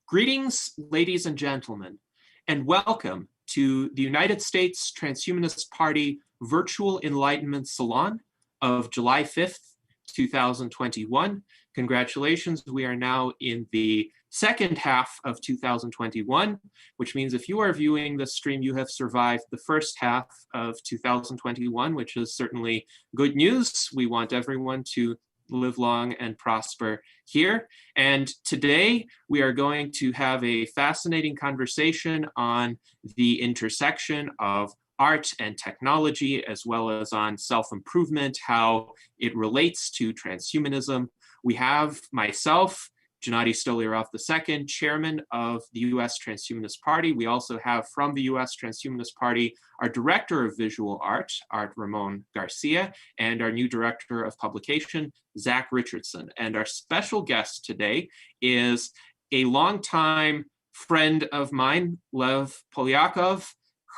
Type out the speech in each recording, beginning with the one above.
Greetings, ladies and gentlemen, and welcome to the United States Transhumanist Party Virtual Enlightenment Salon of July 5th, 2021. Congratulations, we are now in the second half of 2021, which means if you are viewing this stream, you have survived the first half of 2021, which is certainly good news. We want everyone to live long and prosper here. And today we are going to have a fascinating conversation on the intersection of art and technology, as well as on self-improvement, how it relates to transhumanism. We have myself, Gennady Stolyarov II, chairman of the U.S. Transhumanist Party. We also have from the U.S. Transhumanist Party our director of visual art, Art Ramon Garcia, and our new director of publication, Zach Richardson. And our special guest today is a longtime friend of mine, Lev Polyakov,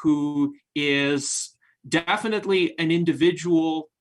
who is definitely an individual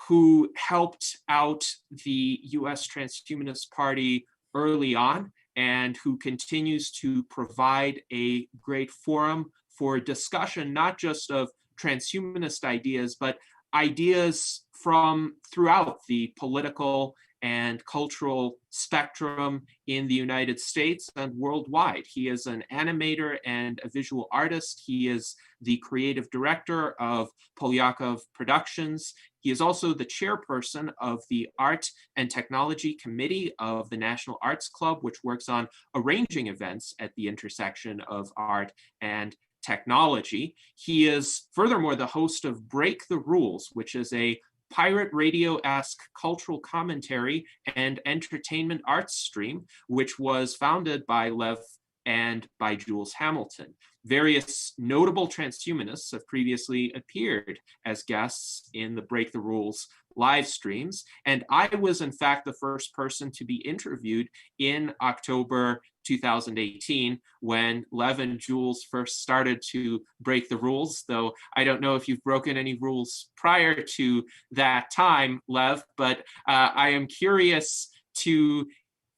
who helped out the U.S. Transhumanist Party early on, and who continues to provide a great forum for discussion, not just of transhumanist ideas, but ideas from throughout the political and cultural spectrum in the United States and worldwide. He is an animator and a visual artist. He is the creative director of Polyakov Productions. He is also the chairperson of the Art and Technology Committee of the National Arts Club, which works on arranging events at the intersection of art and technology. He is furthermore the host of Break the Rules, which is a pirate radio-esque cultural commentary and entertainment arts stream, which was founded by Lev and by Jules Hamilton. Various notable transhumanists have previously appeared as guests in the Break the Rules live streams, and I was in fact the first person to be interviewed in October 2018 when Lev and Jules first started to break the rules, though I don't know if you've broken any rules prior to that time, Lev, but I am curious to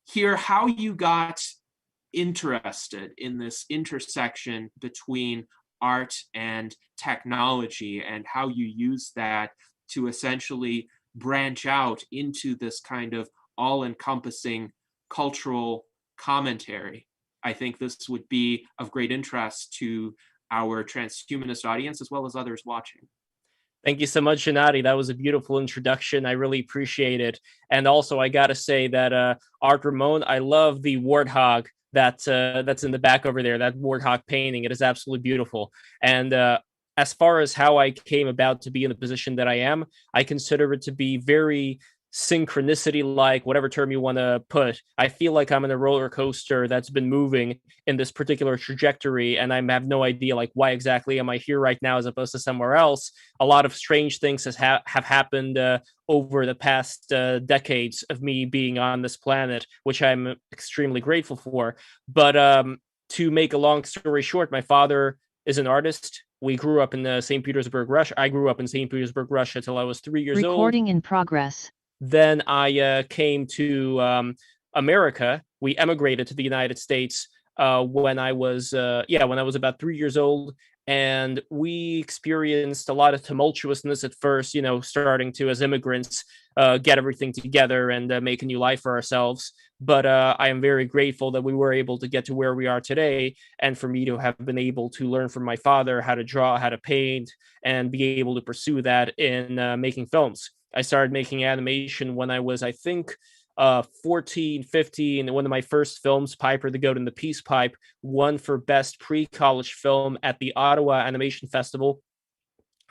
hear how you got interested in this intersection between art and technology and how you use that to essentially branch out into this kind of all-encompassing cultural commentary. I think this would be of great interest to our transhumanist audience as well as others watching. Thank you so much, Gennady. That was a beautiful introduction. I really appreciate it. And also, I got to say that Art Ramon, I love the warthog that's in the back over there, that warthog painting. It is absolutely beautiful. And as far as how I came about to be in the position that I am, I consider it to be very synchronicity-like, whatever term you want to put. I feel like I'm in a roller coaster that's been moving in this particular trajectory, and I have no idea like why exactly am I here right now as opposed to somewhere else. A lot of strange things have happened over the past decades of me being on this planet, which I'm extremely grateful for. But to make a long story short, my father is an artist. We grew up in St. Petersburg, Russia. I grew up in St. Petersburg, Russia till I was 3 years old. Recording in progress. Then I came to America. We emigrated to the United States when I was about 3 years old, and we experienced a lot of tumultuousness at first. Starting to as immigrants get everything together and make a new life for ourselves. But I am very grateful that we were able to get to where we are today, and for me to have been able to learn from my father how to draw, how to paint, and be able to pursue that in making films. I started making animation when I was, I think, 14, 15. One of my first films, Piper the Goat and the Peace Pipe, won for Best Pre-College Film at the Ottawa Animation Festival.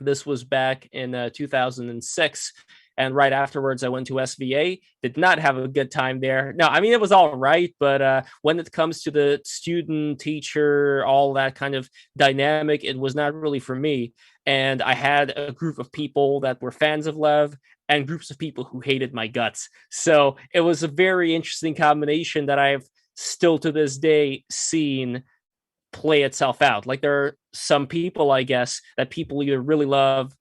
This was back in 2006. And right afterwards, I went to SVA, did not have a good time there. No, I mean, it was all right. But when it comes to the student, teacher, all that kind of dynamic, it was not really for me. And I had a group of people that were fans of Lev and groups of people who hated my guts. So it was a very interesting combination that I've still to this day seen play itself out. Like there are some people, I guess, that people either really love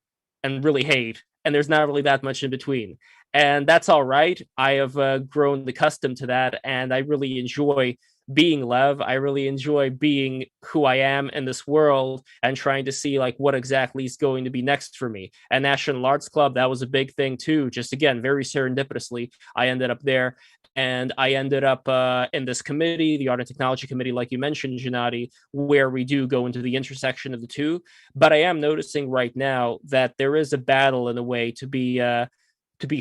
and really hate, and there's not really that much in between. And that's all right. I have grown accustomed to that, and I really enjoy being Lev. I really enjoy being who I am in this world and trying to see like what exactly is going to be next for me. And National Arts Club, that was a big thing too. Just again, very serendipitously, I ended up there. And I ended up in this committee, the Art and Technology Committee, like you mentioned, Gennady, where we do go into the intersection of the two. But I am noticing right now that there is a battle in a way to be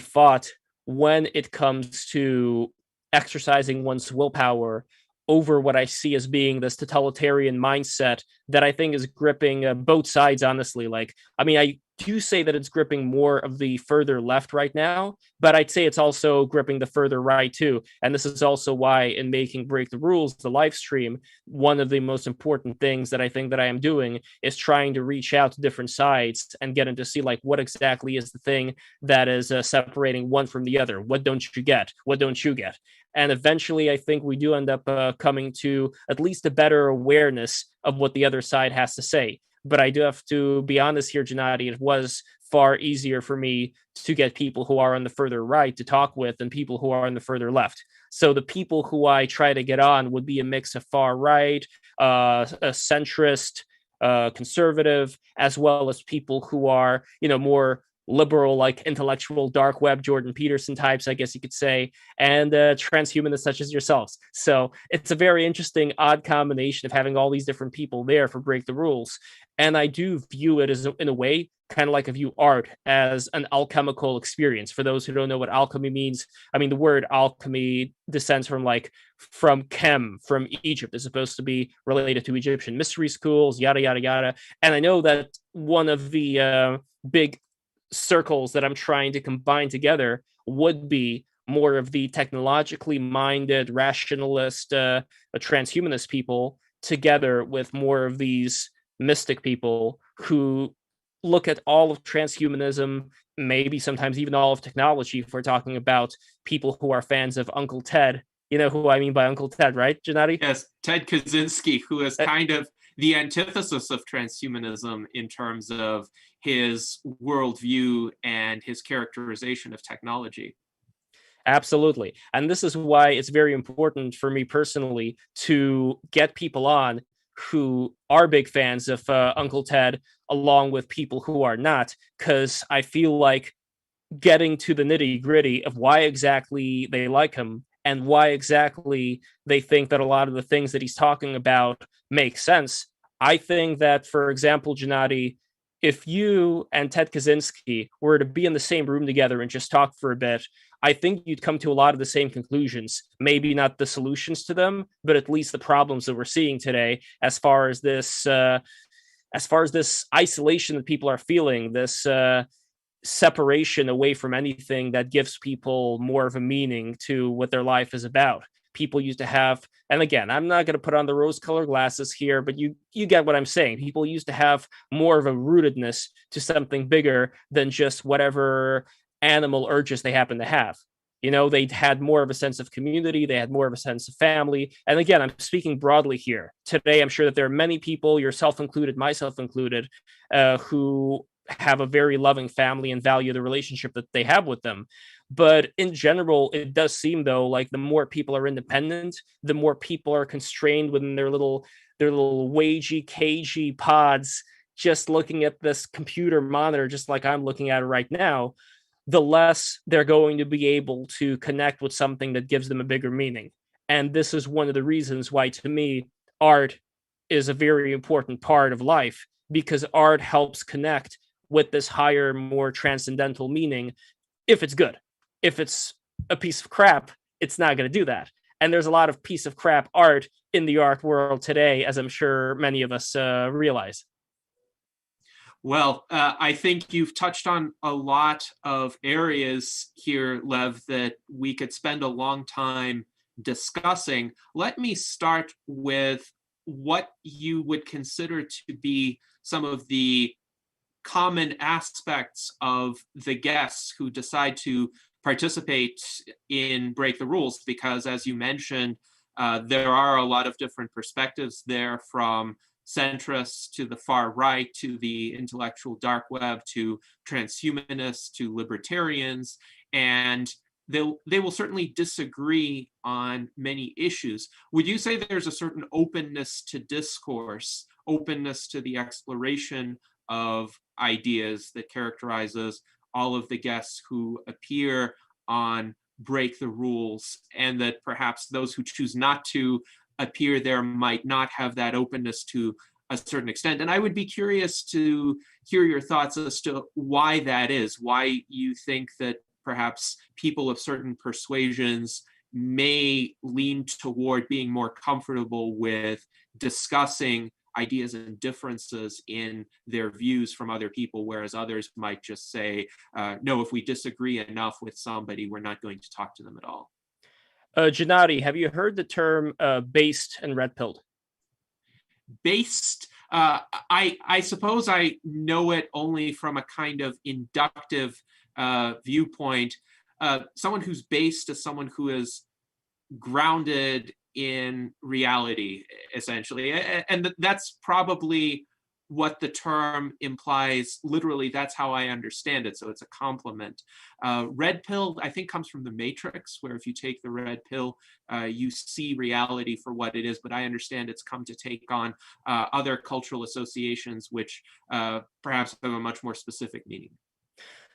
fought when it comes to exercising one's willpower over what I see as being this totalitarian mindset that I think is gripping both sides, honestly. Like, I mean, I do say that it's gripping more of the further left right now, but I'd say it's also gripping the further right too. And this is also why, in making Break the Rules, the live stream, one of the most important things that I think that I am doing is trying to reach out to different sides and get them to see like what exactly is the thing that is separating one from the other. What don't you get? What don't you get? And eventually, I think we do end up coming to at least a better awareness of what the other side has to say. But I do have to be honest here, Gennady, it was far easier for me to get people who are on the further right to talk with than people who are on the further left. So the people who I try to get on would be a mix of far right, a centrist, conservative, as well as people who are, more liberal, like intellectual dark web Jordan Peterson types, I guess you could say, and transhumanists such as yourselves. So it's a very interesting odd combination of having all these different people there for Break the Rules. And I do view it as, in a way, kind of like I view art as an alchemical experience. For those who don't know what alchemy means, I mean, the word alchemy descends from chem, from Egypt. It's supposed to be related to Egyptian mystery schools, yada, yada, yada. And I know that one of the big circles that I'm trying to combine together would be more of the technologically minded, rationalist, transhumanist people together with more of these mystic people who look at all of transhumanism, maybe sometimes even all of technology, if we're talking about people who are fans of Uncle Ted. You know who I mean by Uncle Ted, right, Gennady? Yes, Ted Kaczynski, who is kind of the antithesis of transhumanism in terms of his worldview and his characterization of technology. Absolutely. And this is why it's very important for me personally to get people on who are big fans of Uncle Ted, along with people who are not, because I feel like getting to the nitty gritty of why exactly they like him and why exactly they think that a lot of the things that he's talking about make sense. I think that, for example, Gennady, if you and Ted Kaczynski were to be in the same room together and just talk for a bit, I think you'd come to a lot of the same conclusions. Maybe not the solutions to them, but at least the problems that we're seeing today, as far as this isolation that people are feeling, this separation away from anything that gives people more of a meaning to what their life is about. People used to have, and again, I'm not going to put on the rose-colored glasses here, but you get what I'm saying. People used to have more of a rootedness to something bigger than just whatever animal urges they happen to have. They had more of a sense of community. They had more of a sense of family. And again, I'm speaking broadly here. Today, I'm sure that there are many people, yourself included, myself included, who have a very loving family and value the relationship that they have with them. But in general, it does seem, though, like the more people are independent, the more people are constrained within their little wagey, cagey pods, just looking at this computer monitor, just like I'm looking at it right now, the less they're going to be able to connect with something that gives them a bigger meaning. And this is one of the reasons why, to me, art is a very important part of life, because art helps connect with this higher, more transcendental meaning if it's good. If it's a piece of crap, it's not going to do that. And there's a lot of piece of crap art in the art world today, as I'm sure many of us realize. Well, I think you've touched on a lot of areas here, Lev, that we could spend a long time discussing. Let me start with what you would consider to be some of the common aspects of the guests who decide to participate in Break the Rules, because as you mentioned, there are a lot of different perspectives there, from centrists to the far right, to the intellectual dark web, to transhumanists, to libertarians. And they will certainly disagree on many issues. Would you say there's a certain openness to discourse, openness to the exploration of ideas that characterizes all of the guests who appear on Break the Rules, and that perhaps those who choose not to appear there might not have that openness to a certain extent? And I would be curious to hear your thoughts as to why that is, why you think that perhaps people of certain persuasions may lean toward being more comfortable with discussing ideas and differences in their views from other people, whereas others might just say, no, if we disagree enough with somebody, we're not going to talk to them at all. Gennady, have you heard the term based and red-pilled? Based, I suppose I know it only from a kind of inductive viewpoint. Someone who's based is someone who is grounded in reality, essentially. And that's probably what the term implies. Literally, that's how I understand it. So it's a compliment. Red pill, I think, comes from the Matrix, where if you take the red pill, you see reality for what it is. But I understand it's come to take on other cultural associations, which perhaps have a much more specific meaning.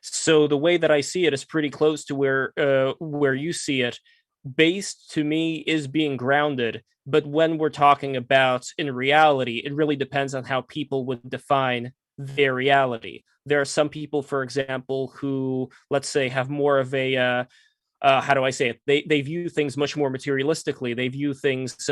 So the way that I see it is pretty close to where you see it. Based to me is being grounded, but when we're talking about in reality, it really depends on how people would define their reality. There are some people, for example, who, let's say, have more of a how do I say it? They view things much more materialistically. They view things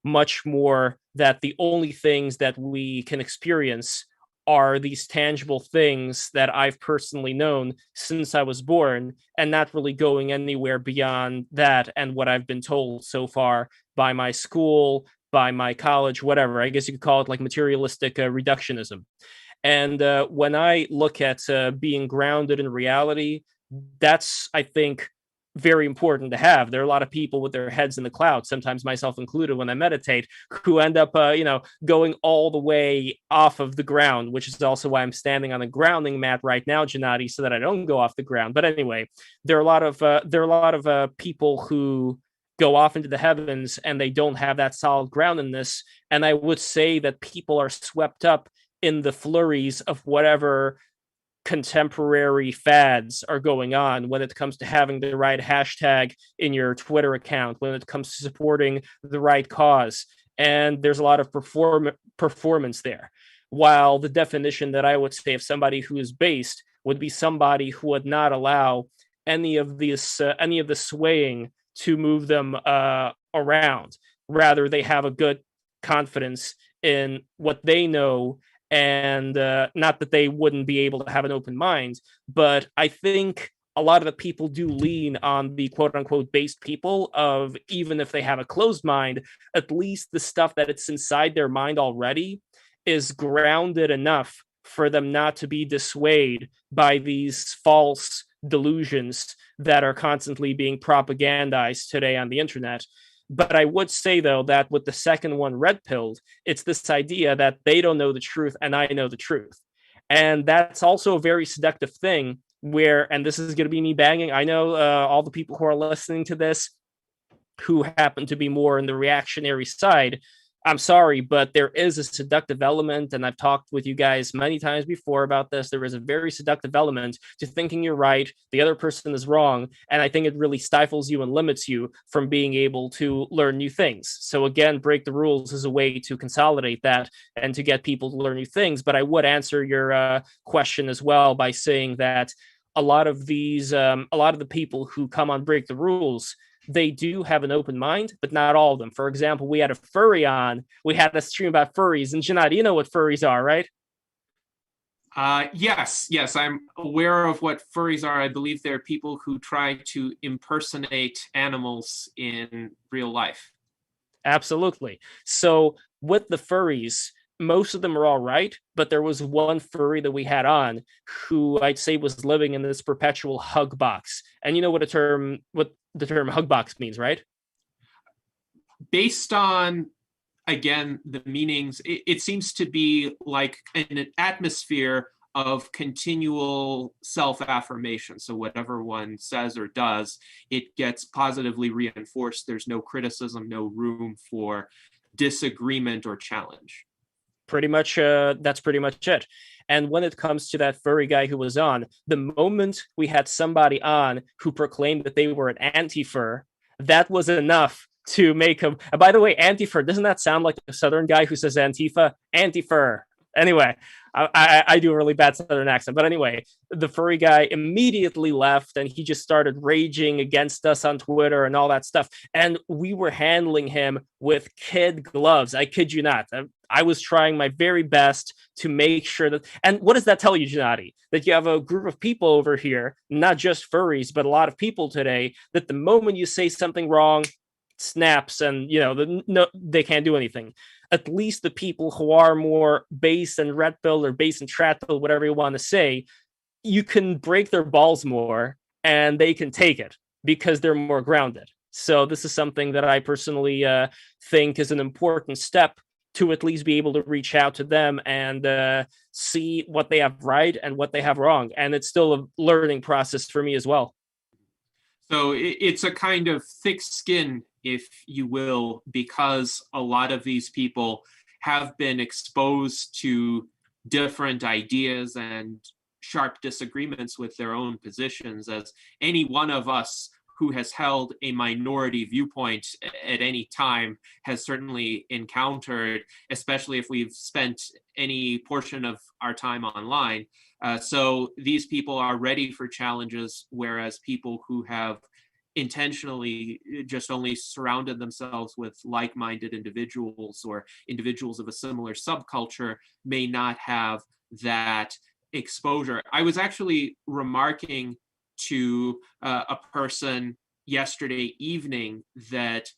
much more that the only things that we can experience are these tangible things that I've personally known since I was born, and not really going anywhere beyond that and what I've been told so far by my school, by my college, whatever. I guess you could call it like materialistic reductionism. And when I look at being grounded in reality, that's, I think, very important to have. There are a lot of people with their heads in the clouds, sometimes myself included, when I meditate, who end up, going all the way off of the ground, which is also why I'm standing on a grounding mat right now, Gennady, so that I don't go off the ground. But anyway, there are a lot of people who go off into the heavens and they don't have that solid groundedness. And I would say that people are swept up in the flurries of whatever contemporary fads are going on when it comes to having the right hashtag in your Twitter account, when it comes to supporting the right cause. And there's a lot of performance there. While the definition that I would say of somebody who is based would be somebody who would not allow any of the swaying to move them around. Rather, they have a good confidence in what they know, and not that they wouldn't be able to have an open mind, but I think a lot of the people do lean on the quote unquote based people of, even if they have a closed mind, at least the stuff that it's inside their mind already is grounded enough for them not to be dissuaded by these false delusions that are constantly being propagandized today on the internet. But I would say, though, that with the second one, red pilled, it's this idea that they don't know the truth and I know the truth. And that's also a very seductive thing where, and this is going to be me banging, I know all the people who are listening to this who happen to be more in the reactionary side, I'm sorry, but there is a seductive element, and I've talked with you guys many times before about this. There is a very seductive element to thinking you're right, the other person is wrong, and I think it really stifles you and limits you from being able to learn new things. So again, break the rules is a way to consolidate that and to get people to learn new things. But I would answer your question as well by saying that a lot of the people who come on Break the Rules, they do have an open mind, but not all of them. For example, we had a furry on. We had a stream about furries. And Gennady, you know what furries are, right? Yes, I'm aware of what furries are. I believe they're people who try to impersonate animals in real life. Absolutely. So with the furries, most of them are all right, but there was one furry that we had on who I'd say was living in this perpetual hug box. And you know what the term hug box means, right? Based on, again, the meanings, it seems to be like an atmosphere of continual self-affirmation. So whatever one says or does, it gets positively reinforced. There's no criticism, no room for disagreement or challenge. Pretty much, that's pretty much it. And when it comes to that furry guy who was on, the moment we had somebody on who proclaimed that they were an anti-fur, that was enough to make him. And by the way, anti-fur, doesn't that sound like a Southern guy who says Antifa? Anti-fur. Anyway, I do a really bad Southern accent. But anyway, the furry guy immediately left and he just started raging against us on Twitter and all that stuff. And we were handling him with kid gloves. I kid you not. I was trying my very best to make sure that. And what does that tell you, Gennady? That you have a group of people over here, not just furries, but a lot of people today, that the moment you say something wrong, snaps and, no, they can't do anything. At least the people who are more base and red pill or base and trat pill, whatever you want to say, you can break their balls more and they can take it because they're more grounded. So this is something that I personally think is an important step to at least be able to reach out to them and see what they have right and what they have wrong. And it's still a learning process for me as well. So it's a kind of thick skin, if you will, because a lot of these people have been exposed to different ideas and sharp disagreements with their own positions, as any one of us who has held a minority viewpoint at any time has certainly encountered, especially if we've spent any portion of our time online. So these people are ready for challenges, whereas people who have intentionally just only surrounded themselves with like-minded individuals or individuals of a similar subculture may not have that exposure. I was actually remarking to a person yesterday evening that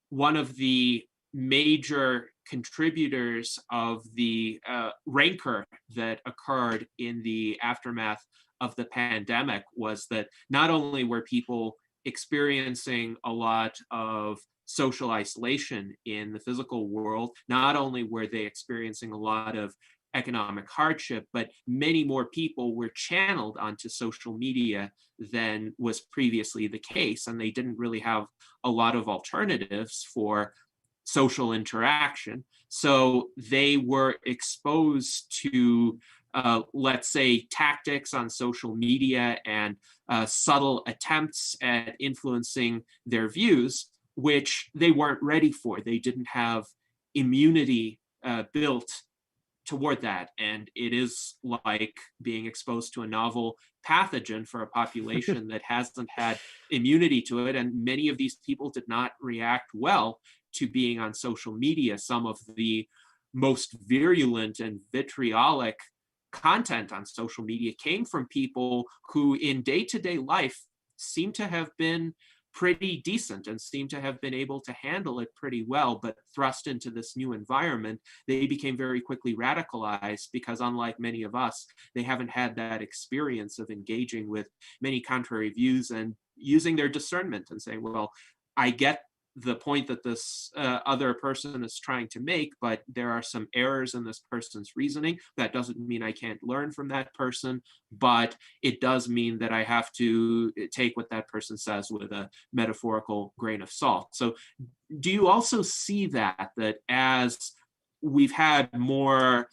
one of the major contributors of the rancor that occurred in the aftermath of the pandemic was that not only were people experiencing a lot of social isolation in the physical world, not only were they experiencing a lot of economic hardship, but many more people were channeled onto social media than was previously the case. And they didn't really have a lot of alternatives for social interaction. So they were exposed to, let's say, tactics on social media and subtle attempts at influencing their views, which they weren't ready for. They didn't have immunity built toward that. And it is like being exposed to a novel pathogen for a population that hasn't had immunity to it. And many of these people did not react well to being on social media. Some of the most virulent and vitriolic content on social media came from people who in day-to-day life seem to have been pretty decent and seem to have been able to handle it pretty well, but thrust into this new environment, they became very quickly radicalized because, unlike many of us, they haven't had that experience of engaging with many contrary views and using their discernment and saying, well, I get the point that this other person is trying to make, but there are some errors in this person's reasoning. That doesn't mean I can't learn from that person, but it does mean that I have to take what that person says with a metaphorical grain of salt. So do you also see that as we've had more,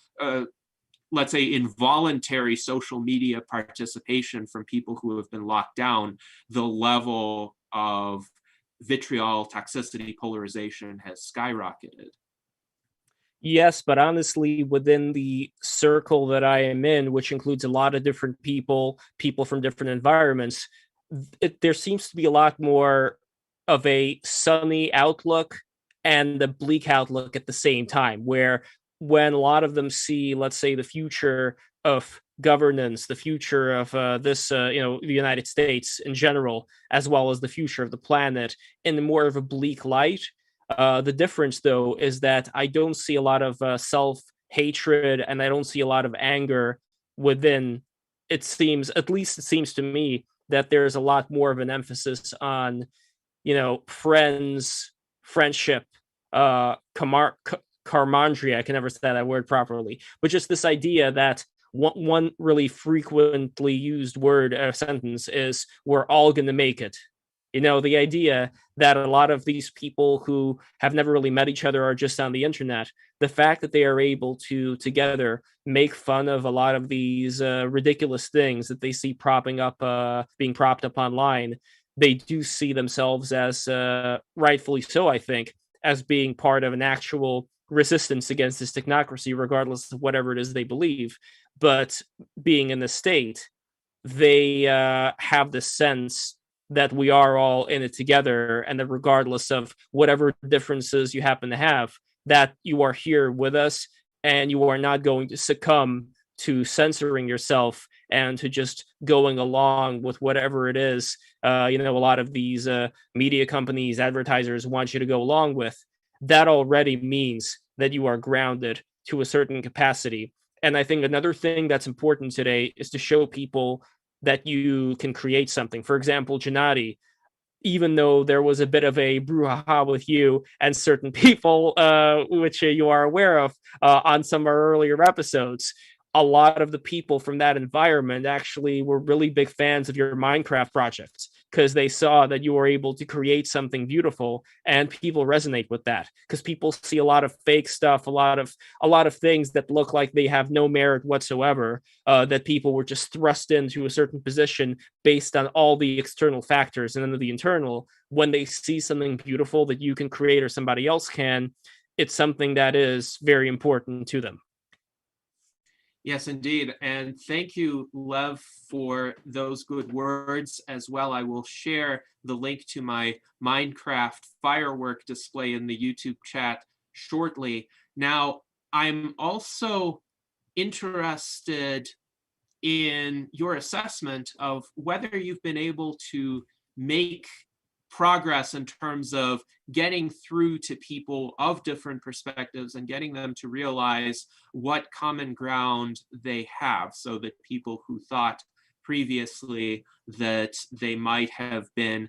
let's say, involuntary social media participation from people who have been locked down, the level of vitriol, toxicity, polarization has skyrocketed? Yes, but honestly, within the circle that I am in, which includes a lot of different people from different environments, there seems to be a lot more of a sunny outlook and a bleak outlook at the same time, where when a lot of them see, let's say, the future of governance, the future of the United States in general, as well as the future of the planet in more of a bleak light. The difference, though, is that I don't see a lot of self-hatred and I don't see a lot of anger within. It seems to me, that there's a lot more of an emphasis on, friendship, camaraderie. I can never say that word properly, but just this idea that one really frequently used word or sentence is "we're all going to make it." The idea that a lot of these people who have never really met each other are just on the internet, the fact that they are able to together make fun of a lot of these ridiculous things that they see being propped up online, they do see themselves as, rightfully so, I think, as being part of an actual resistance against this technocracy, regardless of whatever it is they believe. But being in the state, they have the sense that we are all in it together, and that regardless of whatever differences you happen to have, that you are here with us, and you are not going to succumb to censoring yourself and to just going along with whatever it is a lot of these media companies, advertisers want you to go along with. That already means that you are grounded to a certain capacity. And I think another thing that's important today is to show people that you can create something. For example, Gennady, even though there was a bit of a brouhaha with you and certain people, which you are aware of on some of our earlier episodes, a lot of the people from that environment actually were really big fans of your Minecraft projects because they saw that you were able to create something beautiful, and people resonate with that because people see a lot of fake stuff, a lot of things that look like they have no merit whatsoever, that people were just thrust into a certain position based on all the external factors, and then the internal, when they see something beautiful that you can create or somebody else can, it's something that is very important to them. Yes, indeed. And thank you, Lev, for those good words as well. I will share the link to my Minecraft firework display in the YouTube chat shortly. Now, I'm also interested in your assessment of whether you've been able to make progress in terms of getting through to people of different perspectives and getting them to realize what common ground they have, so that people who thought previously that they might have been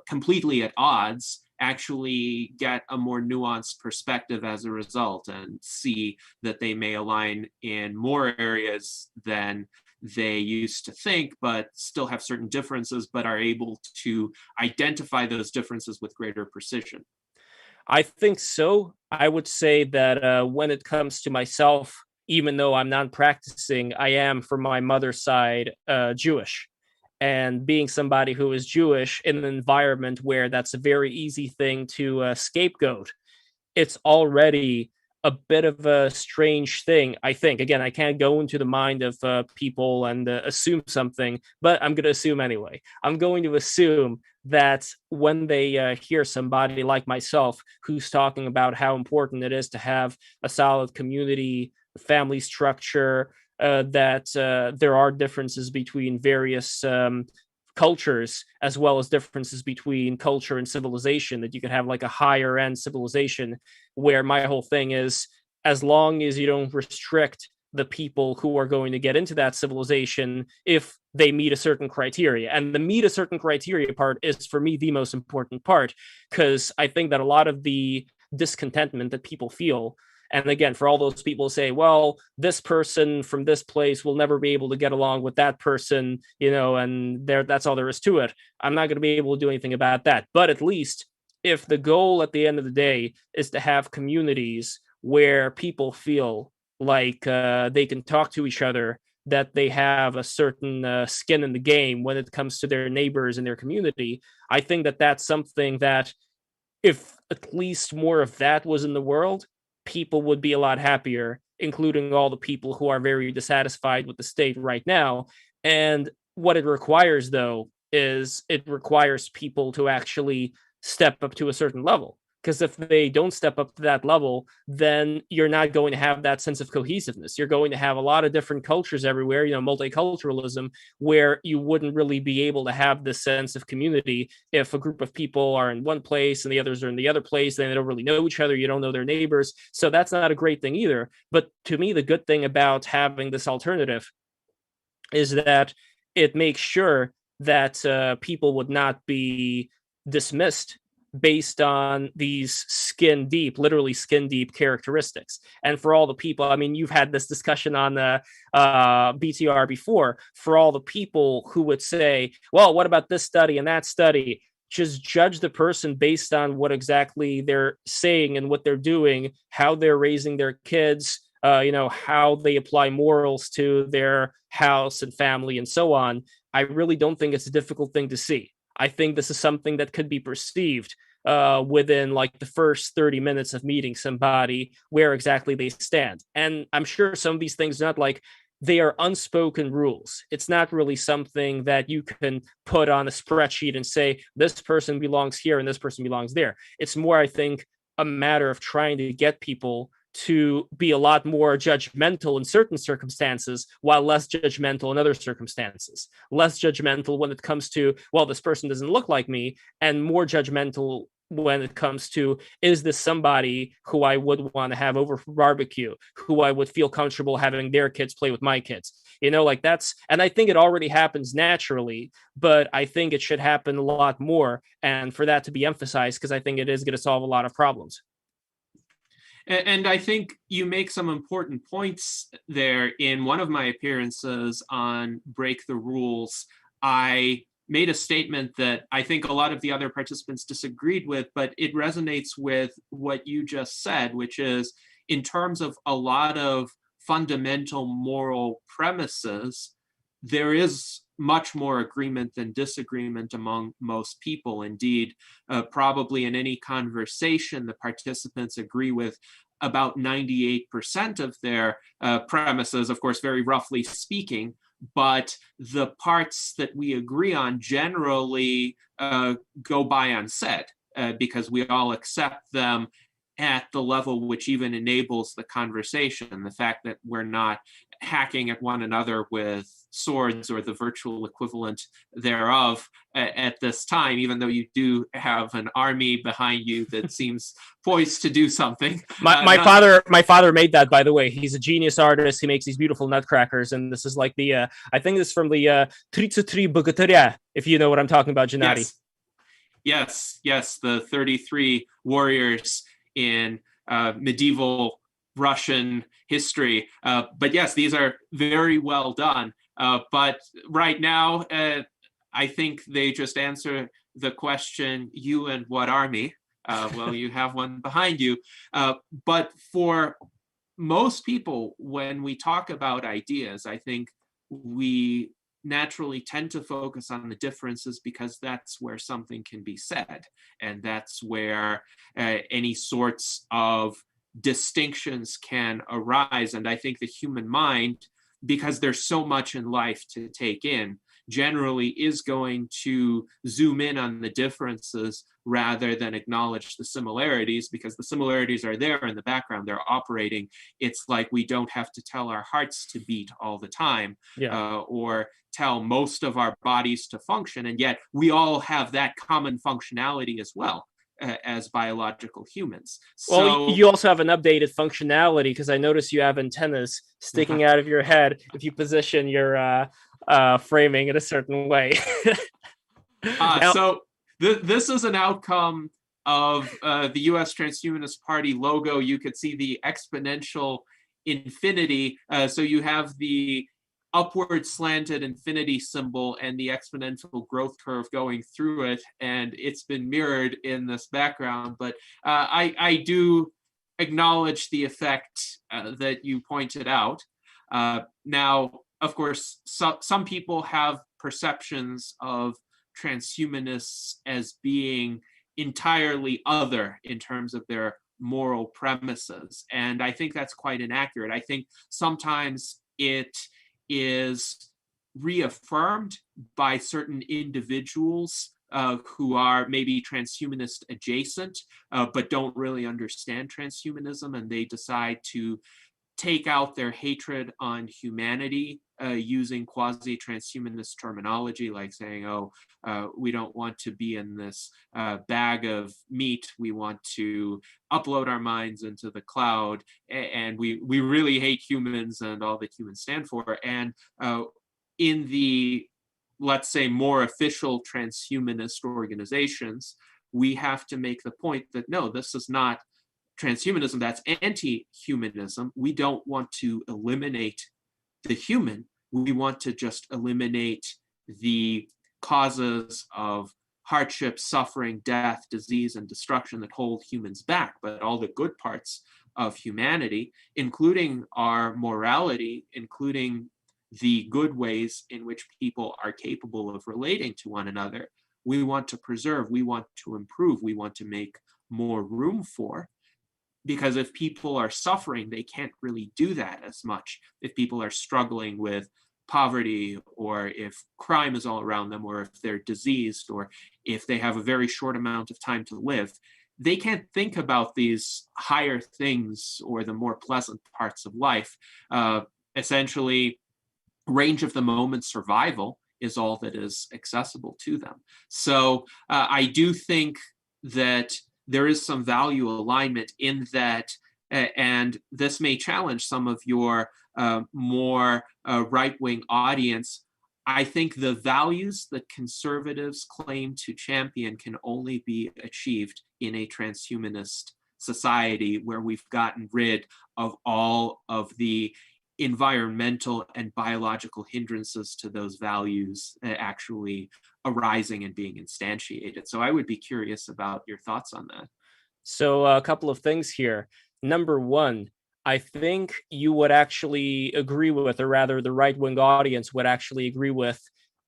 completely at odds actually get a more nuanced perspective as a result and see that they may align in more areas than they used to think, but still have certain differences, but are able to identify those differences with greater precision. I think so. I would say that when it comes to myself, even though I'm not practicing, I am, from my mother's side, Jewish. And being somebody who is Jewish in an environment where that's a very easy thing to scapegoat, it's already a bit of a strange thing, I think. Again, I can't go into the mind of people and assume something, but I'm going to assume anyway. I'm going to assume that when they hear somebody like myself who's talking about how important it is to have a solid community, family structure, that there are differences between various cultures, as well as differences between culture and civilization, that you could have like a higher end civilization, where my whole thing is, as long as you don't restrict the people who are going to get into that civilization if they meet a certain criteria. And the meet a certain criteria part is, for me, the most important part, because I think that a lot of the discontentment that people feel, and again, for all those people who say, well, this person from this place will never be able to get along with that person, and that's all there is to it. I'm not going to be able to do anything about that. But at least if the goal at the end of the day is to have communities where people feel like they can talk to each other, that they have a certain skin in the game when it comes to their neighbors and their community, I think that that's something that, if at least more of that was in the world, people would be a lot happier, including all the people who are very dissatisfied with the state right now. And what it requires, though, is it requires people to actually step up to a certain level. Because if they don't step up to that level, then you're not going to have that sense of cohesiveness. You're going to have a lot of different cultures everywhere, multiculturalism, where you wouldn't really be able to have this sense of community if a group of people are in one place and the others are in the other place. Then they don't really know each other. You don't know their neighbors. So that's not a great thing either. But to me, the good thing about having this alternative is that it makes sure that people would not be dismissed based on these literally skin deep characteristics. And for all the people, I mean, you've had this discussion on the BTR before, for all the people who would say, well, what about this study and that study? Just judge the person based on what exactly they're saying and what they're doing, how they're raising their kids, how they apply morals to their house and family and so on. I really don't think it's a difficult thing to see. I think this is something that could be perceived within like the first 30 minutes of meeting somebody, where exactly they stand. And I'm sure some of these things are not like, they are unspoken rules. It's not really something that you can put on a spreadsheet and say, this person belongs here and this person belongs there. It's more, I think, a matter of trying to get people to be a lot more judgmental in certain circumstances, while less judgmental in other circumstances. Less judgmental when it comes to, well, this person doesn't look like me, and more judgmental when it comes to, is this somebody who I would want to have over for barbecue, who I would feel comfortable having their kids play with my kids? Like that's, and I think it already happens naturally, but I think it should happen a lot more. And for that to be emphasized, because I think it is going to solve a lot of problems. And I think you make some important points there. In one of my appearances on Break the Rules, I made a statement that I think a lot of the other participants disagreed with, but it resonates with what you just said, which is, in terms of a lot of fundamental moral premises, there is much more agreement than disagreement among most people. Indeed, probably in any conversation, the participants agree with about 98% of their premises, of course, very roughly speaking, but the parts that we agree on generally go by unsaid because we all accept them at the level which even enables the conversation. The fact that we're not hacking at one another with swords or the virtual equivalent thereof at this time, even though you do have an army behind you that seems poised to do something. My father made that, by the way. He's a genius artist. He makes these beautiful nutcrackers, and this is like the I think this is from the 33 Bogatyria, if you know what I'm talking about, Gennady. Yes, the 33 warriors in medieval Russian history. But yes, these are very well done. But right now, I think they just answer the question, you and what army? Well, you have one behind you. But for most people, when we talk about ideas, I think we naturally tend to focus on the differences because that's where something can be said. And that's where any sorts of distinctions can arise. And I think the human mind, because there's so much in life to take in, generally is going to zoom in on the differences rather than acknowledge the similarities, because the similarities are there in the background, they're operating. It's like we don't have to tell our hearts to beat all the time, or tell most of our bodies to function, and yet we all have that common functionality as well as biological humans. Well, you also have an updated functionality, because I notice you have antennas sticking out of your head if you position your framing in a certain way. So this is an outcome of the US Transhumanist Party logo. You could see the exponential infinity. So you have the upward slanted infinity symbol and the exponential growth curve going through it, and it's been mirrored in this background. But I do acknowledge the effect that you pointed out. Now, of course, some people have perceptions of transhumanists as being entirely other in terms of their moral premises, and I think that's quite inaccurate. I think sometimes it is reaffirmed by certain individuals who are maybe transhumanist adjacent, but don't really understand transhumanism, and they decide to take out their hatred on humanity using quasi-transhumanist terminology, like saying, we don't want to be in this bag of meat. We want to upload our minds into the cloud, and we really hate humans and all that humans stand for. And in the, let's say, more official transhumanist organizations, we have to make the point that no, this is not transhumanism, that's anti-humanism. We don't want to eliminate the human. We want to just eliminate the causes of hardship, suffering, death, disease, and destruction that hold humans back, but all the good parts of humanity, including our morality, including the good ways in which people are capable of relating to one another, we want to preserve, we want to improve, we want to make more room for. Because if people are suffering, they can't really do that as much. If people are struggling with poverty, or if crime is all around them, or if they're diseased, or if they have a very short amount of time to live, they can't think about these higher things or the more pleasant parts of life. Essentially, range of the moment survival is all that is accessible to them. So I do think that there is some value alignment in that, and this may challenge some of your more right-wing audience. I think the values that conservatives claim to champion can only be achieved in a transhumanist society where we've gotten rid of all of the environmental and biological hindrances to those values actually arising and being instantiated. So I would be curious about your thoughts on that. So a couple of things here. Number one, I think you would actually agree with, or rather the right-wing audience would actually agree with,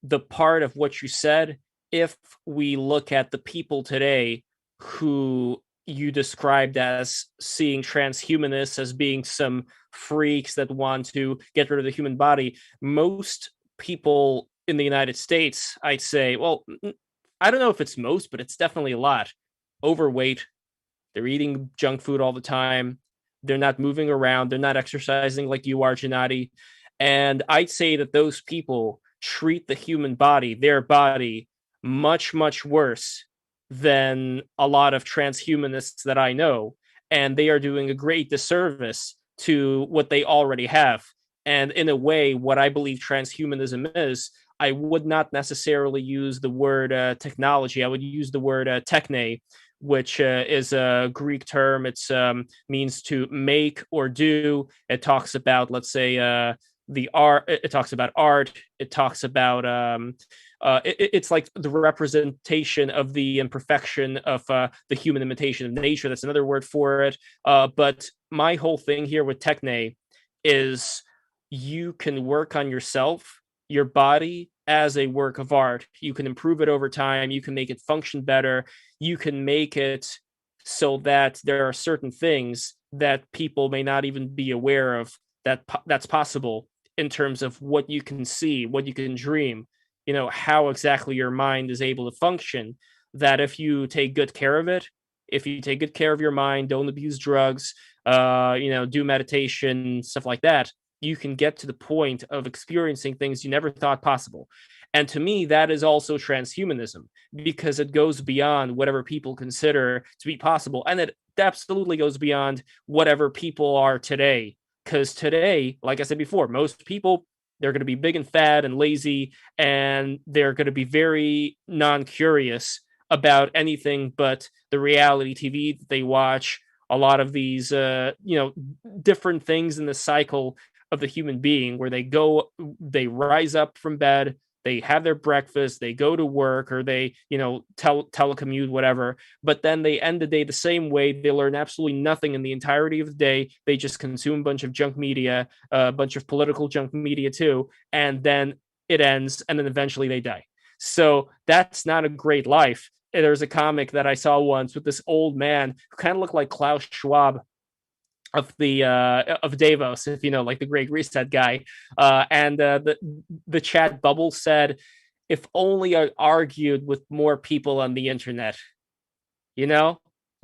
the part of what you said if we look at the people today who you described as seeing transhumanists as being some freaks that want to get rid of the human body. Most people in the United States, I'd say, well, I don't know if it's most, but it's definitely a lot. Overweight. They're eating junk food all the time. They're not moving around. They're not exercising like you are, Gennady. And I'd say that those people treat the human body, their body, much, much worse than a lot of transhumanists that I know. And they are doing a great disservice to what they already have. And in a way, what I believe transhumanism is, I would not necessarily use the word technology. I would use the word techne, which is a Greek term. It means to make or do. It talks about, let's say, the art. It talks about art. It talks about it's like the representation of the imperfection of the human imitation of nature. That's another word for it. But my whole thing here with techne is you can work on yourself, your body, as a work of art. You can improve it over time. You can make it function better. You can make it so that there are certain things that people may not even be aware of that's possible in terms of what you can see, what you can dream, you know, how exactly your mind is able to function. That if you take good care of it, if you take good care of your mind, don't abuse drugs, do meditation, stuff like that, you can get to the point of experiencing things you never thought possible. And to me, that is also transhumanism, because it goes beyond whatever people consider to be possible. And it absolutely goes beyond whatever people are today. Because today, like I said before, most people, they're going to be big and fat and lazy, and they're going to be very non-curious about anything but the reality TV that they watch. A lot of these, different things in the cycle of the human being, where they rise up from bed, they have their breakfast, they go to work, or they, telecommute, whatever. But then they end the day the same way. They learn absolutely nothing in the entirety of the day. They just consume a bunch of junk media, a bunch of political junk media too. And then it ends, and then eventually they die. So that's not a great life. There's a comic that I saw once with this old man who kind of looked like Klaus Schwab of Davos, if you know, like the Great Reset guy, and the chat bubble said, "If only I argued with more people on the internet."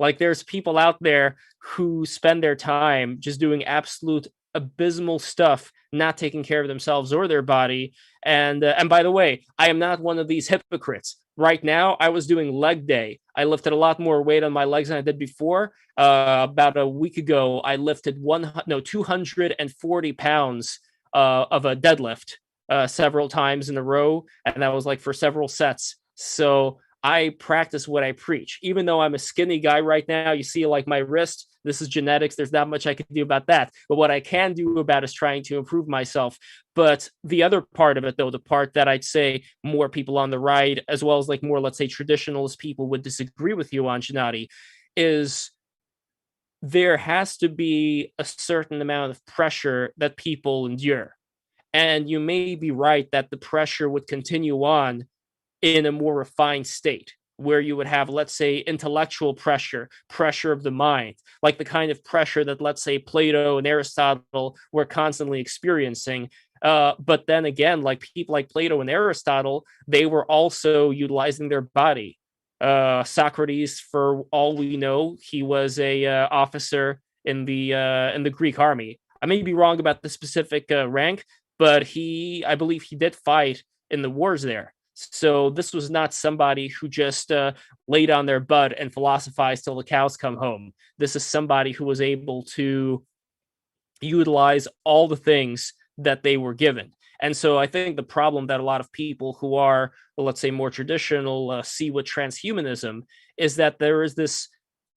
Like there's people out there who spend their time just doing absolute abysmal stuff, not taking care of themselves or their body. And by the way, I am not one of these hypocrites. Right now, I was doing leg day. I lifted a lot more weight on my legs than I did before. About a week ago, I lifted 240 pounds of a deadlift several times in a row, and that was like for several sets. So I practice what I preach. Even though I'm a skinny guy right now, you see like my wrist, this is genetics. There's not much I can do about that. But what I can do about is trying to improve myself. But the other part of it, though, the part that I'd say more people on the right, as well as like more, let's say, traditionalist people would disagree with you on, Gennady, is there has to be a certain amount of pressure that people endure. And you may be right that the pressure would continue on in a more refined state where you would have, let's say, intellectual pressure, pressure of the mind, like the kind of pressure that, let's say, Plato and Aristotle were constantly experiencing. But then again, like people like Plato and Aristotle, they were also utilizing their body. Socrates, for all we know, he was a officer in the Greek army. I may be wrong about the specific rank, but I believe he did fight in the wars there. So this was not somebody who just laid on their butt and philosophized till the cows come home. This is somebody who was able to utilize all the things that they were given. And so I think the problem that a lot of people who are, well, let's say, more traditional see with transhumanism is that there is this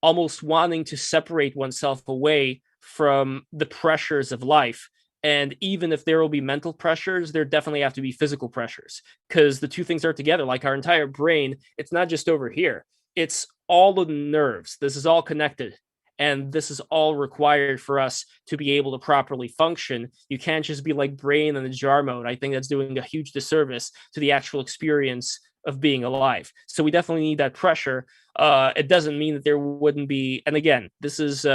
almost wanting to separate oneself away from the pressures of life. And even if there will be mental pressures, there definitely have to be physical pressures, because the two things are together. Like our entire brain, it's not just over here, it's all the nerves. This is all connected. And this is all required for us to be able to properly function. You can't just be like brain in the jar mode. I think that's doing a huge disservice to the actual experience of being alive. So we definitely need that pressure. It doesn't mean that there wouldn't be, and again, this is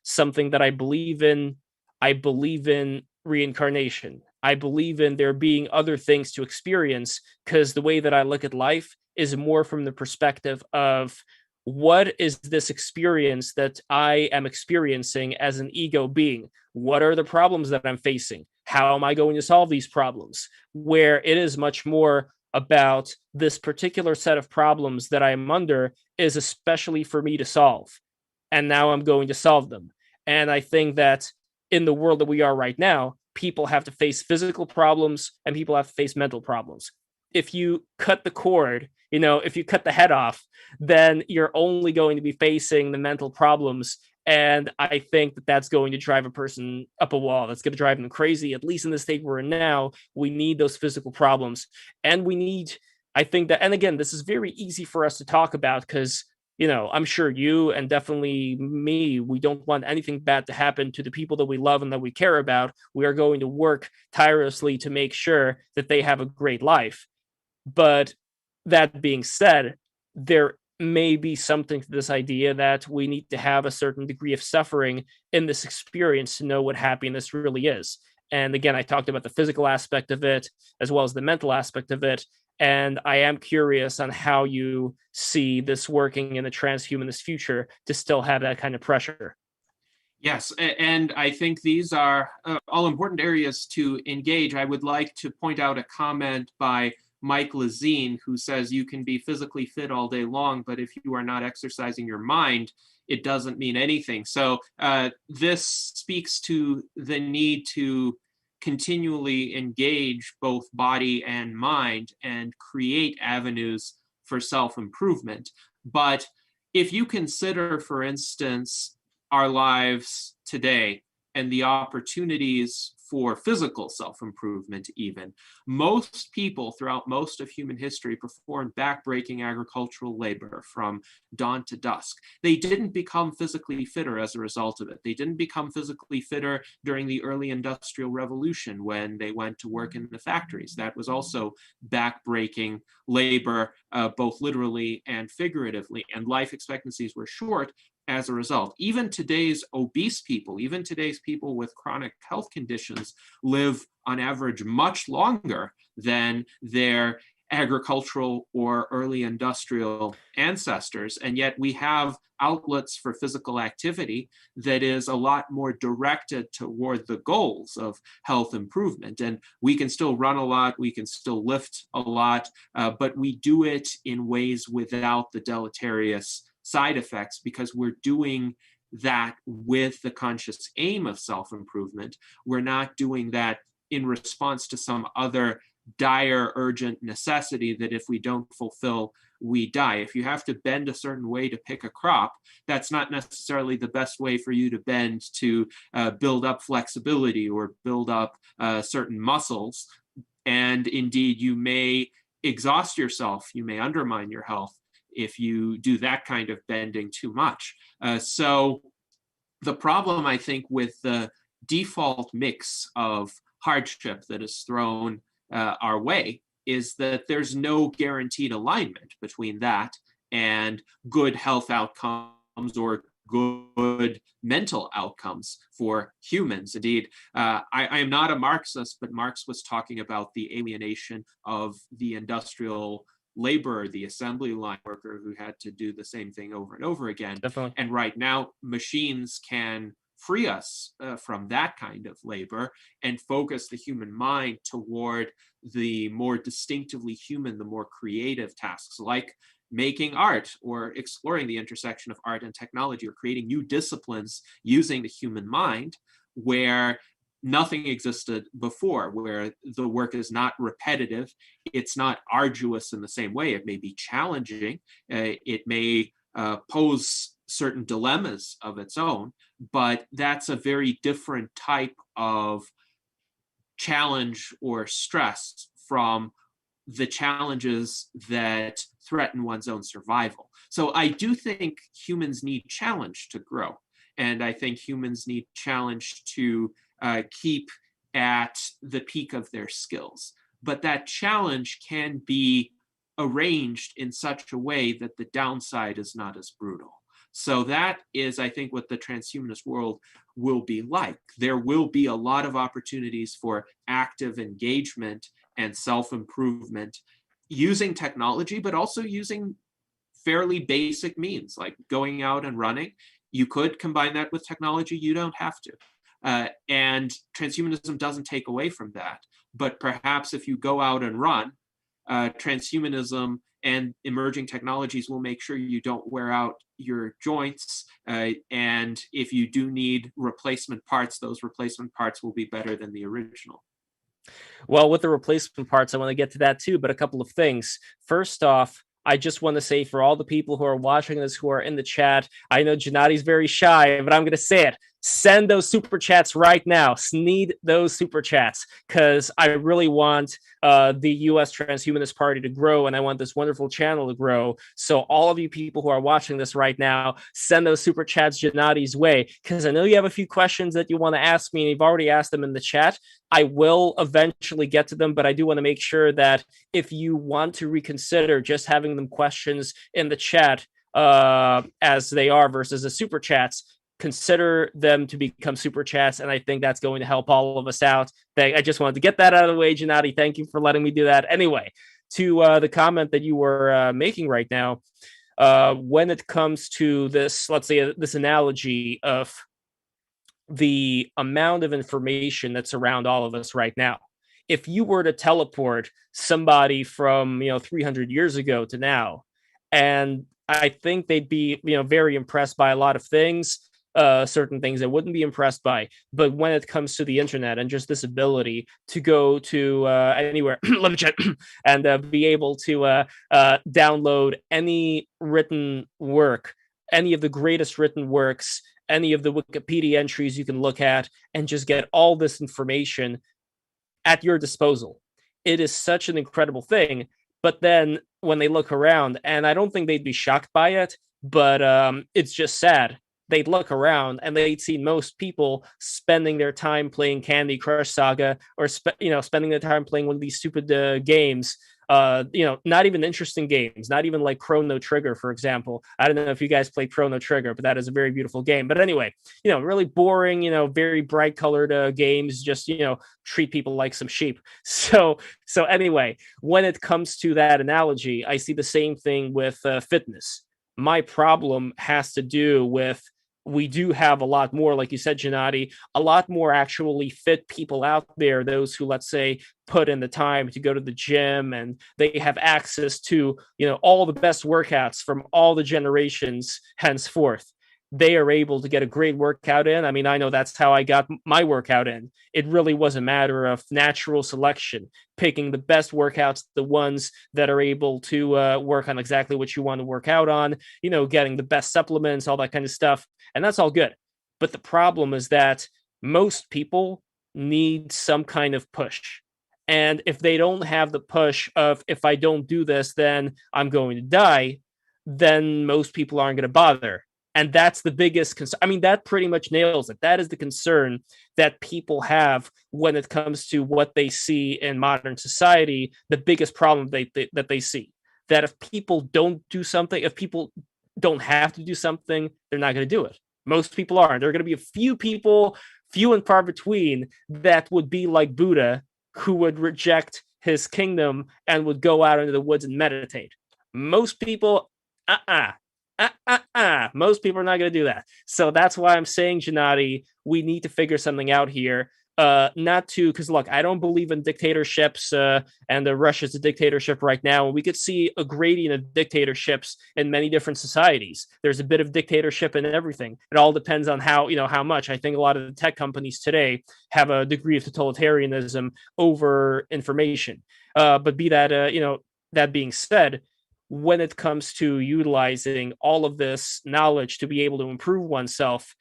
something that I believe in. I believe in reincarnation. I believe in there being other things to experience, because the way that I look at life is more from the perspective of what is this experience that I am experiencing as an ego being? What are the problems that I'm facing? How am I going to solve these problems? Where it is much more about this particular set of problems that I'm under is especially for me to solve. And now I'm going to solve them. And I think that in the world that we are right now, people have to face physical problems and people have to face mental problems. If you cut the cord, if you cut the head off, then you're only going to be facing the mental problems. And I think that that's going to drive a person up a wall. That's going to drive them crazy. At least in the state we're in now, we need those physical problems. And I think that, and again, this is very easy for us to talk about because, I'm sure you and definitely me, we don't want anything bad to happen to the people that we love and that we care about. We are going to work tirelessly to make sure that they have a great life. But that being said, there may be something to this idea that we need to have a certain degree of suffering in this experience to know what happiness really is. And again, I talked about the physical aspect of it as well as the mental aspect of it. And I am curious on how you see this working in a transhumanist future to still have that kind of pressure. Yes, and I think these are all important areas to engage. I would like to point out a comment by Mike Lazine, who says you can be physically fit all day long, but if you are not exercising your mind, it doesn't mean anything. So this speaks to the need to continually engage both body and mind and create avenues for self-improvement. But if you consider, for instance, our lives today and the opportunities for physical self-improvement even, most people throughout most of human history performed back-breaking agricultural labor from dawn to dusk. They didn't become physically fitter as a result of it. They didn't become physically fitter during the early industrial revolution when they went to work in the factories. That was also back-breaking labor, both literally and figuratively, and life expectancies were short as a result. Even today's obese people, even today's people with chronic health conditions live on average much longer than their agricultural or early industrial ancestors. And yet we have outlets for physical activity that is a lot more directed toward the goals of health improvement. And we can still run a lot, we can still lift a lot, but we do it in ways without the deleterious side effects because we're doing that with the conscious aim of self-improvement. We're not doing that in response to some other dire, urgent necessity that if we don't fulfill we die. If you have to bend a certain way to pick a crop, that's not necessarily the best way for you to bend to build up flexibility or build up certain muscles. And indeed, you may exhaust yourself, you may undermine your health if you do that kind of bending too much. So the problem, I think, with the default mix of hardship that is thrown our way is that there's no guaranteed alignment between that and good health outcomes or good mental outcomes for humans. Indeed, I am not a Marxist, but Marx was talking about the alienation of the industrial laborer, the assembly line worker who had to do the same thing over and over again. Definitely. And right now, machines can free us from that kind of labor and focus the human mind toward the more distinctively human, the more creative tasks like making art or exploring the intersection of art and technology or creating new disciplines using the human mind where nothing existed before, where the work is not repetitive, it's not arduous in the same way. It may be challenging, it may pose certain dilemmas of its own, but that's a very different type of challenge or stress from the challenges that threaten one's own survival. So I do think humans need challenge to grow. And I think humans need challenge to keep at the peak of their skills. But that challenge can be arranged in such a way that the downside is not as brutal. So that is, I think, what the transhumanist world will be like. There will be a lot of opportunities for active engagement and self-improvement using technology, but also using fairly basic means like going out and running. You could combine that with technology, you don't have to. And transhumanism doesn't take away from that. But perhaps if you go out and run, transhumanism and emerging technologies will make sure you don't wear out your joints. And if you do need replacement parts, those replacement parts will be better than the original. Well, with the replacement parts, I want to get to that too, but a couple of things. First off, I just want to say for all the people who are watching this, who are in the chat, I know Gennadi's very shy, but I'm going to say it. Send those super chats right now. Need those super chats because I really want the U.S. Transhumanist Party to grow, and I want this wonderful channel to grow. So all of you people who are watching this right now, send those super chats Gennadi's way because I know you have a few questions that you want to ask me, and you've already asked them in the chat. I will eventually get to them, but I do want to make sure that if you want to reconsider just having them questions in the chat as they are versus the super chats, consider them to become super chats, and I think that's going to help all of us out. I just wanted to get that out of the way, Gennadi. Thank you for letting me do that. Anyway, to the comment that you were making right now, when it comes to this, let's say this analogy of the amount of information that's around all of us right now. If you were to teleport somebody from 300 years ago to now, and I think they'd be very impressed by a lot of things, certain things they wouldn't be impressed by. But when it comes to the internet and just this ability to go to anywhere, let me check, and be able to download any written work, any of the greatest written works, any of the Wikipedia entries you can look at, and just get all this information at your disposal. It is such an incredible thing. But then when they look around, and I don't think they'd be shocked by it, but it's just sad. They'd look around and they'd see most people spending their time playing Candy Crush Saga or spending their time playing one of these stupid games. Not even interesting games, not even like Chrono Trigger, for example. I don't know if you guys play Chrono Trigger, but that is a very beautiful game. But anyway, really boring, very bright colored games, just, treat people like some sheep. So anyway, when it comes to that analogy, I see the same thing with fitness. My problem has to do with we do have a lot more, like you said, Gennadi, a lot more actually fit people out there, those who, let's say, put in the time to go to the gym and they have access to, all the best workouts from all the generations henceforth. they are able to get a great workout in. I mean, I know that's how I got my workout in. It really was a matter of natural selection, picking the best workouts, the ones that are able to work on exactly what you want to work out on, getting the best supplements, all that kind of stuff. And that's all good. But the problem is that most people need some kind of push. And if they don't have the push of, if I don't do this, then I'm going to die, then most people aren't going to bother. And that's the biggest concern. I mean, that pretty much nails it. That is the concern that people have when it comes to what they see in modern society, the biggest problem that they see. That if people don't do something, if people don't have to do something, they're not going to do it. Most people aren't. There are going to be a few people, few and far between, that would be like Buddha, who would reject his kingdom and would go out into the woods and meditate. Most people, most people are not going to do that. So that's why I'm saying, Gennady, we need to figure something out here. Not to, because look, I don't believe in dictatorships, and Russia's a dictatorship right now. And we could see a gradient of dictatorships in many different societies. There's a bit of dictatorship in everything. It all depends on how much. I think a lot of the tech companies today have a degree of totalitarianism over information. But be that, that being said, when it comes to utilizing all of this knowledge to be able to improve oneself,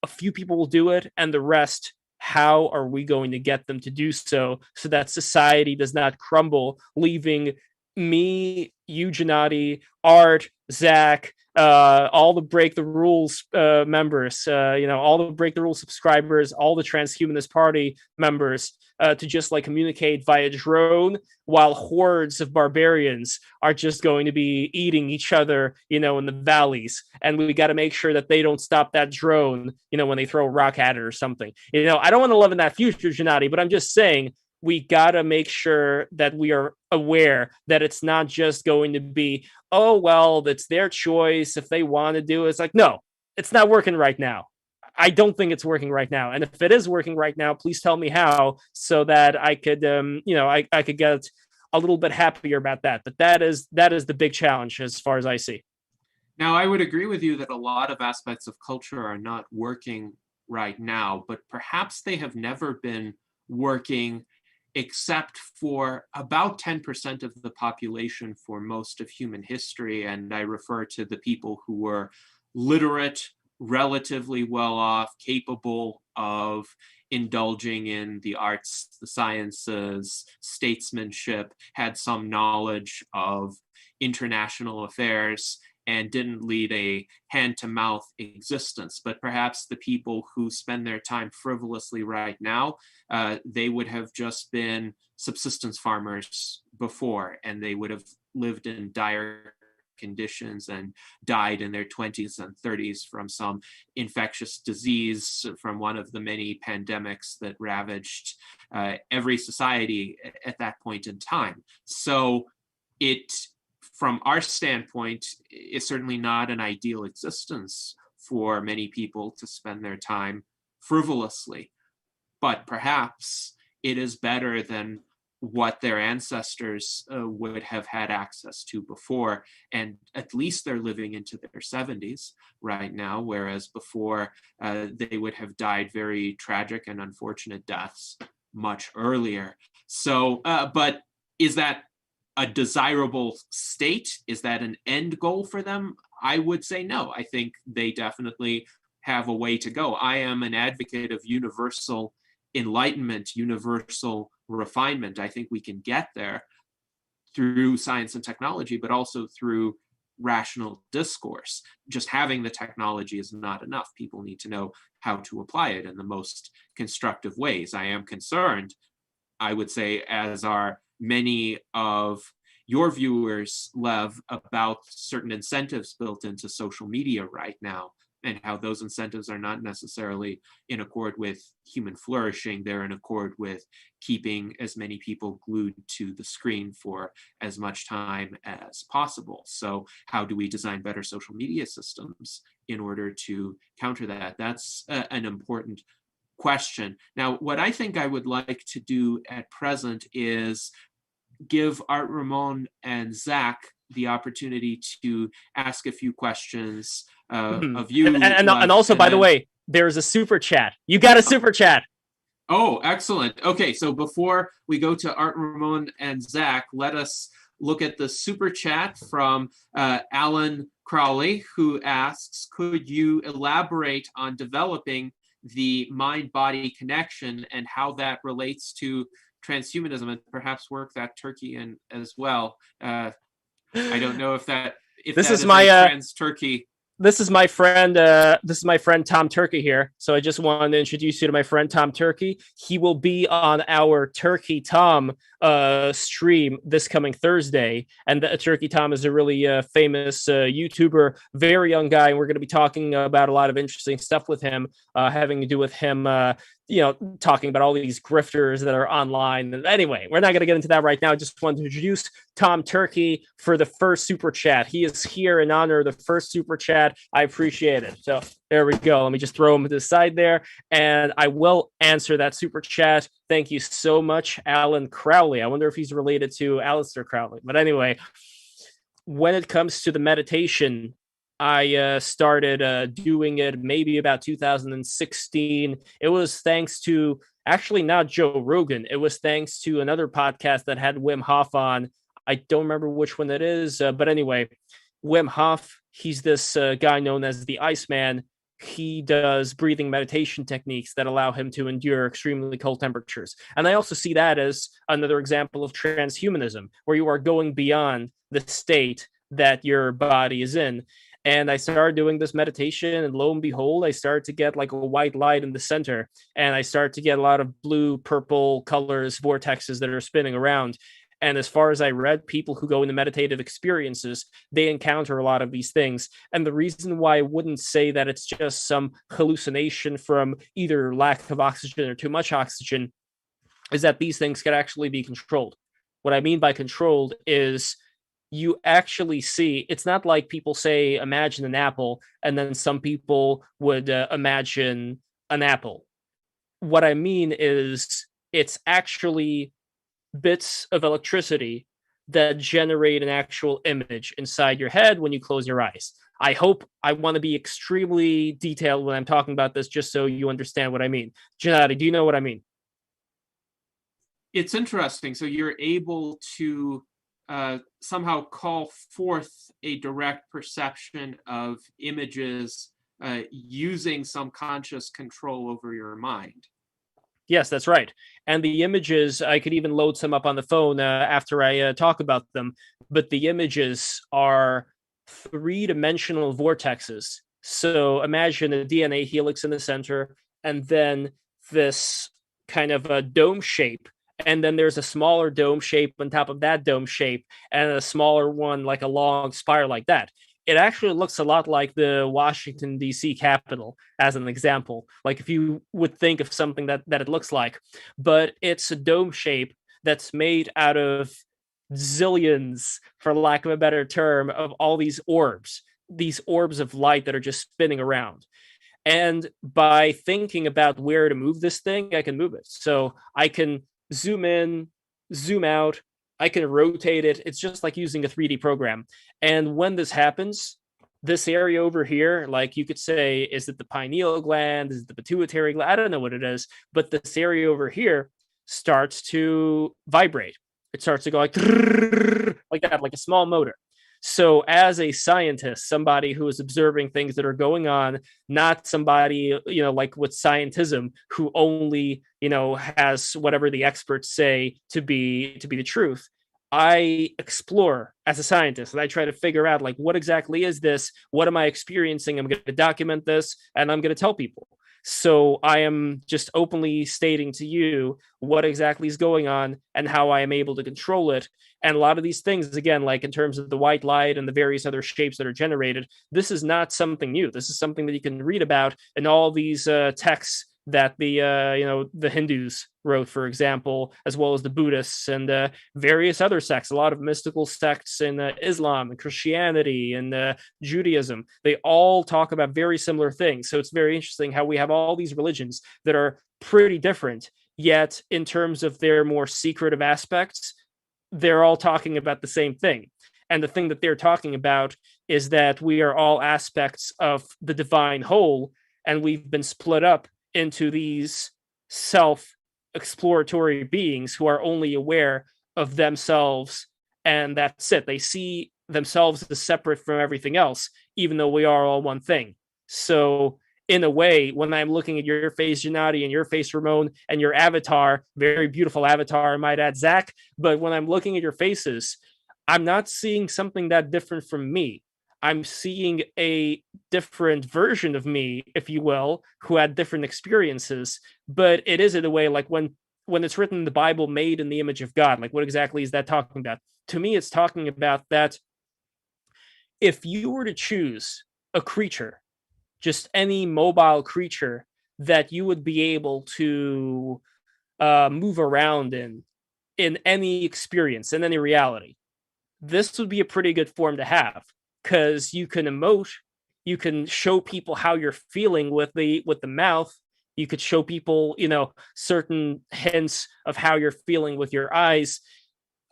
a few people will do it, and the rest, how are we going to get them to do so that society does not crumble, leaving me, you, Gennady, Art, Zach, all the Break the Rules members, all the Break the Rules subscribers, all the Transhumanist Party members, to just like communicate via drone, while hordes of barbarians are just going to be eating each other, in the valleys. And we got to make sure that they don't stop that drone, when they throw a rock at it or something. I don't want to live in that future, Gennady, but I'm just saying, we got to make sure that we are aware that it's not just going to be, oh, well, that's their choice. If they want to do it, it's like, no, it's not working right now. I don't think it's working right now. And if it is working right now, please tell me how, so that I could, I could get a little bit happier about that. But that is the big challenge as far as I see. Now, I would agree with you that a lot of aspects of culture are not working right now, but perhaps they have never been working except for about 10% of the population for most of human history. And I refer to the people who were literate, relatively well off, capable of indulging in the arts, the sciences, statesmanship, had some knowledge of international affairs, and didn't lead a hand-to-mouth existence. But perhaps the people who spend their time frivolously right now, they would have just been subsistence farmers before, and they would have lived in dire conditions and died in their 20s and 30s from some infectious disease, from one of the many pandemics that ravaged every society at that point in time. So it, from our standpoint, is certainly not an ideal existence for many people to spend their time frivolously. But perhaps it is better than what their ancestors would have had access to before. And at least they're living into their 70s right now, whereas before they would have died very tragic and unfortunate deaths much earlier. So, but is that a desirable state? Is that an end goal for them? I would say no. I think they definitely have a way to go. I am an advocate of universal enlightenment, universal refinement. I think we can get there through science and technology, but also through rational discourse. Just having the technology is not enough. People need to know how to apply it in the most constructive ways. I am concerned, I would say, as are many of your viewers, Lev, about certain incentives built into social media right now, and how those incentives are not necessarily in accord with human flourishing. They're in accord with keeping as many people glued to the screen for as much time as possible. So how do we design better social media systems in order to counter that? That's an important question. Now, what I think I would like to do at present is give Art Ramon and Zach the opportunity to ask a few questions of you. And also, by the way, there's a super chat. You got a super chat. Oh, excellent. Okay, so before we go to Art, Ramon, and Zach, let us look at the super chat from Alan Crowley, who asks, could you elaborate on developing the mind-body connection and how that relates to transhumanism, and perhaps work that Turkey in as well? I don't know if that is trans Turkey. This is my friend Tom Turkey here. So I just wanted to introduce you to my friend Tom Turkey. He will be on our Turkey Tom stream this coming Thursday. And Turkey Tom is a really famous YouTuber, very young guy. And we're going to be talking about a lot of interesting stuff with him, having to do with him talking about all these grifters that are online. And anyway, we're not going to get into that right now. I just wanted to introduce Tom Turkey for the first super chat. He is here in honor of the first super chat. I appreciate it. So there we go. Let me just throw him to the side there, and I will answer that super chat. Thank you so much, Alan Crowley. I wonder if he's related to Aleister Crowley. But anyway, when it comes to the meditation, I started doing it maybe about 2016. It was thanks to, actually not Joe Rogan. It was thanks to another podcast that had Wim Hof on. I don't remember which one it is. But anyway, Wim Hof, he's this guy known as the Iceman. He does breathing meditation techniques that allow him to endure extremely cold temperatures. And I also see that as another example of transhumanism, where you are going beyond the state that your body is in. And I started doing this meditation, and lo and behold, I started to get like a white light in the center, and I started to get a lot of blue, purple colors, vortexes that are spinning around. And as far as I read, people who go into meditative experiences, they encounter a lot of these things. And the reason why I wouldn't say that it's just some hallucination from either lack of oxygen or too much oxygen is that these things can actually be controlled. What I mean by controlled is you actually see, it's not like people say, imagine an apple, and then some people would imagine an apple. What I mean is it's actually bits of electricity that generate an actual image inside your head when you close your eyes. I want to be extremely detailed when I'm talking about this, just so you understand what I mean. Gennady, do you know what I mean? It's interesting. So you're able to somehow call forth a direct perception of images using some conscious control over your mind. Yes, that's right. And the images, I could even load some up on the phone after I talk about them. But the images are three-dimensional vortexes. So imagine a DNA helix in the center, and then this kind of a dome shape. And then there's a smaller dome shape on top of that dome shape, and a smaller one like a long spire like that. It actually looks a lot like the Washington, D.C. Capitol, as an example. Like if you would think of something that it looks like. But it's a dome shape that's made out of zillions, for lack of a better term, of all these orbs of light that are just spinning around. And by thinking about where to move this thing, I can move it. So I can zoom in, zoom out, I can rotate it. It's just like using a 3D program. And when this happens, this area over here, like you could say, is it the pineal gland? Is it the pituitary gland? I don't know what it is, but this area over here starts to vibrate. It starts to go like that, like a small motor. So as a scientist, somebody who is observing things that are going on, not somebody, like with scientism, who only, has whatever the experts say to be the truth. I explore as a scientist, and I try to figure out, like, what exactly is this? What am I experiencing? I'm going to document this, and I'm going to tell people. So I am just openly stating to you what exactly is going on and how I am able to control it. And a lot of these things, again, like in terms of the white light and the various other shapes that are generated, this is not something new. This is something that you can read about in all these texts that the Hindus wrote, for example, as well as the Buddhists and various other sects, a lot of mystical sects in Islam and Christianity and Judaism. They all talk about very similar things. So it's very interesting how we have all these religions that are pretty different, yet in terms of their more secretive aspects, they're all talking about the same thing. And the thing that they're talking about is that we are all aspects of the divine whole, and we've been split up into these self-exploratory beings who are only aware of themselves, and that's it. They see themselves as separate from everything else, even though we are all one thing. So in a way, when I'm looking at your face, Gennady, and your face, Ramon, and your avatar, very beautiful avatar, I might add, Zach, but when I'm looking at your faces, I'm not seeing something that different from me. I'm seeing a different version of me, if you will, who had different experiences. But it is in a way like when it's written in the Bible, made in the image of God. Like, what exactly is that talking about? To me, it's talking about that if you were to choose a creature, just any mobile creature that you would be able to move around in any experience, in any reality, this would be a pretty good form to have, because you can emote, you can show people how you're feeling with the mouth, you could show people, certain hints of how you're feeling with your eyes.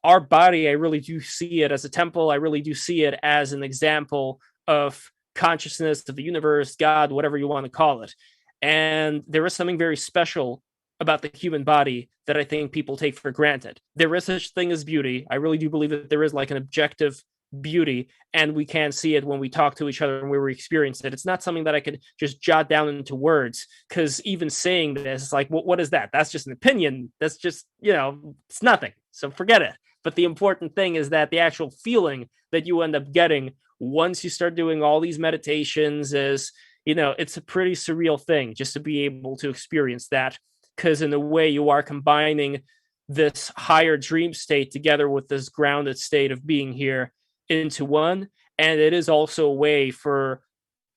Our body, I really do see it as a temple. I really do see it as an example of consciousness, of the universe, God, whatever you want to call it. And there is something very special about the human body that I think people take for granted. There is such thing as beauty. I really do believe that there is like an objective beauty, and we can see it when we talk to each other and we experience it. It's not something that I could just jot down into words, because even saying this, it's like, what is that? That's just an opinion. That's just, it's nothing. So forget it. But the important thing is that the actual feeling that you end up getting once you start doing all these meditations is, it's a pretty surreal thing just to be able to experience that. Because in a way, you are combining this higher dream state together with this grounded state of being here into one. And it is also a way for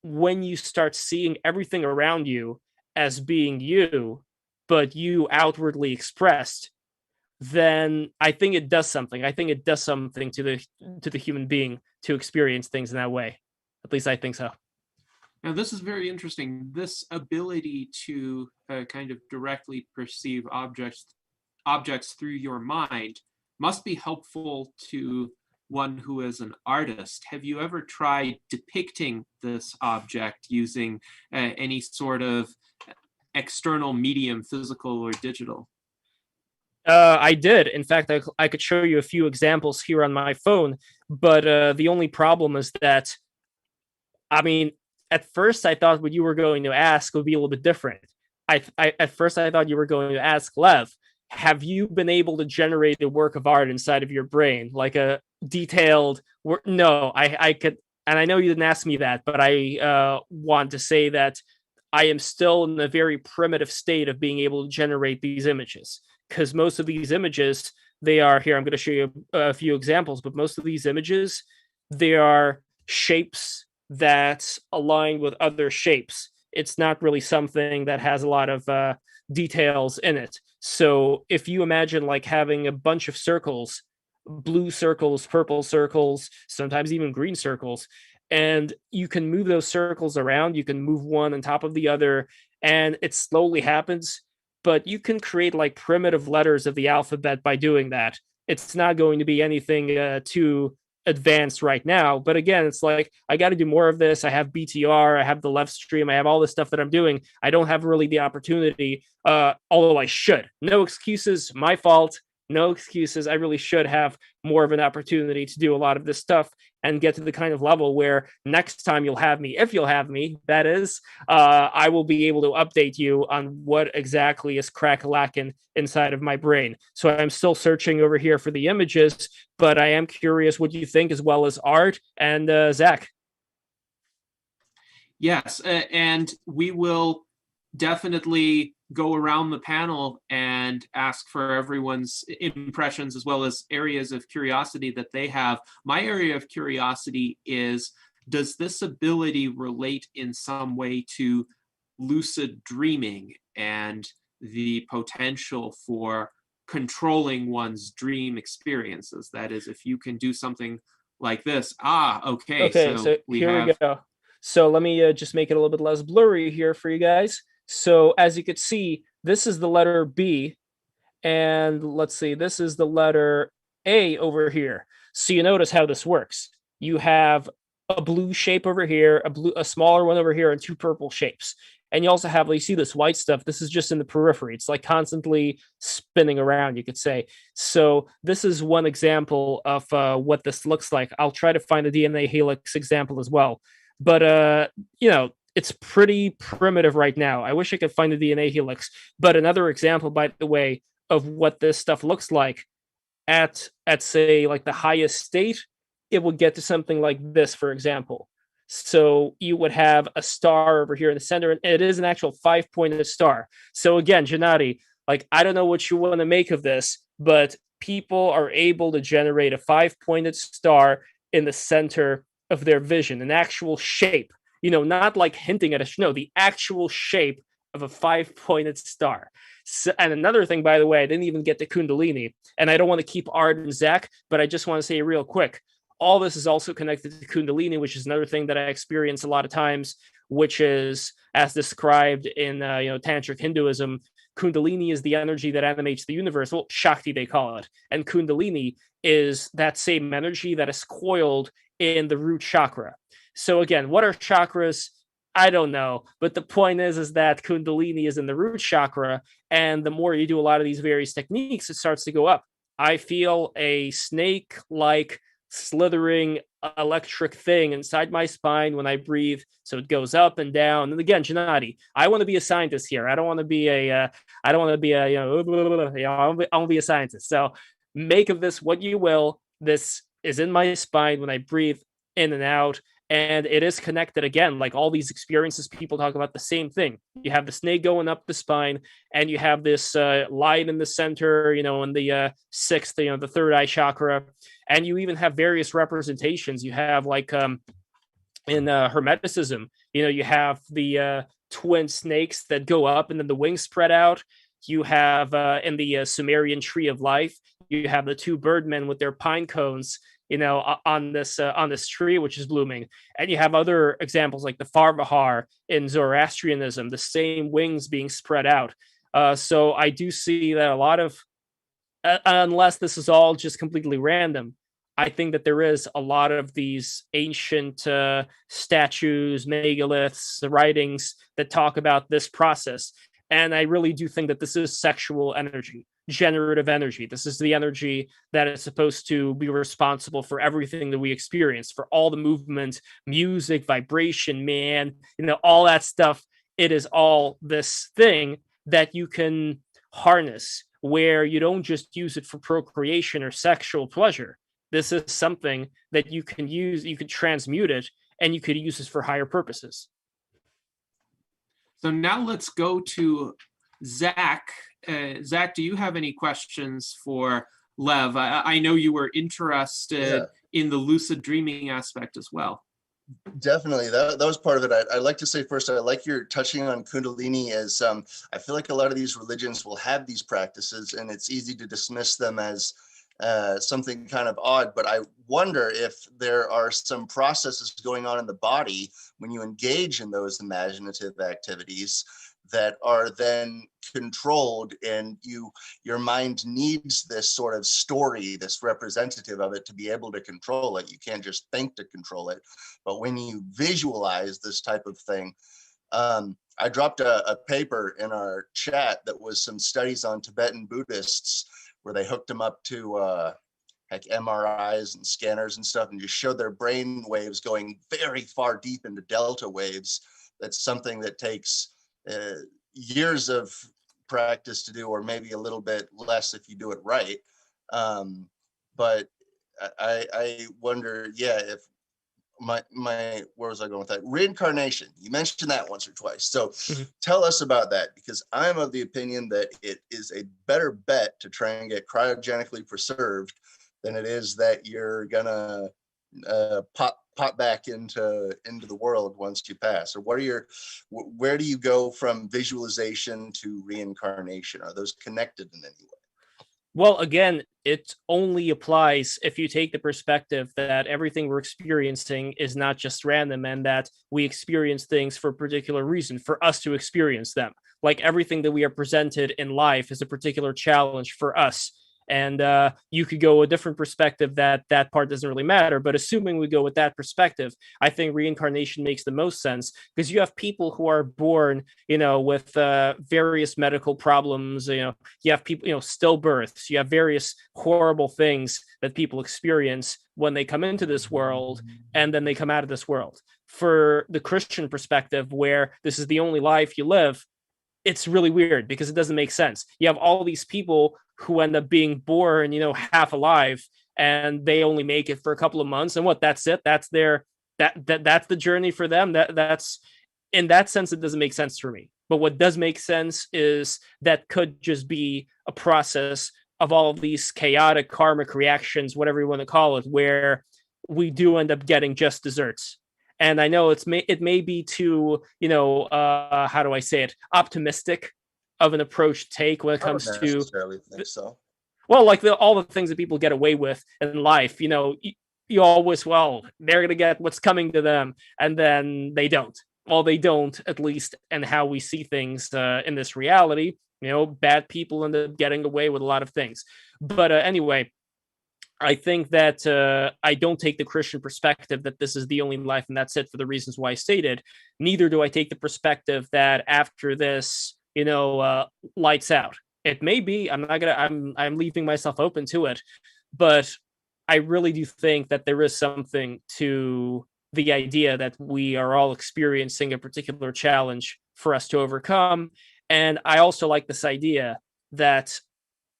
when you start seeing everything around you as being you, but you outwardly expressed, then I think it does something. I think it does something to the human being to experience things in that way. At least I think so. Now, this is very interesting. This ability to kind of directly perceive objects through your mind must be helpful to one who is an artist. Have you ever tried depicting this object using any sort of external medium, physical or digital? I did. In fact, I could show you a few examples here on my phone, but the only problem is that, I mean, at first I thought what you were going to ask would be a little bit different. At first I thought you were going to ask, Lev, have you been able to generate a work of art inside of your brain, like a detailed work? No, I could, and I know you didn't ask me that, but I want to say that I am still in a very primitive state of being able to generate these images, because most of these images, they are here. I'm going to show you a few examples, but most of these images, they are shapes that align with other shapes. It's not really something that has a lot of details in it. So if you imagine like having a bunch of circles, blue circles, purple circles, sometimes even green circles, and you can move those circles around, you can move one on top of the other, and it slowly happens, but you can create like primitive letters of the alphabet by doing that. It's not going to be anything too advanced right now, but again, it's like I got to do more of this. I have BTR, I have the left stream, I have all this stuff that I'm doing. I don't have really the opportunity, although I should. No excuses, my fault. No excuses. I really should have more of an opportunity to do a lot of this stuff and get to the kind of level where next time you'll have me, if you'll have me, that is, I will be able to update you on what exactly is crack-a-lackin' inside of my brain. So I'm still searching over here for the images, but I am curious what you think, as well as Art and Zach. Yes, and we will definitely go around the panel and ask for everyone's impressions as well as areas of curiosity that they have. My area of curiosity is, does this ability relate in some way to lucid dreaming and the potential for controlling one's dream experiences? That is, if you can do something like this. Okay, so here we go. So let me just make it a little bit less blurry here for you guys. So as you can see, this is the letter B, and let's see, this is the letter A over here. So you notice how this works. You have a blue shape over here, a smaller one over here, and two purple shapes. And you also have, like, you see this white stuff. This is just in the periphery. It's like constantly spinning around, you could say. So this is one example of what this looks like. I'll try to find a DNA helix example as well. But it's pretty primitive right now. I wish I could find a DNA helix. But another example, by the way, of what this stuff looks like at say like the highest state, it would get to something like this, for example. So you would have a star over here in the center, and it is an actual 5-pointed star. So again, Gennady, like, I don't know what you want to make of this, but people are able to generate a 5-pointed star in the center of their vision, an actual shape, not like hinting at the actual shape of a 5-pointed star. So, and another thing, by the way, I didn't even get to Kundalini, and I don't want to keep Art and Zach, but I just want to say real quick, all this is also connected to Kundalini, which is another thing that I experience a lot of times, which is, as described in Tantric Hinduism, Kundalini is the energy that animates the universe. Well, Shakti, they call it. And Kundalini is that same energy that is coiled in the root chakra. So again, what are chakras? I don't know. But the point is that Kundalini is in the root chakra. And the more you do a lot of these various techniques, it starts to go up. I feel a snake-like slithering electric thing inside my spine when I breathe, so it goes up and down. And again, Gennady, I want to be a scientist here. I don't want to be I want to be be a scientist. So make of this what you will. This is in my spine when I breathe in and out, and it is connected again. Like all these experiences, people talk about the same thing. You have the snake going up the spine, and you have this light in the center, in the sixth, the third eye chakra. And you even have various representations. You have like in Hermeticism, you have the twin snakes that go up and then the wings spread out. You have in the Sumerian tree of life, you have the two birdmen with their pine cones, on this tree, which is blooming. And you have other examples like the Farvahar in Zoroastrianism, the same wings being spread out. So I do see that a lot of, unless this is all just completely random, I think that there is a lot of these ancient statues, megaliths, writings that talk about this process. And I really do think that this is sexual energy, generative energy. This is the energy that is supposed to be responsible for everything that we experience, for all the movement, music, vibration, man, all that stuff. It is all this thing that you can harness, where you don't just use it for procreation or sexual pleasure. This is something that you can use, you could transmute it, and you could use this for higher purposes. So now let's go to Zach. Zach, do you have any questions for Lev? I know you were interested in the lucid dreaming aspect as well. Definitely, that was part of it. I'd like to say first, I like your touching on Kundalini, as I feel like a lot of these religions will have these practices, and it's easy to dismiss them as something kind of odd. But I wonder if there are some processes going on in the body when you engage in those imaginative activities that are then controlled, and your mind needs this sort of story, this representative of it, to be able to control it. You can't just think to control it. But when you visualize this type of thing, I dropped a paper in our chat that was some studies on Tibetan Buddhists, where they hooked them up to MRIs and scanners and stuff, and just showed their brain waves going very far deep into delta waves. That's something that takes years of practice to do, or maybe a little bit less if you do it right. But I wonder, if my where was I going with that? Reincarnation. You mentioned that once or twice. So tell us about that, because I'm of the opinion that it is a better bet to try and get cryogenically preserved than it is that you're gonna pop back into the world once you pass. Or where do you go from visualization to reincarnation? Are those connected in any way? Well, again, it only applies if you take the perspective that everything we're experiencing is not just random, and that we experience things for a particular reason, for us to experience them. Like everything that we are presented in life is a particular challenge for us. And you could go a different perspective that that part doesn't really matter. But assuming we go with that perspective, I think reincarnation makes the most sense, because you have people who are born, with various medical problems. You have people, stillbirths. You have various horrible things that people experience when they come into this world, and then they come out of this world. For the Christian perspective, where this is the only life you live, it's really weird because it doesn't make sense. You have all these people who end up being born, half alive, and they only make it for a couple of months. And that's it. That's that's the journey for them. That's in that sense, it doesn't make sense for me. But what does make sense is that could just be a process of all of these chaotic karmic reactions, whatever you want to call it, where we do end up getting just desserts. And I know it may be too, how do I say it, optimistic of an approach to take when it comes to. I don't necessarily think so. Well, like all the things that people get away with in life, you always, they're going to get what's coming to them, and then they don't. Well, they don't, at least in how we see things in this reality. Bad people end up getting away with a lot of things. But anyway, I think that I don't take the Christian perspective that this is the only life and that's it, for the reasons why I stated. Neither do I take the perspective that after this, lights out. It may be. I'm leaving myself open to it, but I really do think that there is something to the idea that we are all experiencing a particular challenge for us to overcome. And I also like this idea that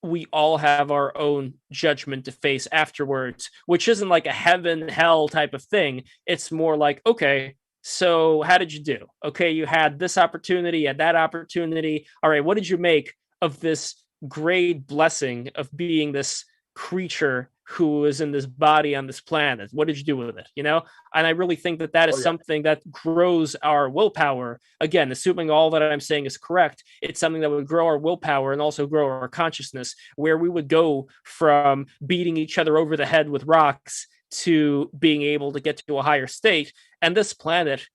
we all have our own judgment to face afterwards, which isn't like a heaven, hell type of thing. It's more like, okay, so how did you do? Okay, you had this opportunity, you had that opportunity. All right, what did you make of this great blessing of being this creature who is in this body on this planet? What did you do with it? And I really think that is something that grows our willpower. Again, assuming all that I'm saying is correct, it's something that would grow our willpower and also grow our consciousness, where we would go from beating each other over the head with rocks to being able to get to a higher state. And this planet,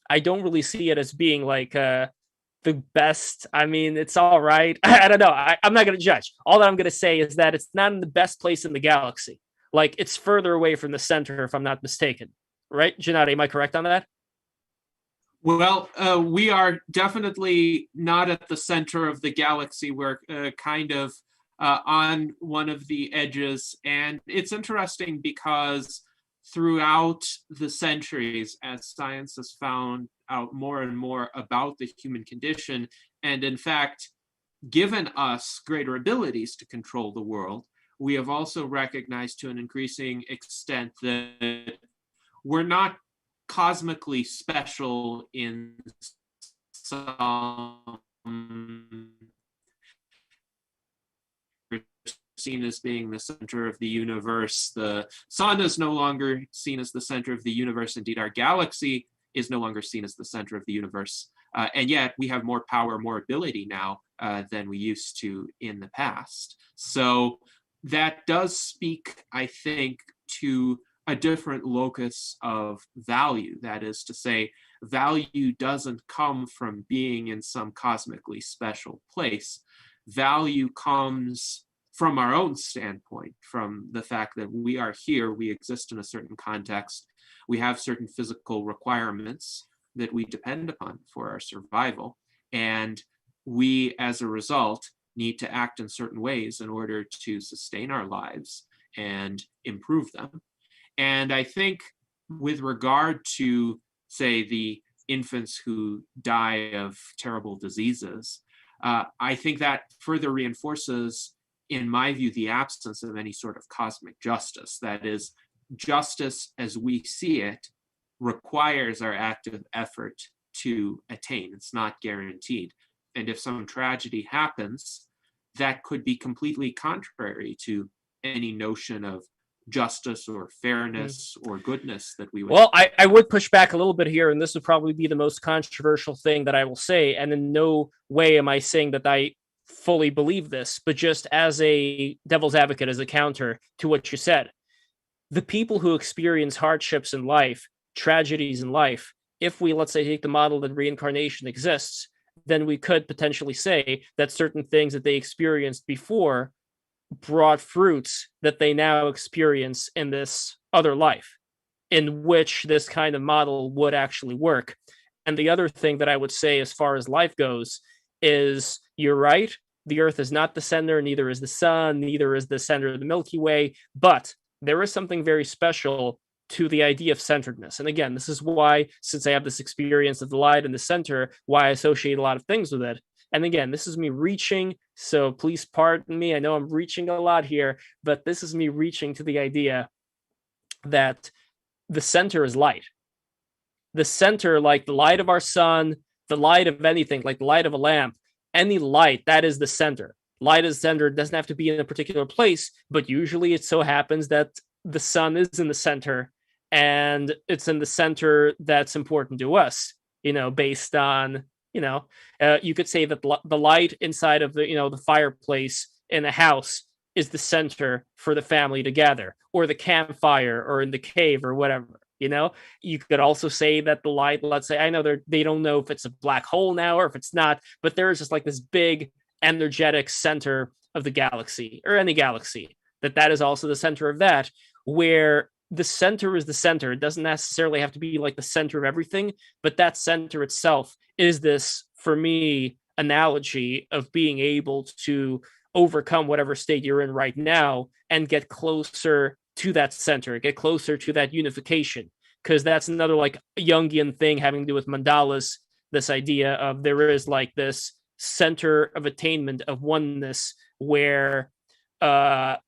I don't really see it as being like the best. I mean, it's all right. I don't know. I'm not going to judge. All that I'm going to say is that it's not in the best place in the galaxy. Like, it's further away from the center, if I'm not mistaken. Right, Gennady, am I correct on that? Well, we are definitely not at the center of the galaxy. We're kind of on one of the edges. And it's interesting because throughout the centuries, as science has found out more and more about the human condition, and in fact, given us greater abilities to control the world, we have also recognized to an increasing extent that we're not cosmically special in some seen as being the center of the universe. The sun is no longer seen as the center of the universe. Indeed, our galaxy is no longer seen as the center of the universe. And yet we have more power, more ability now than we used to in the past. So that does speak, I think, to a different locus of value. That is to say, value doesn't come from being in some cosmically special place. Value comes from our own standpoint, from the fact that we are here, we exist in a certain context, we have certain physical requirements that we depend upon for our survival, and we, as a result, need to act in certain ways in order to sustain our lives and improve them. And I think with regard to, say, the infants who die of terrible diseases, I think that further reinforces, in my view, the absence of any sort of cosmic justice. That is, justice as we see it requires our active effort to attain. It's not guaranteed. And if some tragedy happens, that could be completely contrary to any notion of justice or fairness or goodness that we would. Well, I would push back a little bit here, and this would probably be the most controversial thing that I will say. And in no way am I saying that I fully believe this, but just as a devil's advocate, as a counter to what you said, the people who experience hardships in life, tragedies in life, if we, let's say, take the model that reincarnation exists, then we could potentially say that certain things that they experienced before brought fruits that they now experience in this other life, in which this kind of model would actually work. And the other thing that I would say as far as life goes is, you're right, the Earth is not the center, neither is the sun, neither is the center of the Milky Way, but there is something very special to the idea of centeredness. And again, this is why, since I have this experience of the light in the center, why I associate a lot of things with it. And again, this is me reaching, so please pardon me. I know I'm reaching a lot here, but this is me reaching to the idea that the center is light. The center, like the light of our sun, the light of anything, like the light of a lamp, any light, that is the center. Light is center. It doesn't have to be in a particular place, but usually it so happens that the sun is in the center, and it's in the center that's important to us, based on, you could say that the light inside of the fireplace in a house is the center for the family to gather, or the campfire, or in the cave, or whatever. You could also say that the light, let's say, I know they don't know if it's a black hole now or if it's not, but there is just like this big energetic center of the galaxy, or any galaxy, that is also the center of that, where the center is the center. It doesn't necessarily have to be like the center of everything, but that center itself is this, for me, analogy of being able to overcome whatever state you're in right now and get closer to that center, get closer to that unification. Because that's another like Jungian thing having to do with mandalas, this idea of there is like this center of attainment of oneness where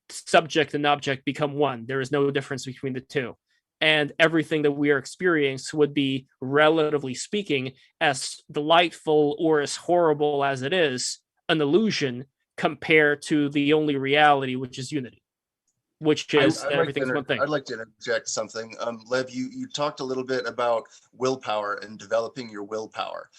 subject and object become one. There is no difference between the two. And everything that we are experiencing would be, relatively speaking, as delightful or as horrible as it is, an illusion compared to the only reality, which is unity, which is everything's one thing. I'd like to interject something. Lev, you talked a little bit about willpower and developing your willpower.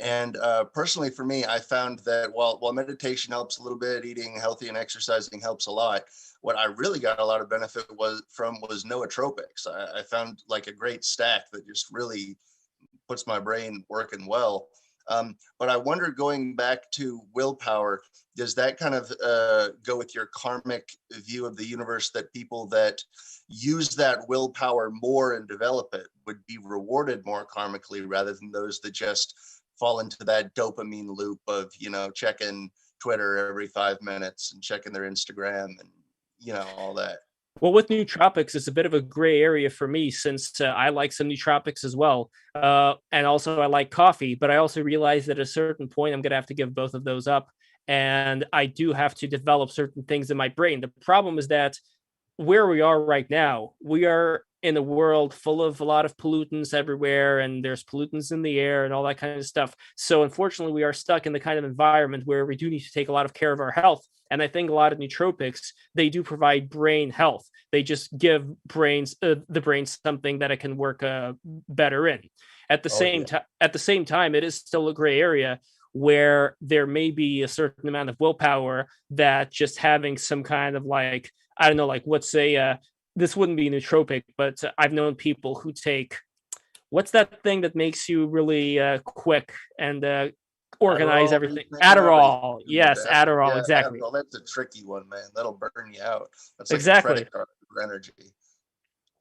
And personally, for me, I found that while meditation helps a little bit, eating healthy and exercising helps a lot, what I really got a lot of benefit was nootropics. I found like a great stack that just really puts my brain working well. But I wonder, going back to willpower, does that kind of go with your karmic view of the universe, that people that use that willpower more and develop it would be rewarded more karmically, rather than those that just fall into that dopamine loop of, checking Twitter every 5 minutes and checking their Instagram and, all that? Well, with nootropics, it's a bit of a gray area for me, since I like some nootropics as well. And also I like coffee, but I also realize that at a certain point, I'm going to have to give both of those up. And I do have to develop certain things in my brain. The problem is that where we are right now, we are in a world full of a lot of pollutants everywhere, and there's pollutants in the air and all that kind of stuff. So unfortunately, we are stuck in the kind of environment where we do need to take a lot of care of our health. And I think a lot of nootropics, they do provide brain health. They just give the brain something that it can work better in. At the same time, it is still a gray area where there may be a certain amount of willpower that just having some kind of like, I don't know, like let's say this wouldn't be nootropic, but I've known people who take, what's that thing that makes you really quick and organize everything? Adderall. Yes, Adderall, yeah, exactly. Adderall, that's a tricky one, man. That'll burn you out. That's like exactly a credit card for energy.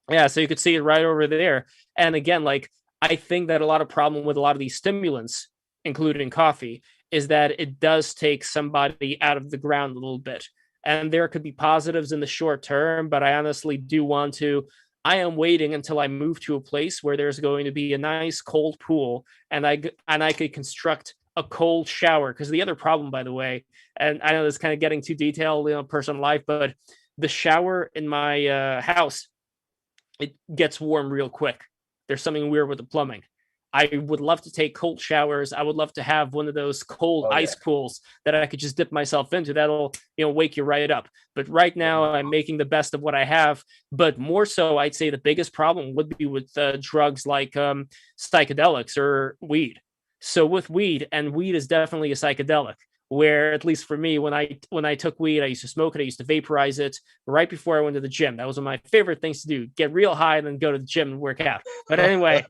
Yeah, so you could see it right over there. And again, like I think that a lot of problem with a lot of these stimulants, including coffee, is that it does take somebody out of the ground a little bit. And there could be positives in the short term, but I honestly do want to. I am waiting until I move to a place where there's going to be a nice cold pool, and I could construct a cold shower. Because the other problem, by the way, and I know this is kind of getting too detailed, personal life, but the shower in my house, it gets warm real quick. There's something weird with the plumbing. I would love to take cold showers. I would love to have one of those cold ice pools that I could just dip myself into. That'll, wake you right up. But right now I'm making the best of what I have. But more so, I'd say the biggest problem would be with drugs like psychedelics or weed. So with weed, and weed is definitely a psychedelic. where, at least for me, when I took weed, I used to smoke it, I used to vaporize it right before I went to the gym. That was one of my favorite things to do: get real high and then go to the gym and work out. But anyway,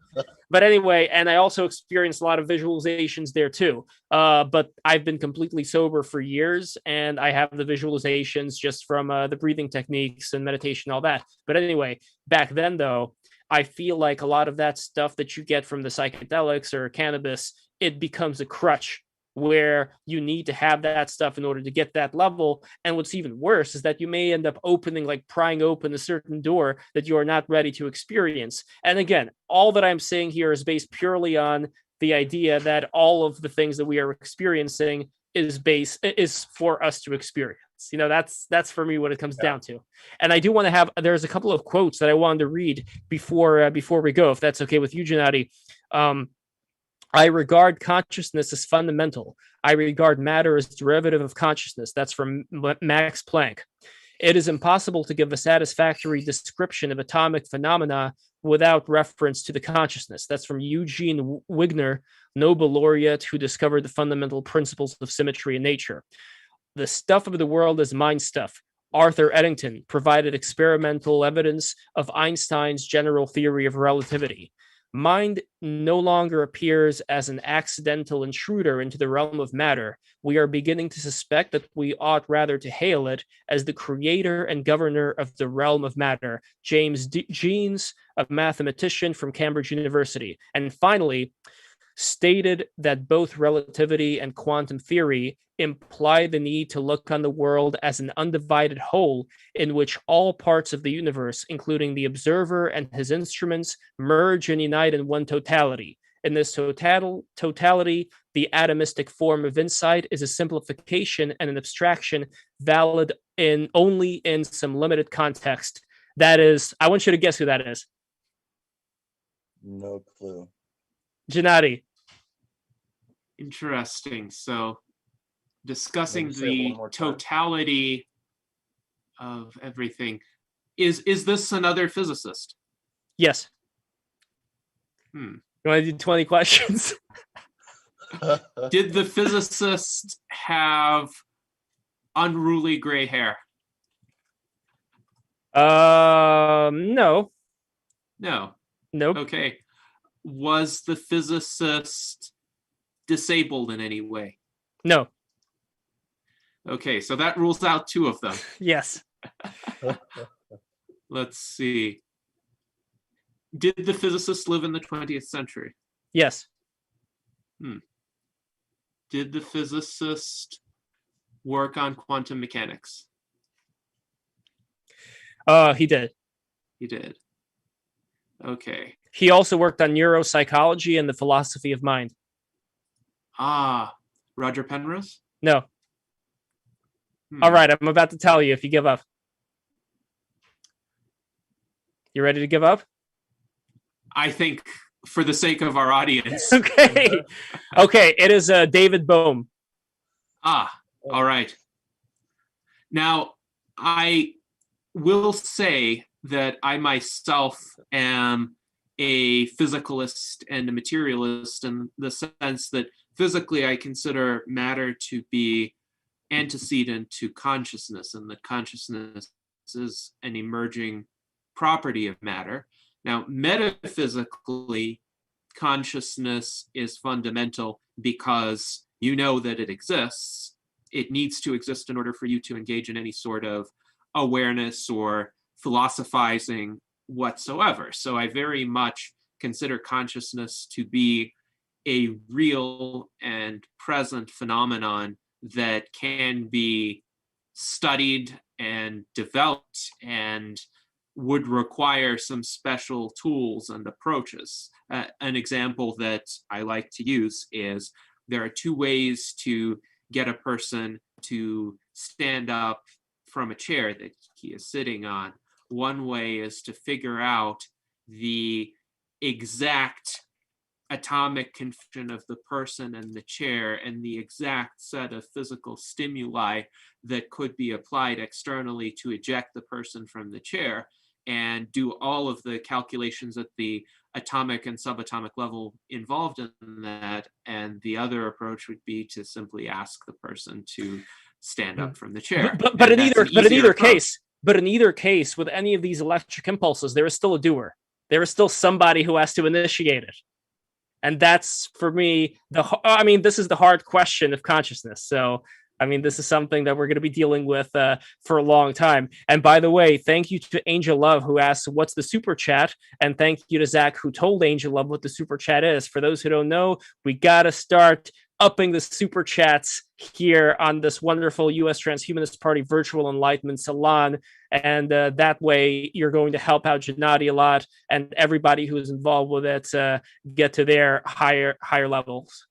and I also experienced a lot of visualizations there too. But I've been completely sober for years, and I have the visualizations just from the breathing techniques and meditation, all that. But anyway, back then though, I feel like a lot of that stuff that you get from the psychedelics or cannabis, it becomes a crutch where you need to have that stuff in order to get that level. And what's even worse is that you may end up prying open a certain door that you are not ready to experience. And again, all that I'm saying here is based purely on the idea that all of the things that we are experiencing is for us to experience. That's for me what it comes down to. And I do want to there's a couple of quotes that I wanted to read before we go, if that's okay with you, Gennady. I regard consciousness as fundamental. I regard matter as derivative of consciousness. That's from Max Planck. It is impossible to give a satisfactory description of atomic phenomena without reference to the consciousness. That's from Eugene Wigner, Nobel laureate who discovered the fundamental principles of symmetry in nature. The stuff of the world is mind stuff. Arthur Eddington provided experimental evidence of Einstein's general theory of relativity. Mind no longer appears as an accidental intruder into the realm of matter. We are beginning to suspect that we ought rather to hail it as the creator and governor of the realm of matter. James Jeans, a mathematician from Cambridge University. And finally, stated that both relativity and quantum theory imply the need to look on the world as an undivided whole in which all parts of the universe, including the observer and his instruments, merge and unite in one totality. In this totality, the atomistic form of insight is a simplification and an abstraction valid only in some limited context. That is, I want you to guess who that is. No clue. Gennady. Interesting. So discussing the totality of everything. Is this another physicist? Yes. You want to do 20 questions? Did the physicist have unruly gray hair? No. No. Nope. Okay. Was the physicist disabled in any way? No. Okay, so that rules out two of them. Yes. Let's see. Did the physicist live in the 20th century? Yes. Did the physicist work on quantum mechanics? He did. He did. Okay. He also worked on neuropsychology and the philosophy of mind. Roger Penrose? No. All right, I'm about to tell you if you give up. You ready to give up? I think for the sake of our audience. Okay. It is David Bohm. All right. Now, I will say that I myself am a physicalist and a materialist in the sense that physically I consider matter to be antecedent to consciousness, and that consciousness is an emerging property of matter. Now, metaphysically, consciousness is fundamental because you know that it exists. It needs to exist in order for you to engage in any sort of awareness or philosophizing whatsoever. So I very much consider consciousness to be a real and present phenomenon that can be studied and developed and would require some special tools and approaches. An example that I like to use is there are two ways to get a person to stand up from a chair that he is sitting on. One way is to figure out the exact atomic configuration of the person and the chair and the exact set of physical stimuli that could be applied externally to eject the person from the chair, and do all of the calculations at the atomic and subatomic level involved in that. And the other approach would be to simply ask the person to stand up from the chair. But in either case, with any of these electric impulses, there is still a doer. There is still somebody who has to initiate it. And that's, for me, this is the hard question of consciousness. So, this is something that we're going to be dealing with for a long time. And by the way, thank you to Angel Love, who asked, what's the super chat? And thank you to Zach, who told Angel Love what the super chat is. For those who don't know, we got to start upping the super chats here on this wonderful U.S. Transhumanist Party virtual Enlightenment Salon. And that way, you're going to help out Gennady a lot, and everybody who is involved with it get to their higher levels.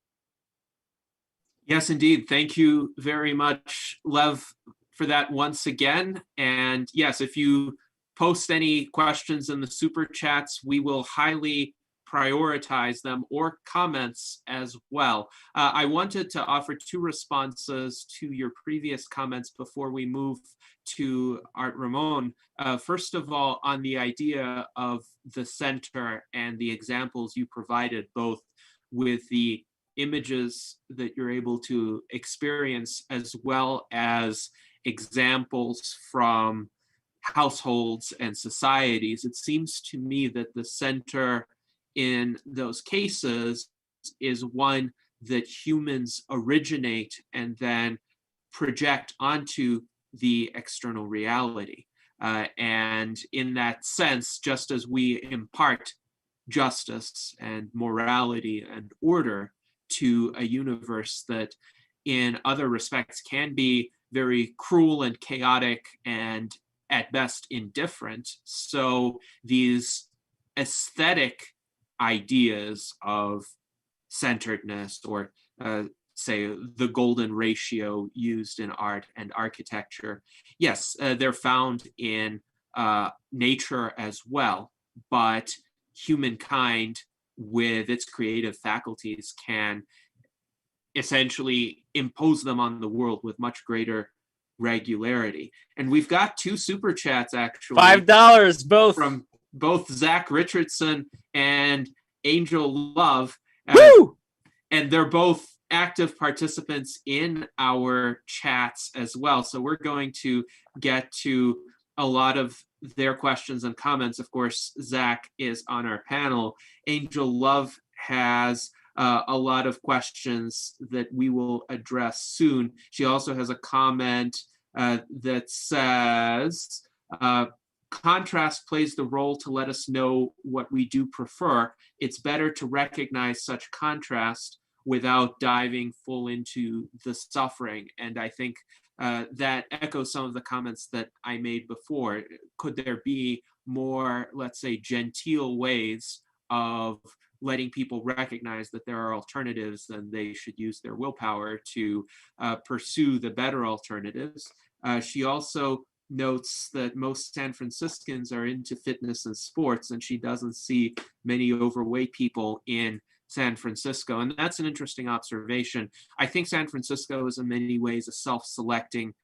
Yes, indeed. Thank you very much, Lev, for that once again. And yes, if you post any questions in the super chats, we will highly prioritize them, or comments as well. I wanted to offer two responses to your previous comments before we move to Art Ramon. First of all, on the idea of the center and the examples you provided, both with the images that you're able to experience, as well as examples from households and societies. It seems to me that the center in those cases is one that humans originate and then project onto the external reality. And in that sense, just as we impart justice and morality and order to a universe that in other respects can be very cruel and chaotic and at best indifferent, so these aesthetic ideas of centeredness, or say the golden ratio used in art and architecture, yes, they're found in nature as well, but humankind with its creative faculties can essentially impose them on the world with much greater regularity. And we've got two super chats, actually. $5 both. From both Zach Richardson and Angel Love. Woo! And they're both active participants in our chats as well. So we're going to get to a lot of their questions and comments. Of course, Zach is on our panel. Angel Love has a lot of questions that we will address soon. She also has a comment that says, contrast plays the role to let us know what we do prefer. It's better to recognize such contrast without diving full into the suffering. And I think that echoes some of the comments that I made before. Could there be more, let's say, genteel ways of letting people recognize that there are alternatives and they should use their willpower to pursue the better alternatives? She also notes that most San Franciscans are into fitness and sports, and she doesn't see many overweight people in San Francisco. And that's an interesting observation. I think San Francisco is in many ways a self-selecting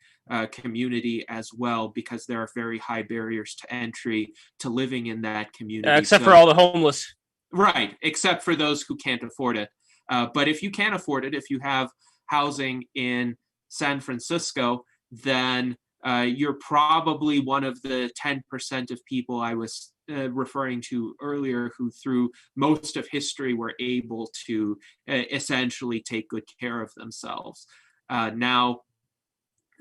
community as well, because there are very high barriers to entry to living in that community. Except for all the homeless. Right, except for those who can't afford it. But if you can afford it, if you have housing in San Francisco, then you're probably one of the 10% of people I was referring to earlier, who through most of history were able to essentially take good care of themselves. Now,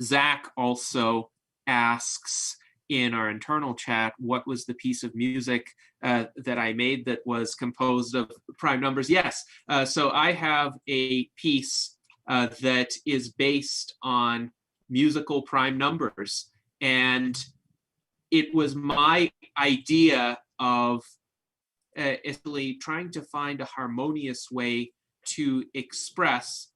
Zach also asks in our internal chat, what was the piece of music that I made that was composed of prime numbers? Yes, so I have a piece that is based on musical prime numbers. And it was my idea of essentially trying to find a harmonious way to express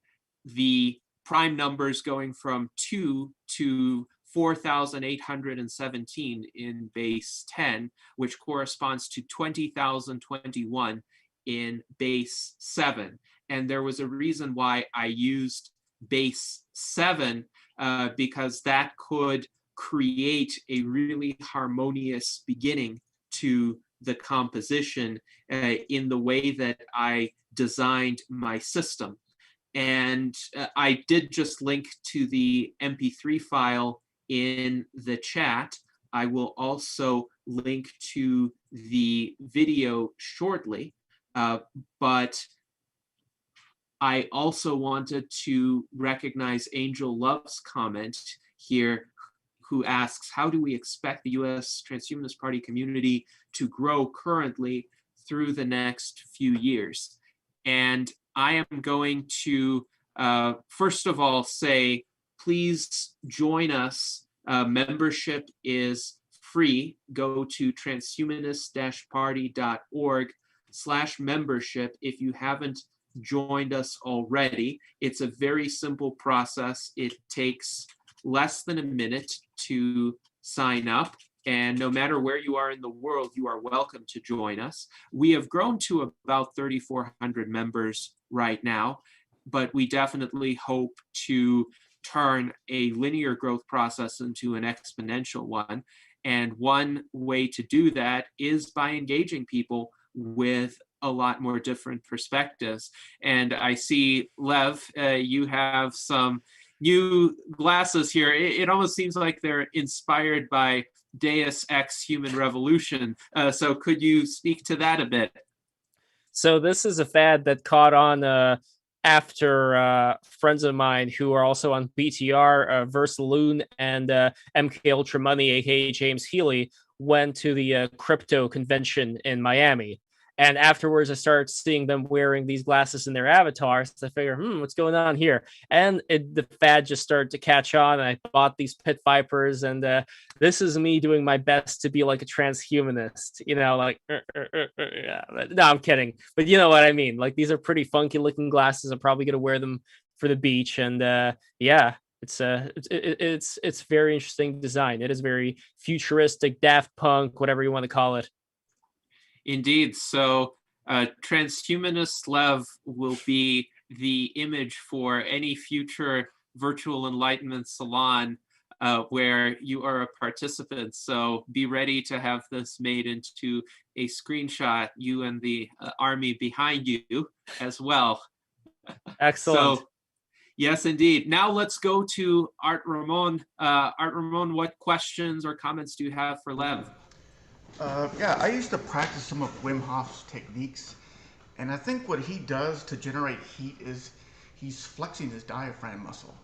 the prime numbers going from 2 to 4,817 in base 10, which corresponds to 20,021 in base 7. And there was a reason why I used base 7, because that could create a really harmonious beginning to the composition in the way that I designed my system. And I did just link to the MP3 file in the chat. I will also link to the video shortly, but I also wanted to recognize Angel Love's comment here, who asks, how do we expect the US Transhumanist Party community to grow currently through the next few years? And I am going to, first of all, say, please join us. Membership is free. Go to transhumanist-party.org/membership if you haven't joined us already. It's a very simple process. It takes less than a minute to sign up. And no matter where you are in the world, you are welcome to join us. We have grown to about 3,400 members right now, but we definitely hope to turn a linear growth process into an exponential one. And one way to do that is by engaging people with a lot more different perspectives. And I see, Lev, you have some new glasses here. It almost seems like they're inspired by Deus Ex Human Revolution. So could you speak to that a bit? So this is a fad that caught on after friends of mine who are also on BTR, Versaloon and MK Ultra Money, aka James Healy, went to the crypto convention in Miami. And afterwards, I started seeing them wearing these glasses in their avatars. I figured, what's going on here? And the fad just started to catch on. And I bought these Pit Vipers. And this is me doing my best to be like a transhumanist, like, yeah. No, I'm kidding. But you know what I mean? Like, these are pretty funky looking glasses. I'm probably going to wear them for the beach. And yeah, it's very interesting design. It is very futuristic, Daft Punk, whatever you want to call it. Indeed. So Transhumanist Lev will be the image for any future virtual Enlightenment Salon where you are a participant. So be ready to have this made into a screenshot, you and the army behind you as well. Excellent. So, yes, indeed. Now let's go to Art Ramon. Art Ramon, what questions or comments do you have for Lev? Yeah, I used to practice some of Wim Hof's techniques, and I think what he does to generate heat is he's flexing his diaphragm muscle,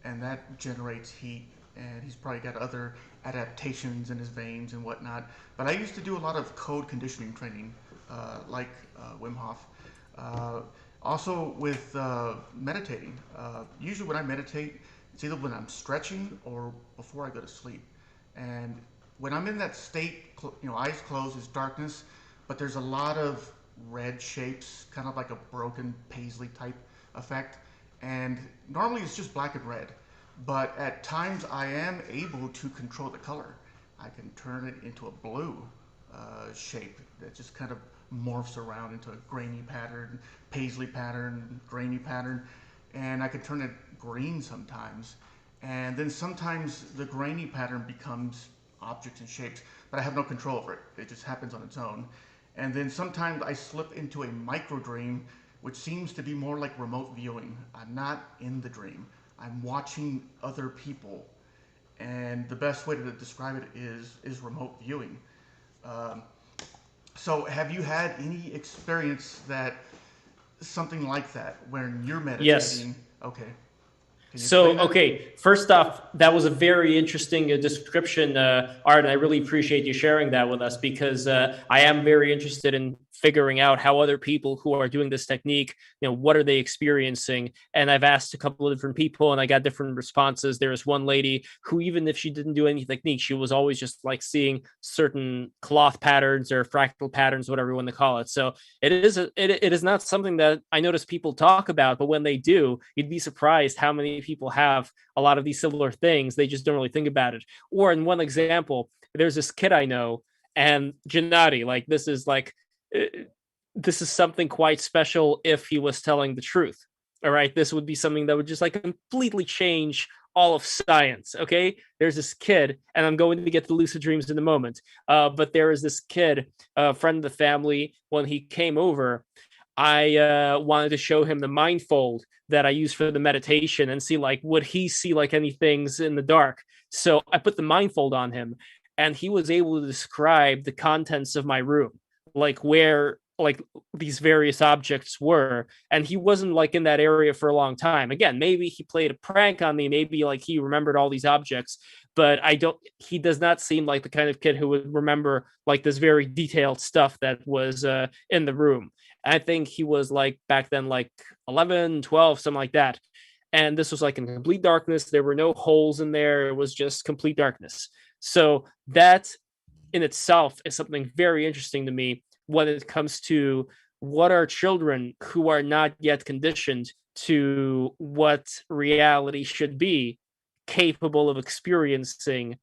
and that generates heat, and he's probably got other adaptations in his veins and whatnot. But I used to do a lot of code conditioning training, like Wim Hof. Also with meditating. Usually when I meditate, it's either when I'm stretching or before I go to sleep. And when I'm in that state, eyes closed, it's darkness, but there's a lot of red shapes, kind of like a broken paisley type effect. And normally it's just black and red, but at times I am able to control the color. I can turn it into a blue shape that just kind of morphs around into a grainy pattern, paisley pattern, grainy pattern, and I can turn it green sometimes. And then sometimes the grainy pattern becomes objects and shapes, but I have no control over it. It just happens on its own. And then sometimes I slip into a micro dream, which seems to be more like remote viewing. I'm not in the dream. I'm watching other people. And the best way to describe it is remote viewing. So have you had any experience that something like that when you're meditating? Yes. Okay. So, okay, first off, that was a very interesting description, Art, and I really appreciate you sharing that with us because I am very interested in figuring out how other people who are doing this technique, what are they experiencing? And I've asked a couple of different people and I got different responses. There was one lady who, even if she didn't do any technique, she was always just like seeing certain cloth patterns or fractal patterns, whatever you want to call it. So it is not something that I notice people talk about, but when they do, you'd be surprised how many people have a lot of these similar things. They just don't really think about it. Or in one example, there's this kid I know, and Gennady, like this is something quite special if he was telling the truth. All right, this would be something that would just like completely change all of science. Okay, there's this kid, and I'm going to get to lucid dreams in a moment. But there is this kid, a friend of the family. When he came over, I wanted to show him the mindfold that I use for the meditation and see like would he see like any things in the dark. So I put the mindfold on him, and he was able to describe the contents of my room, like where like these various objects were, and he wasn't like in that area for a long time. Again, maybe he played a prank on me, maybe like he remembered all these objects, but I don't he does not seem like the kind of kid who would remember like this very detailed stuff that was in the room. I think he was like back then like 11, 12, something like that. And this was like in complete darkness. There were no holes in there. It was just complete darkness. So that in itself is something very interesting to me when it comes to what are children who are not yet conditioned to what reality should be capable of experiencing.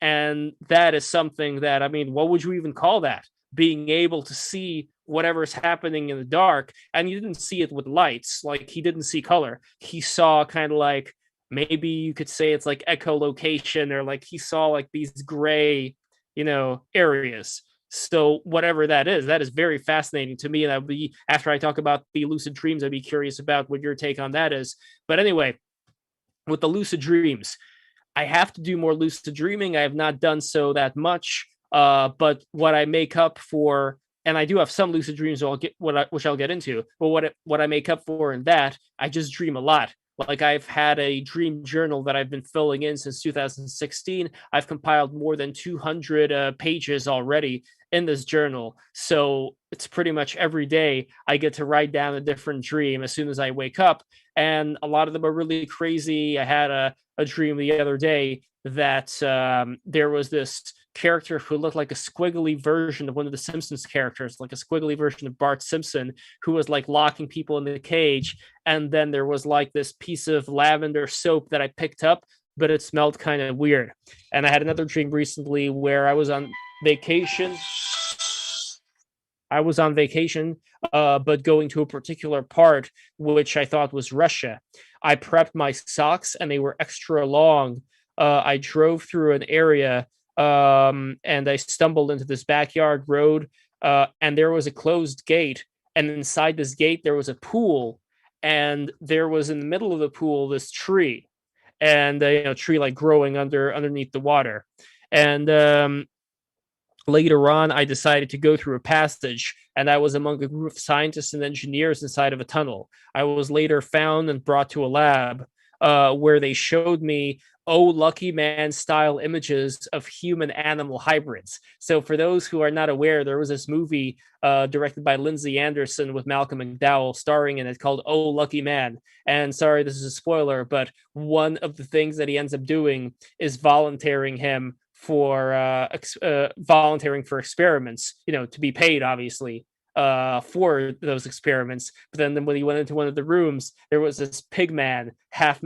And that is something that, I mean, what would you even call that? Being able to see whatever's happening in the dark. And you didn't see it with lights, like he didn't see color. He saw kind of like, maybe you could say it's like echolocation, or like he saw like these gray, areas. So whatever that is very fascinating to me. And I'd be, after I talk about the lucid dreams, I'd be curious about what your take on that is. But anyway, with the lucid dreams, I have to do more lucid dreaming. I have not done so that much. But what I make up for, and I do have some lucid dreams, which I'll get into. But what I make up for in that, I just dream a lot. Like I've had a dream journal that I've been filling in since 2016. I've compiled more than 200 pages already in this journal. So it's pretty much every day I get to write down a different dream as soon as I wake up. And a lot of them are really crazy. I had a dream the other day that there was this character who looked like a squiggly version of one of the Simpsons characters, like a squiggly version of Bart Simpson, who was like locking people in the cage. And then there was like this piece of lavender soap that I picked up, but it smelled kind of weird. And I had another dream recently where I was on vacation. But going to a particular part, which I thought was Russia. I prepped my socks and they were extra long. I drove through an area and I stumbled into this backyard road, and there was a closed gate. And inside this gate, there was a pool. And there was in the middle of the pool this tree, and tree like growing underneath the water. And later on, I decided to go through a passage, and I was among a group of scientists and engineers inside of a tunnel. I was later found and brought to a lab where they showed me lucky man style images of human animal hybrids. So for those who are not aware, there was this movie directed by Lindsay Anderson with Malcolm McDowell starring in it called Oh Lucky Man. And sorry, this is a spoiler, but one of the things that he ends up doing is volunteering for experiments, to be paid, obviously, for those experiments. But then when he went into one of the rooms, there was this pig man, half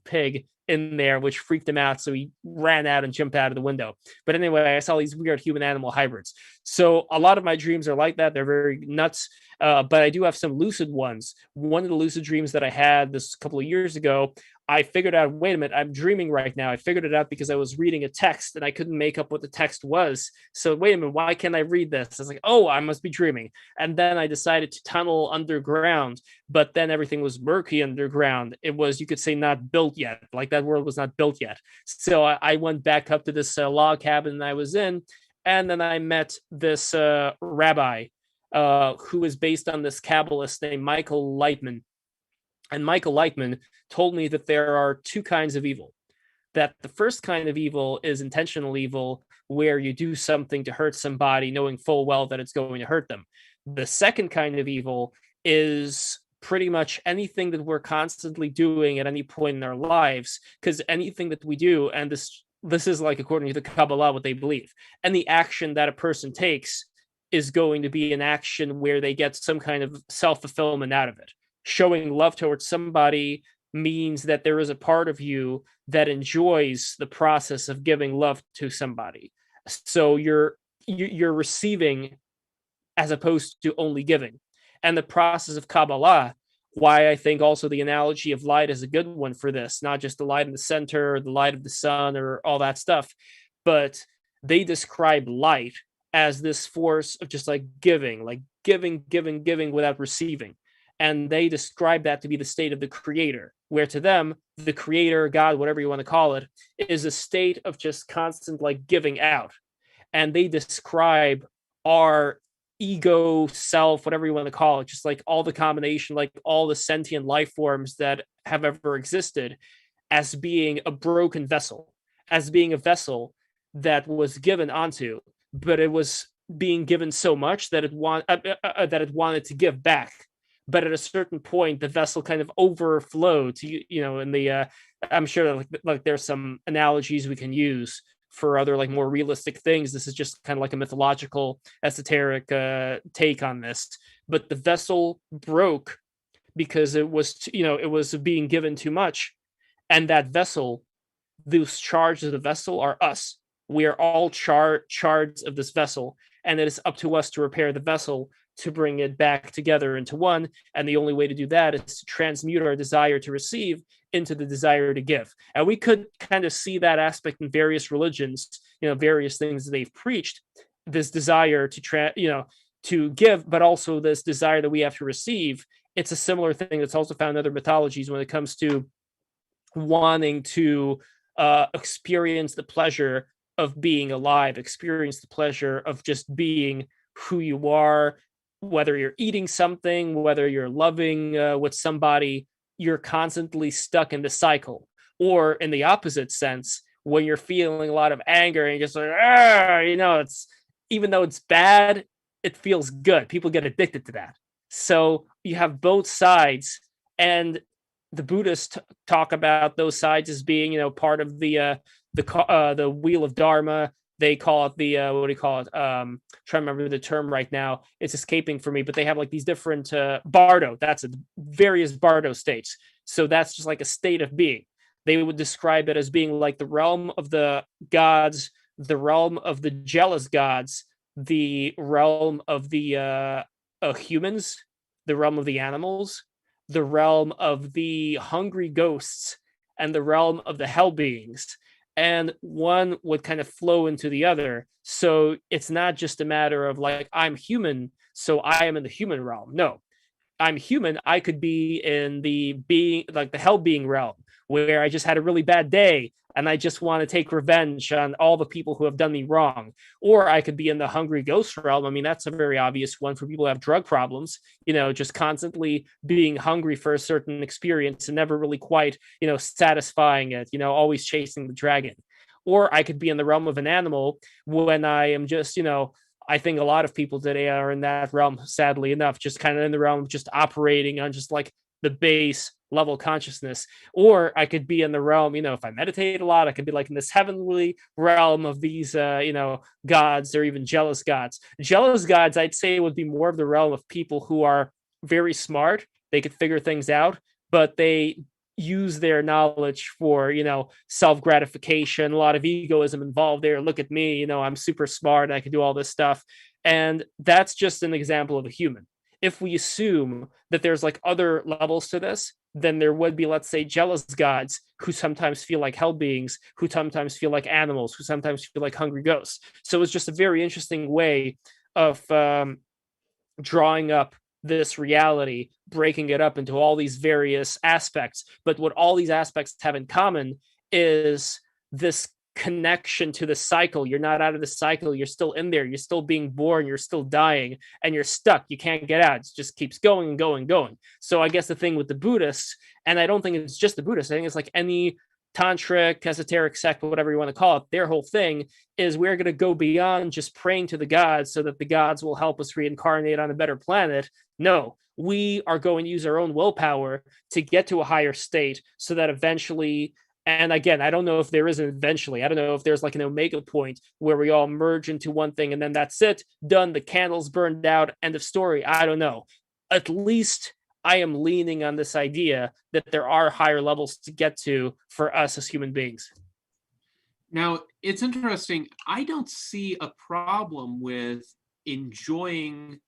pig in there, which freaked him out. So he ran out and jumped out of the window. But anyway, I saw these weird human animal hybrids. So a lot of my dreams are like that. They're very nuts. But I do have some lucid ones. One of the lucid dreams that I had this couple of years ago, I figured out, wait a minute, I'm dreaming right now. I figured it out because I was reading a text and I couldn't make up what the text was. So wait a minute, why can't I read this? I was like, oh, I must be dreaming. And then I decided to tunnel underground, but then everything was murky underground. It was, you could say, not built yet. Like that world was not built yet. So I went back up to this log cabin I was in, and then I met this rabbi who is based on this Kabbalist named Michael Lightman. And Michael Lightman told me that there are two kinds of evil. That the first kind of evil is intentional evil, where you do something to hurt somebody knowing full well that it's going to hurt them. The second kind of evil is pretty much anything that we're constantly doing at any point in our lives, because anything that we do, and this is like according to the Kabbalah, what they believe, any action that a person takes is going to be an action where they get some kind of self-fulfillment out of it. Showing love towards somebody means that there is a part of you that enjoys the process of giving love to somebody. So you're receiving as opposed to only giving. And the process of Kabbalah why I think also the analogy of light is a good one for this, not just the light in the center or the light of the sun or all that stuff, but they describe light as this force of just like giving without receiving. And they describe that to be the state of the creator, where to them, the creator, God, whatever you want to call it, is a state of just constant like giving out. And they describe our ego, self, whatever you want to call it, just like all the combination, like all the sentient life forms that have ever existed, as being a broken vessel, as being a vessel that was given onto, but it was being given so much that it wanted to give back. But at a certain point, the vessel kind of overflowed to, in the I'm sure like there's some analogies we can use for other like more realistic things. This is just kind of like a mythological, esoteric take on this. But the vessel broke because it was, it was being given too much, and that vessel, those shards of the vessel are us. We are all shards of this vessel, and it is up to us to repair the vessel to bring it back together into one. And the only way to do that is to transmute our desire to receive into the desire to give. And we could kind of see that aspect in various religions, various things that they've preached, this desire to give, but also this desire that we have to receive. It's a similar thing that's also found in other mythologies when it comes to wanting to experience the pleasure of being alive, experience the pleasure of just being who you are, whether you're eating something, whether you're loving with somebody, you're constantly stuck in the cycle. Or in the opposite sense, when you're feeling a lot of anger and you're just like, it's, even though it's bad, it feels good. People get addicted to that. So you have both sides, and the Buddhists talk about those sides as being, part of the wheel of Dharma. They call it the what do you call it? Trying to remember the term right now. It's escaping for me. But they have like these different bardo. That's it, various bardo states. So that's just like a state of being. They would describe it as being like the realm of the gods, the realm of the jealous gods, the realm of the humans, the realm of the animals, the realm of the hungry ghosts, and the realm of the hell beings. And one would kind of flow into the other. So it's not just a matter of like, I'm human, so I am in the human realm. No, I'm human. I could be in the being, like the hell being realm, where I just had a really bad day and I just want to take revenge on all the people who have done me wrong. Or I could be in the hungry ghost realm. I mean, that's a very obvious one for people who have drug problems, just constantly being hungry for a certain experience and never really quite, satisfying it, always chasing the dragon. Or I could be in the realm of an animal when I am just, I think a lot of people today are in that realm, sadly enough, just kind of in the realm of just operating on just like the base level consciousness. Or I could be in the realm, if I meditate a lot, I could be like in this heavenly realm of these, gods or even jealous gods. Jealous gods, I'd say, would be more of the realm of people who are very smart. They could figure things out, but they use their knowledge for, self-gratification, a lot of egoism involved there. Look at me, I'm super smart, I can do all this stuff. And that's just an example of a human. If we assume that there's like other levels to this, then there would be, let's say, jealous gods who sometimes feel like hell beings, who sometimes feel like animals, who sometimes feel like hungry ghosts. So it's just a very interesting way of drawing up this reality, breaking it up into all these various aspects. But what all these aspects have in common is this connection to the cycle. You're not out of the cycle. You're still in there. You're still being born. You're still dying, and you're stuck. You can't get out. It just keeps going and going and going. So I guess the thing with the Buddhists, and I don't think it's just the Buddhists, I think it's like any tantric, esoteric sect, whatever you want to call it, their whole thing is we're going to go beyond just praying to the gods so that the gods will help us reincarnate on a better planet. No, we are going to use our own willpower to get to a higher state so that eventually, and again, I don't know if there is an eventually, I don't know if there's like an omega point where we all merge into one thing and then that's it, done, the candles burned out, end of story. I don't know. At least I am leaning on this idea that there are higher levels to get to for us as human beings. Now, it's interesting. I don't see a problem with enjoying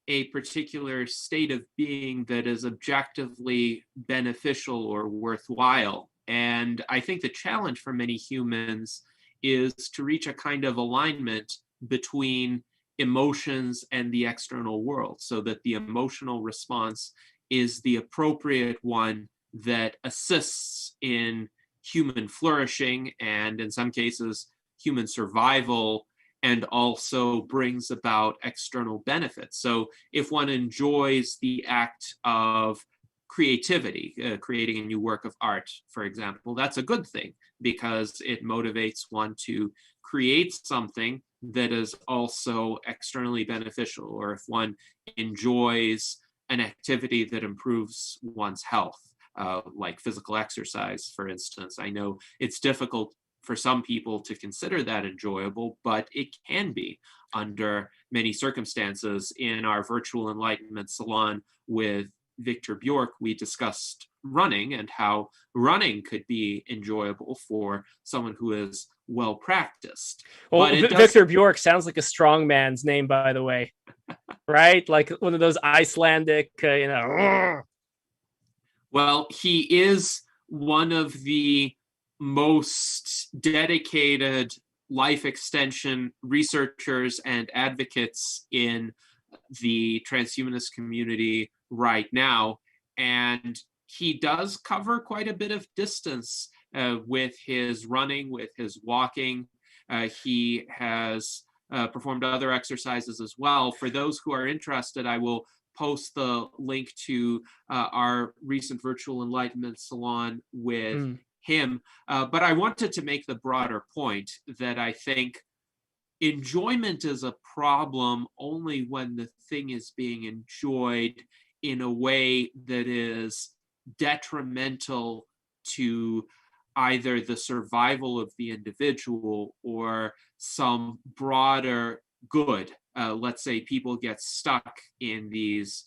a particular state of being that is objectively beneficial or worthwhile. And I think the challenge for many humans is to reach a kind of alignment between emotions and the external world, so that the emotional response is the appropriate one that assists in human flourishing and, in some cases, human survival, and also brings about external benefits. So if one enjoys the act of creativity, creating a new work of art, for example, that's a good thing because it motivates one to create something that is also externally beneficial. Or if one enjoys an activity that improves one's health, like physical exercise, for instance. I know it's difficult for some people to consider that enjoyable, but it can be under many circumstances. In our virtual Enlightenment Salon with Victor Bjork, we discussed running and how running could be enjoyable for someone who is well practiced. Well, Victor Bjork sounds like a strongman's name, by the way, right? Like one of those Icelandic, Well, he is one of the most dedicated life extension researchers and advocates in the transhumanist community right now. And he does cover quite a bit of distance with his running, with his walking. He has performed other exercises as well. For those who are interested, I will post the link to our recent virtual Enlightenment Salon with him. But I wanted to make the broader point that I think enjoyment is a problem only when the thing is being enjoyed in a way that is detrimental to either the survival of the individual or some broader good. Let's say people get stuck in these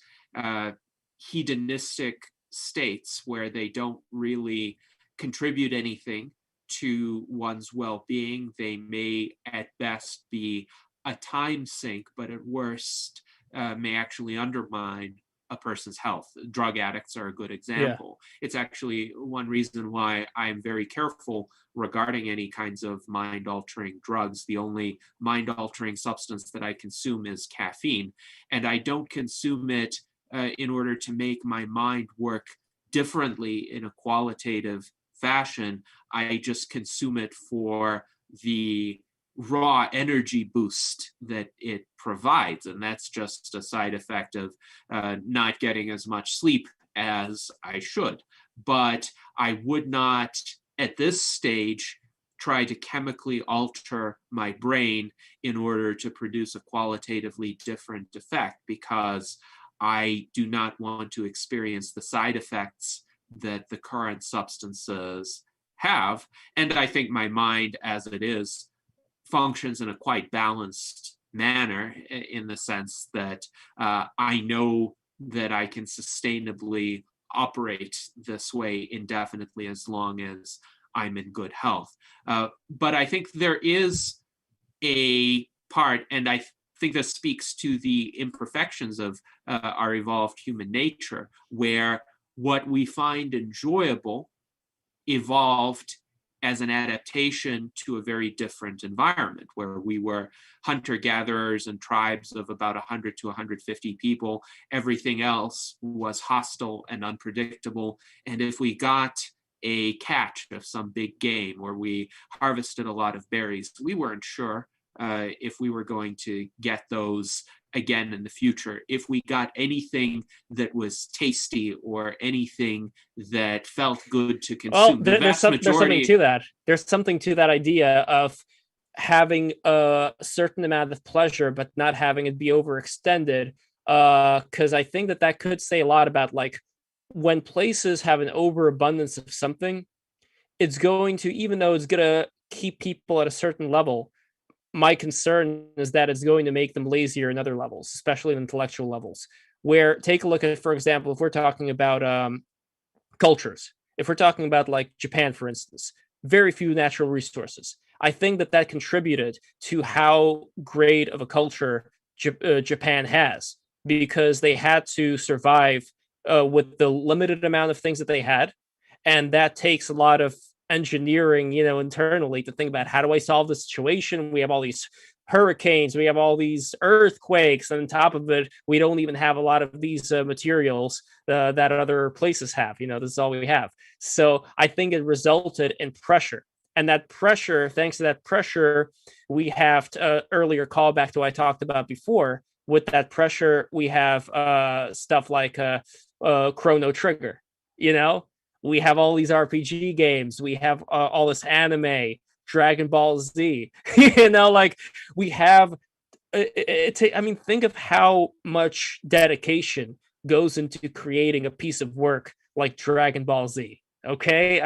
hedonistic states where they don't really contribute anything to one's well-being. They may at best be a time sink, but at worst may actually undermine a person's health. Drug addicts are a good example. Yeah. It's actually one reason why I'm very careful regarding any kinds of mind-altering drugs. The only mind-altering substance that I consume is caffeine, and I don't consume it in order to make my mind work differently in a qualitative fashion. I just consume it for the raw energy boost that it provides. And that's just a side effect of not getting as much sleep as I should. But I would not, at this stage, try to chemically alter my brain in order to produce a qualitatively different effect, because I do not want to experience the side effects that the current substances have. And I think my mind, as it is, functions in a quite balanced manner, in the sense that I know that I can sustainably operate this way indefinitely as long as I'm in good health. But I think there is a part, and I think this speaks to the imperfections of our evolved human nature, where what we find enjoyable evolved as an adaptation to a very different environment, where we were hunter-gatherers and tribes of about 100 to 150 people. Everything else was hostile and unpredictable. And if we got a catch of some big game, or we harvested a lot of berries, we weren't sure if we were going to get those again in the future. If we got anything that was tasty or anything that felt good to consume, there's something to that. There's something to that idea of having a certain amount of pleasure, but not having it be overextended. Because I think that could say a lot about, like, when places have an overabundance of something, it's going to, even though it's going to keep people at a certain level, my concern is that it's going to make them lazier in other levels, especially intellectual levels. Where, take a look at, for example, if we're talking about cultures, if we're talking about, like, Japan, for instance, very few natural resources. I think that contributed to how great of a culture Japan has. because they had to survive with the limited amount of things that they had. And that takes a lot of engineering, internally to think about, how do I solve the situation? We have all these hurricanes, we have all these earthquakes, and on top of it, we don't even have a lot of these materials that other places have. This is all we have. So I think it resulted in pressure. And that pressure, thanks to that pressure, we have earlier callback to what I talked about before. With that pressure, we have stuff like Chrono Trigger. We have all these RPG games. We have all this anime, Dragon Ball Z. We have. Think of how much dedication goes into creating a piece of work like Dragon Ball Z. Okay,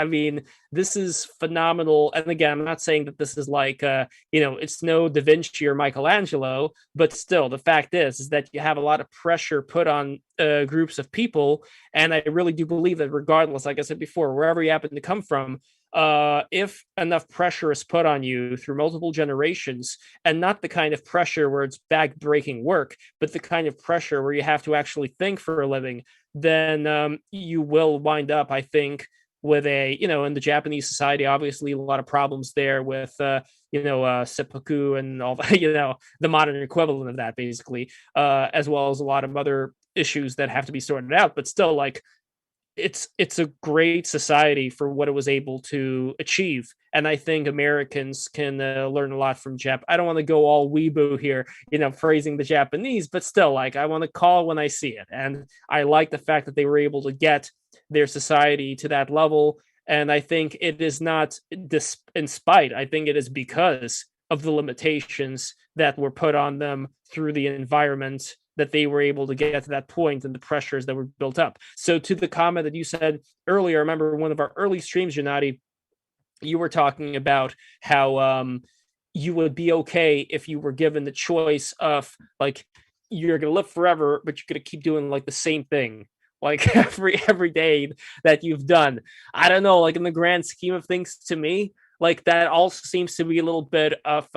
this is phenomenal. And again, I'm not saying that this is like it's no Da Vinci or Michelangelo, but still, the fact is that you have a lot of pressure put on groups of people. And I really do believe that regardless, like I said before, wherever you happen to come from, if enough pressure is put on you through multiple generations, and not the kind of pressure where it's back-breaking work, but the kind of pressure where you have to actually think for a living, then you will wind up, I think, with in the Japanese society, obviously a lot of problems there with, seppuku and all that, the modern equivalent of that, basically, as well as a lot of other issues that have to be sorted out. But still, it's a great society for what it was able to achieve. And I think Americans can learn a lot from Jap. I don't want to go all weeboo here, praising the Japanese, but still, I want to call when I see it. And I like the fact that they were able to get their society to that level. And I think it is not in spite. I think it is because of the limitations that were put on them through the environment that they were able to get to that point, and the pressures that were built up. So to the comment that you said earlier, I remember one of our early streams, Gennady, you were talking about how you would be okay if you were given the choice of you're going to live forever, but you're going to keep doing the same thing every day that you've done. I don't know, in the grand scheme of things, to me, that also seems to be a little bit of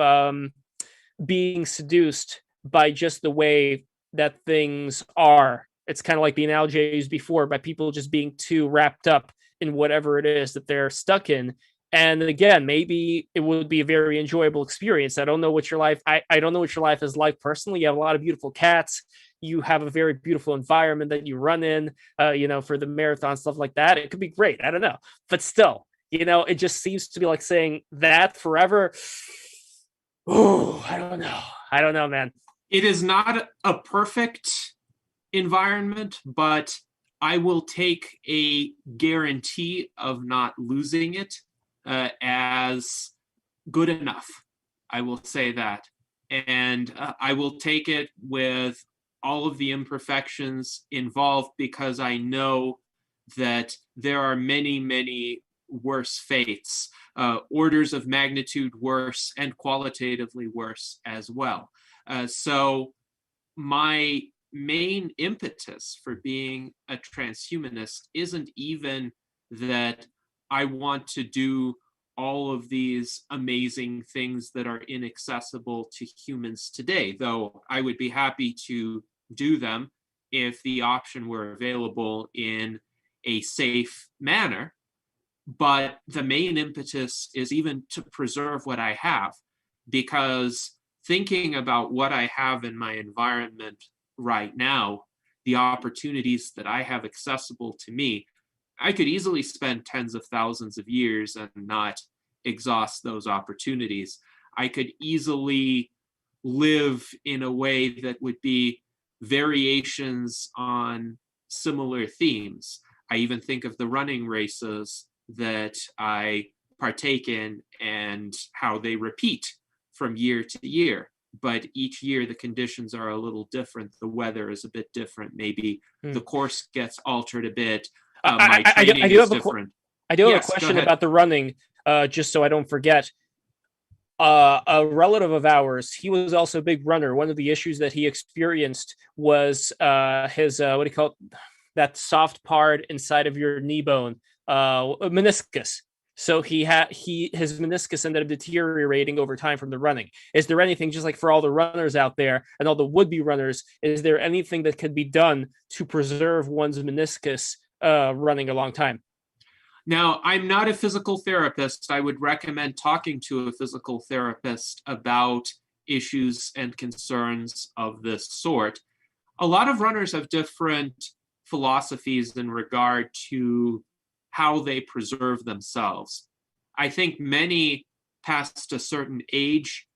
being seduced by just the way that things are. It's kind of like the analogy I used before, by people just being too wrapped up in whatever it is that they're stuck in. And again, maybe it would be a very enjoyable experience. I don't know what your life, I don't know what your life is like personally. You have a lot of beautiful cats. You have a very beautiful environment that you run in, for the marathon, stuff like that. It could be great. I don't know. But still, it just seems to be like saying that forever. Oh, I don't know, man. It is not a perfect environment, but I will take a guarantee of not losing it as good enough. I will say that. And I will take it with all of the imperfections involved, because I know that there are many, many worse fates, orders of magnitude worse and qualitatively worse as well. So my main impetus for being a transhumanist isn't even that I want to do all of these amazing things that are inaccessible to humans today, though I would be happy to do them if the option were available in a safe manner. But the main impetus is even to preserve what I have, because thinking about what I have in my environment right now, the opportunities that I have accessible to me, I could easily spend tens of thousands of years and not exhaust those opportunities. I could easily live in a way that would be variations on similar themes. I even think of the running races that I partake in and how they repeat from year to year. But each year the conditions are a little different. The weather is a bit different. Maybe the course gets altered a bit. My training is different. I do have a question about the running, just so I don't forget. A relative of ours, he was also a big runner. One of the issues that he experienced was his, what do you call it? That soft part inside of your knee bone, meniscus. So his meniscus ended up deteriorating over time from the running. Is there anything, just like for all the runners out there and all the would-be runners, is there anything that could be done to preserve one's meniscus running a long time? Now, I'm not a physical therapist. I would recommend talking to a physical therapist about issues and concerns of this sort. A lot of runners have different philosophies in regard to how they preserve themselves. I think many past a certain age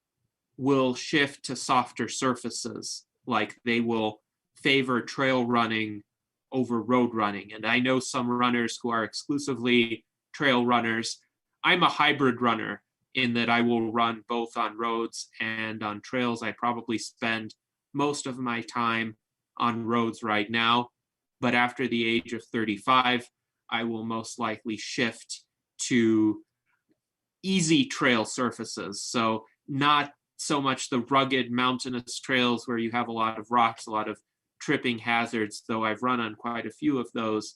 will shift to softer surfaces, like they will favor trail running over road running. And I know some runners who are exclusively trail runners. I'm a hybrid runner in that I will run both on roads and on trails. I probably spend most of my time on roads right now, but after the age of 35, I will most likely shift to easy trail surfaces. So not so much the rugged mountainous trails where you have a lot of rocks, a lot of tripping hazards, though I've run on quite a few of those,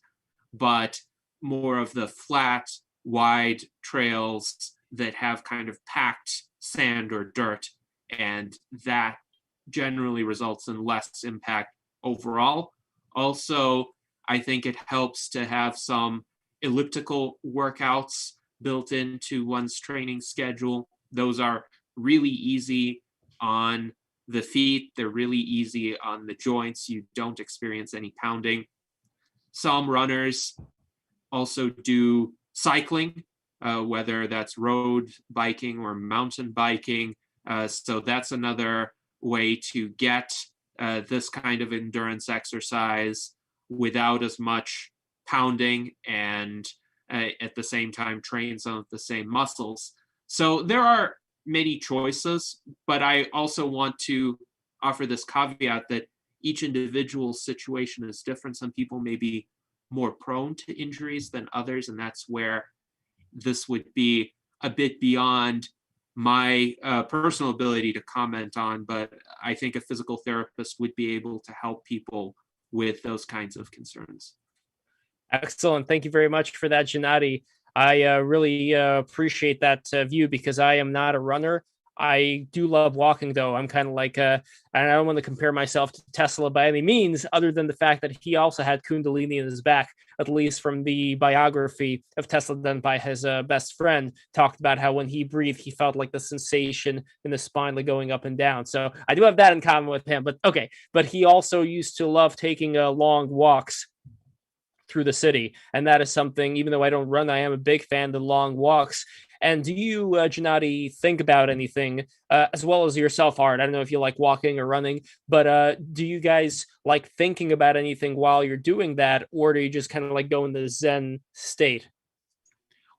but more of the flat, wide trails that have kind of packed sand or dirt, and that generally results in less impact overall. Also, I think it helps to have some elliptical workouts built into one's training schedule. Those are really easy on the feet. They're really easy on the joints. You don't experience any pounding. Some runners also do cycling, whether that's road biking or mountain biking. So that's another way to get this kind of endurance exercise without as much pounding and at the same time train some of the same muscles. So there are many choices, but I also want to offer this caveat that each individual situation is different. Some people may be more prone to injuries than others, and that's where this would be a bit beyond my personal ability to comment on, but I think a physical therapist would be able to help people with those kinds of concerns. Excellent. Thank you very much for that, Gennady. I really appreciate that view, because I am not a runner. I do love walking, though. I'm kind of like, and I don't want to compare myself to Tesla by any means, other than the fact that he also had Kundalini in his back, at least from the biography of Tesla done by his best friend, talked about how when he breathed, he felt like the sensation in the spine, like going up and down. So I do have that in common with him. But okay, but he also used to love taking long walks through the city, and that is something, even though I don't run, I am a big fan of the long walks. And do you, Gennady, think about anything, as well as yourself, Art? I don't know if you like walking or running, but do you guys like thinking about anything while you're doing that, or do you just kind of like go in the Zen state?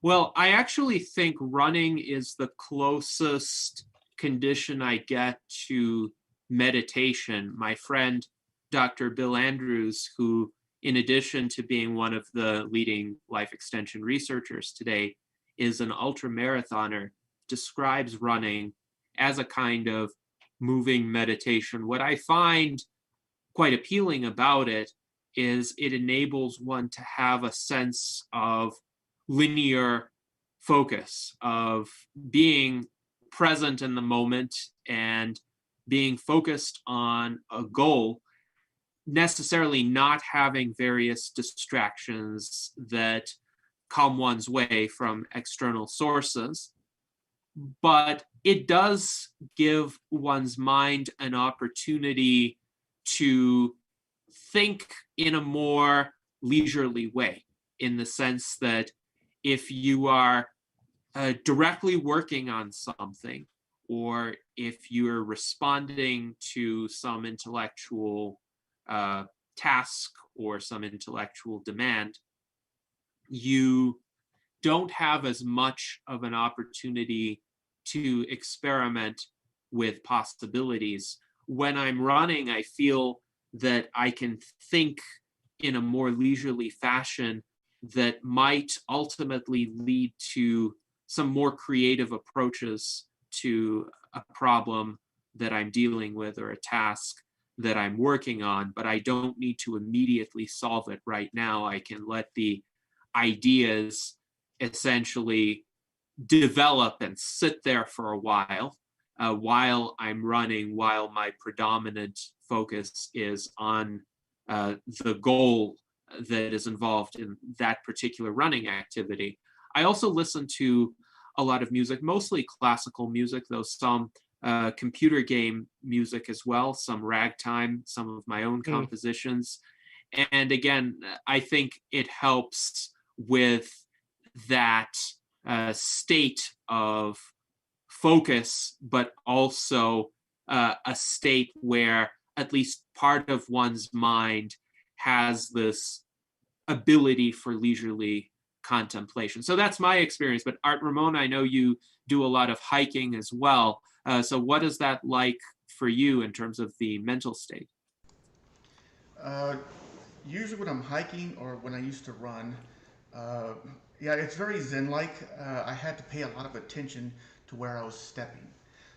Well, I actually think running is the closest condition I get to meditation. My friend, Dr. Bill Andrews, who in addition to being one of the leading life extension researchers today, is an ultra marathoner, describes running as a kind of moving meditation. What I find quite appealing about it is it enables one to have a sense of linear focus, of being present in the moment and being focused on a goal, necessarily not having various distractions that come one's way from external sources. But it does give one's mind an opportunity to think in a more leisurely way, in the sense that if you are directly working on something, or if you're responding to some intellectual task or some intellectual demand, you don't have as much of an opportunity to experiment with possibilities. When I'm running, I feel that I can think in a more leisurely fashion that might ultimately lead to some more creative approaches to a problem that I'm dealing with or a task that I'm working on, but I don't need to immediately solve it right now. I can let the ideas essentially develop and sit there for a while I'm running, while my predominant focus is on the goal that is involved in that particular running activity. I also listen to a lot of music, mostly classical music, though some computer game music as well, some ragtime, some of my own compositions. And again, I think it helps with that state of focus, but also a state where at least part of one's mind has this ability for leisurely contemplation. So that's my experience. But Art Ramon, I know you do a lot of hiking as well. So what is that like for you in terms of the mental state? Usually when I'm hiking or when I used to run, yeah, it's very zen-like. I had to pay a lot of attention to where I was stepping.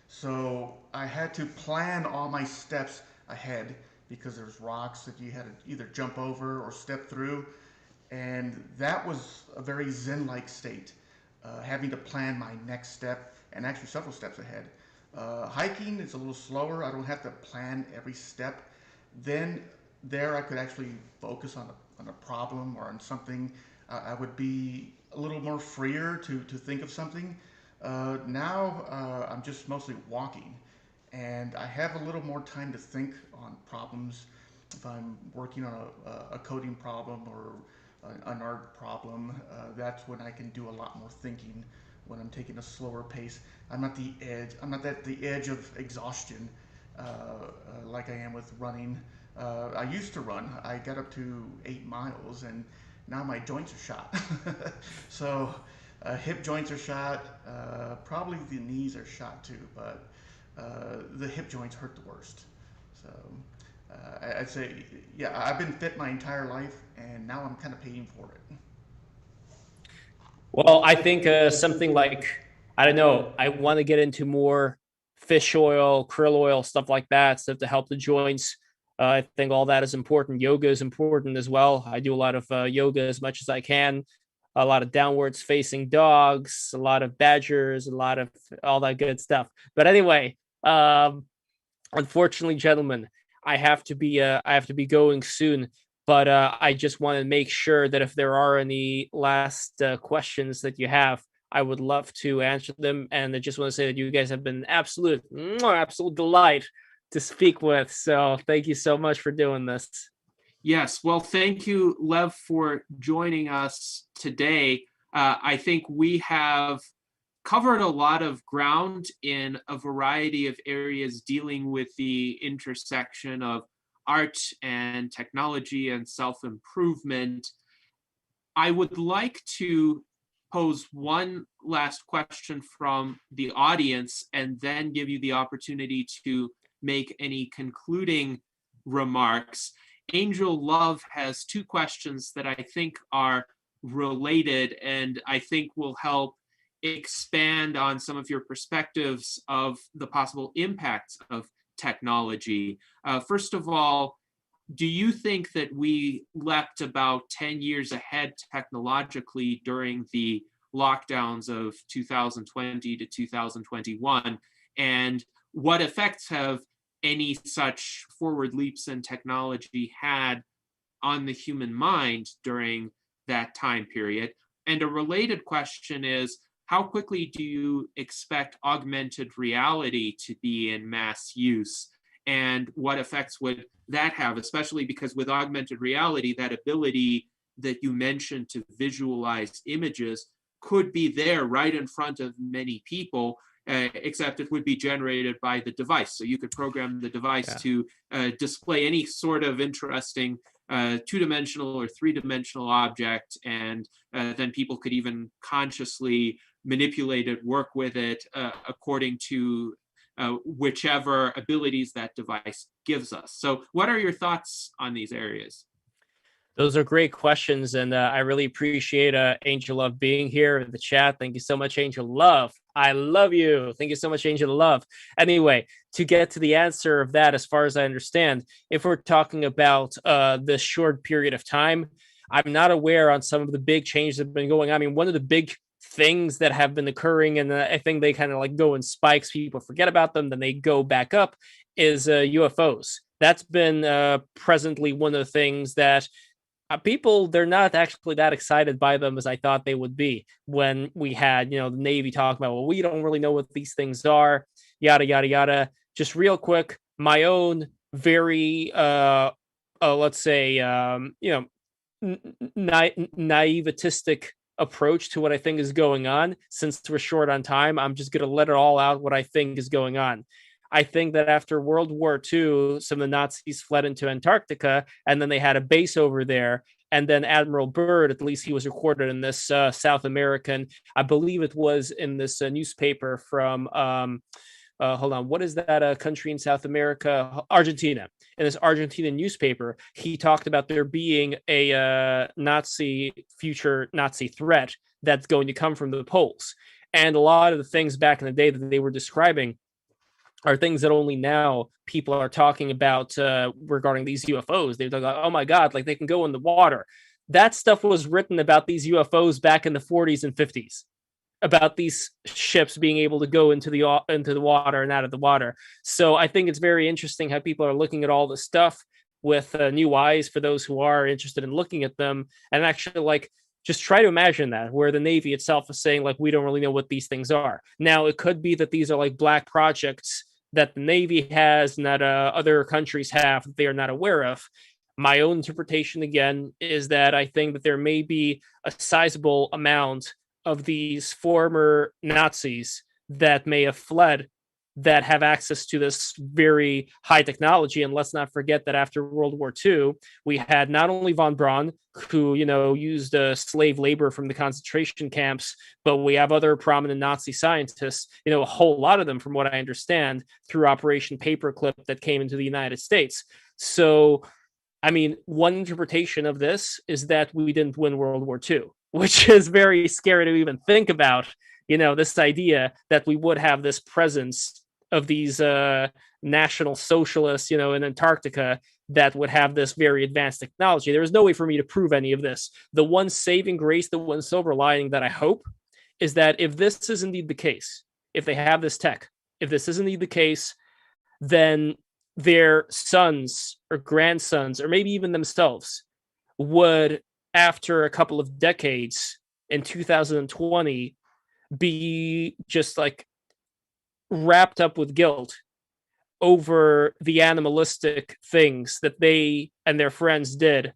So I had to plan all my steps ahead because there's rocks that you had to either jump over or step through. And that was a very zen-like state, having to plan my next step and actually several steps ahead. Hiking is a little slower. I don't have to plan every step. Then there I could actually focus on a problem or on something. I would be a little more freer to think of something. Now I'm just mostly walking, and I have a little more time to think on problems. If I'm working on a coding problem or an art problem, that's when I can do a lot more thinking. When I'm taking a slower pace, I'm not at the edge of exhaustion like I am with running. I used to run. I got up to 8 miles, and now my joints are shot. So hip joints are shot. Probably the knees are shot too, but the hip joints hurt the worst. So I'd say, yeah, I've been fit my entire life, and now I'm kind of paying for it. Well, I think something like, I don't know, I want to get into more fish oil, krill oil, stuff like that, stuff to help the joints. I think all that is important. Yoga is important as well. I do a lot of yoga as much as I can, a lot of downwards facing dogs, a lot of badgers, a lot of all that good stuff. But anyway, unfortunately, gentlemen, I have to be going soon. But I just want to make sure that if there are any last questions that you have, I would love to answer them. And I just want to say that you guys have been an absolute delight to speak with. So thank you so much for doing this. Yes, well, thank you, Lev, for joining us today. I think we have covered a lot of ground in a variety of areas dealing with the intersection of art and technology and self-improvement. I would like to pose one last question from the audience and then give you the opportunity to make any concluding remarks. Angel Love has 2 questions that I think are related and I think will help expand on some of your perspectives of the possible impacts of technology. First of all, do you think that we leapt about 10 years ahead technologically during the lockdowns of 2020 to 2021? And what effects have any such forward leaps in technology had on the human mind during that time period? And a related question is, how quickly do you expect augmented reality to be in mass use? And what effects would that have, especially because with augmented reality, that ability that you mentioned to visualize images could be there right in front of many people, except it would be generated by the device. So you could program the device to display any sort of interesting 2-dimensional or 3-dimensional object, and then people could even consciously manipulate it, work with it according to whichever abilities that device gives us. So what are your thoughts on these areas? Those are great questions, and I really appreciate Angel Love being here in the chat. Thank you so much, Angel Love. I love you. Thank you so much, Angel Love. Anyway, to get to the answer of that, as far as I understand, if we're talking about this short period of time, I'm not aware on some of the big changes that have been going on. I mean, one of the big things that have been occurring, and I think they kind of like go in spikes, people forget about them, then they go back up, is UFOs. That's been presently one of the things that people, they're not actually that excited by them as I thought they would be when we had, the Navy talk about, well, we don't really know what these things are, yada, yada, yada. Just real quick, my own very, let's say, naivetistic approach to what I think is going on. Since we're short on time, I'm just going to let it all out what I think is going on. I think that after World War II, some of the Nazis fled into Antarctica, and then they had a base over there. And then Admiral Byrd, at least he was recorded in this South American, I believe it was in this newspaper from, hold on, what is that country in South America? Argentina. In this Argentinian newspaper, he talked about there being a future Nazi threat that's going to come from the poles. And a lot of the things back in the day that they were describing are things that only now people are talking about regarding these UFOs. They're like, oh my God, like they can go in the water. That stuff was written about these UFOs back in the 40s and 50s, about these ships being able to go into the water and out of the water. So I think it's very interesting how people are looking at all this stuff with new eyes for those who are interested in looking at them, and actually like just try to imagine that, where the Navy itself is saying like, we don't really know what these things are. Now, it could be that these are like black projects that the Navy has and that other countries have that they are not aware of. My own interpretation, again, is that I think that there may be a sizable amount of these former Nazis that may have fled that have access to this very high technology. And let's not forget that after World War II, we had not only von Braun, who, used slave labor from the concentration camps, but we have other prominent Nazi scientists, a whole lot of them, from what I understand, through Operation Paperclip that came into the United States. So, I mean, one interpretation of this is that we didn't win World War II, which is very scary to even think about, this idea that we would have this presence of these national socialists, in Antarctica that would have this very advanced technology. There is no way for me to prove any of this. The one saving grace, the one silver lining that I hope is that if this is indeed the case, if they have this tech, if this is indeed the case, then their sons or grandsons, or maybe even themselves, would, after a couple of decades in 2020, be just like wrapped up with guilt over the animalistic things that they and their friends did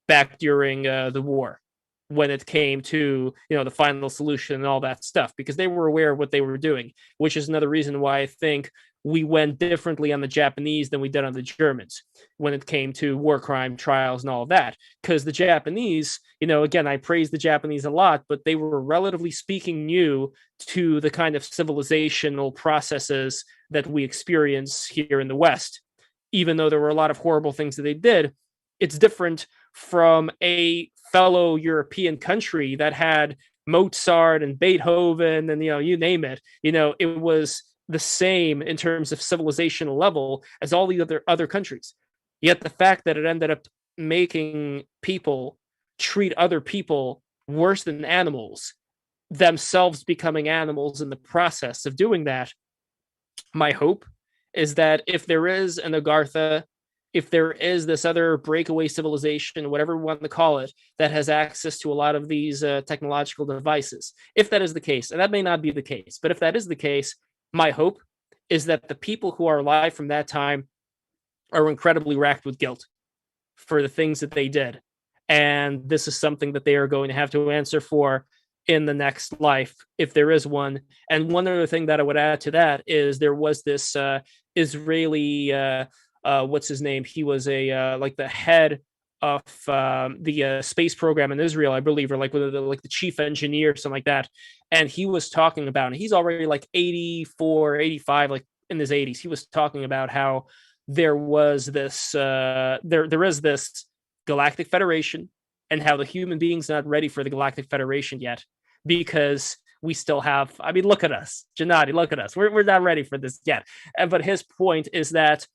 back during the war, when it came to the final solution and all that stuff, because they were aware of what they were doing, which is another reason why I think we went differently on the Japanese than we did on the Germans when it came to war crime trials and all of that. Because the Japanese, again, I praise the Japanese a lot, but they were relatively speaking new to the kind of civilizational processes that we experience here in the West. Even though there were a lot of horrible things that they did, it's different from a fellow European country that had Mozart and Beethoven and, you name it. It was the same in terms of civilizational level as all the other countries. Yet the fact that it ended up making people treat other people worse than animals, themselves becoming animals in the process of doing that, my hope is that if there is an Agartha, if there is this other breakaway civilization, whatever we want to call it, that has access to a lot of these technological devices, if that is the case, and that may not be the case, but if that is the case, my hope is that the people who are alive from that time are incredibly racked with guilt for the things that they did. And this is something that they are going to have to answer for in the next life, if there is one. And one other thing that I would add to that is there was this Israeli, what's his name? He was like the head of the space program in Israel, I believe, or like the chief engineer, something like that. And he was talking about, and he's already like 84, 85, like in his 80s. He was talking about how there was this, there is this Galactic Federation, and how the human beings not ready for the Galactic Federation yet, because we still have, I mean, look at us, Gennady, look at us. We're not ready for this yet. But his point is that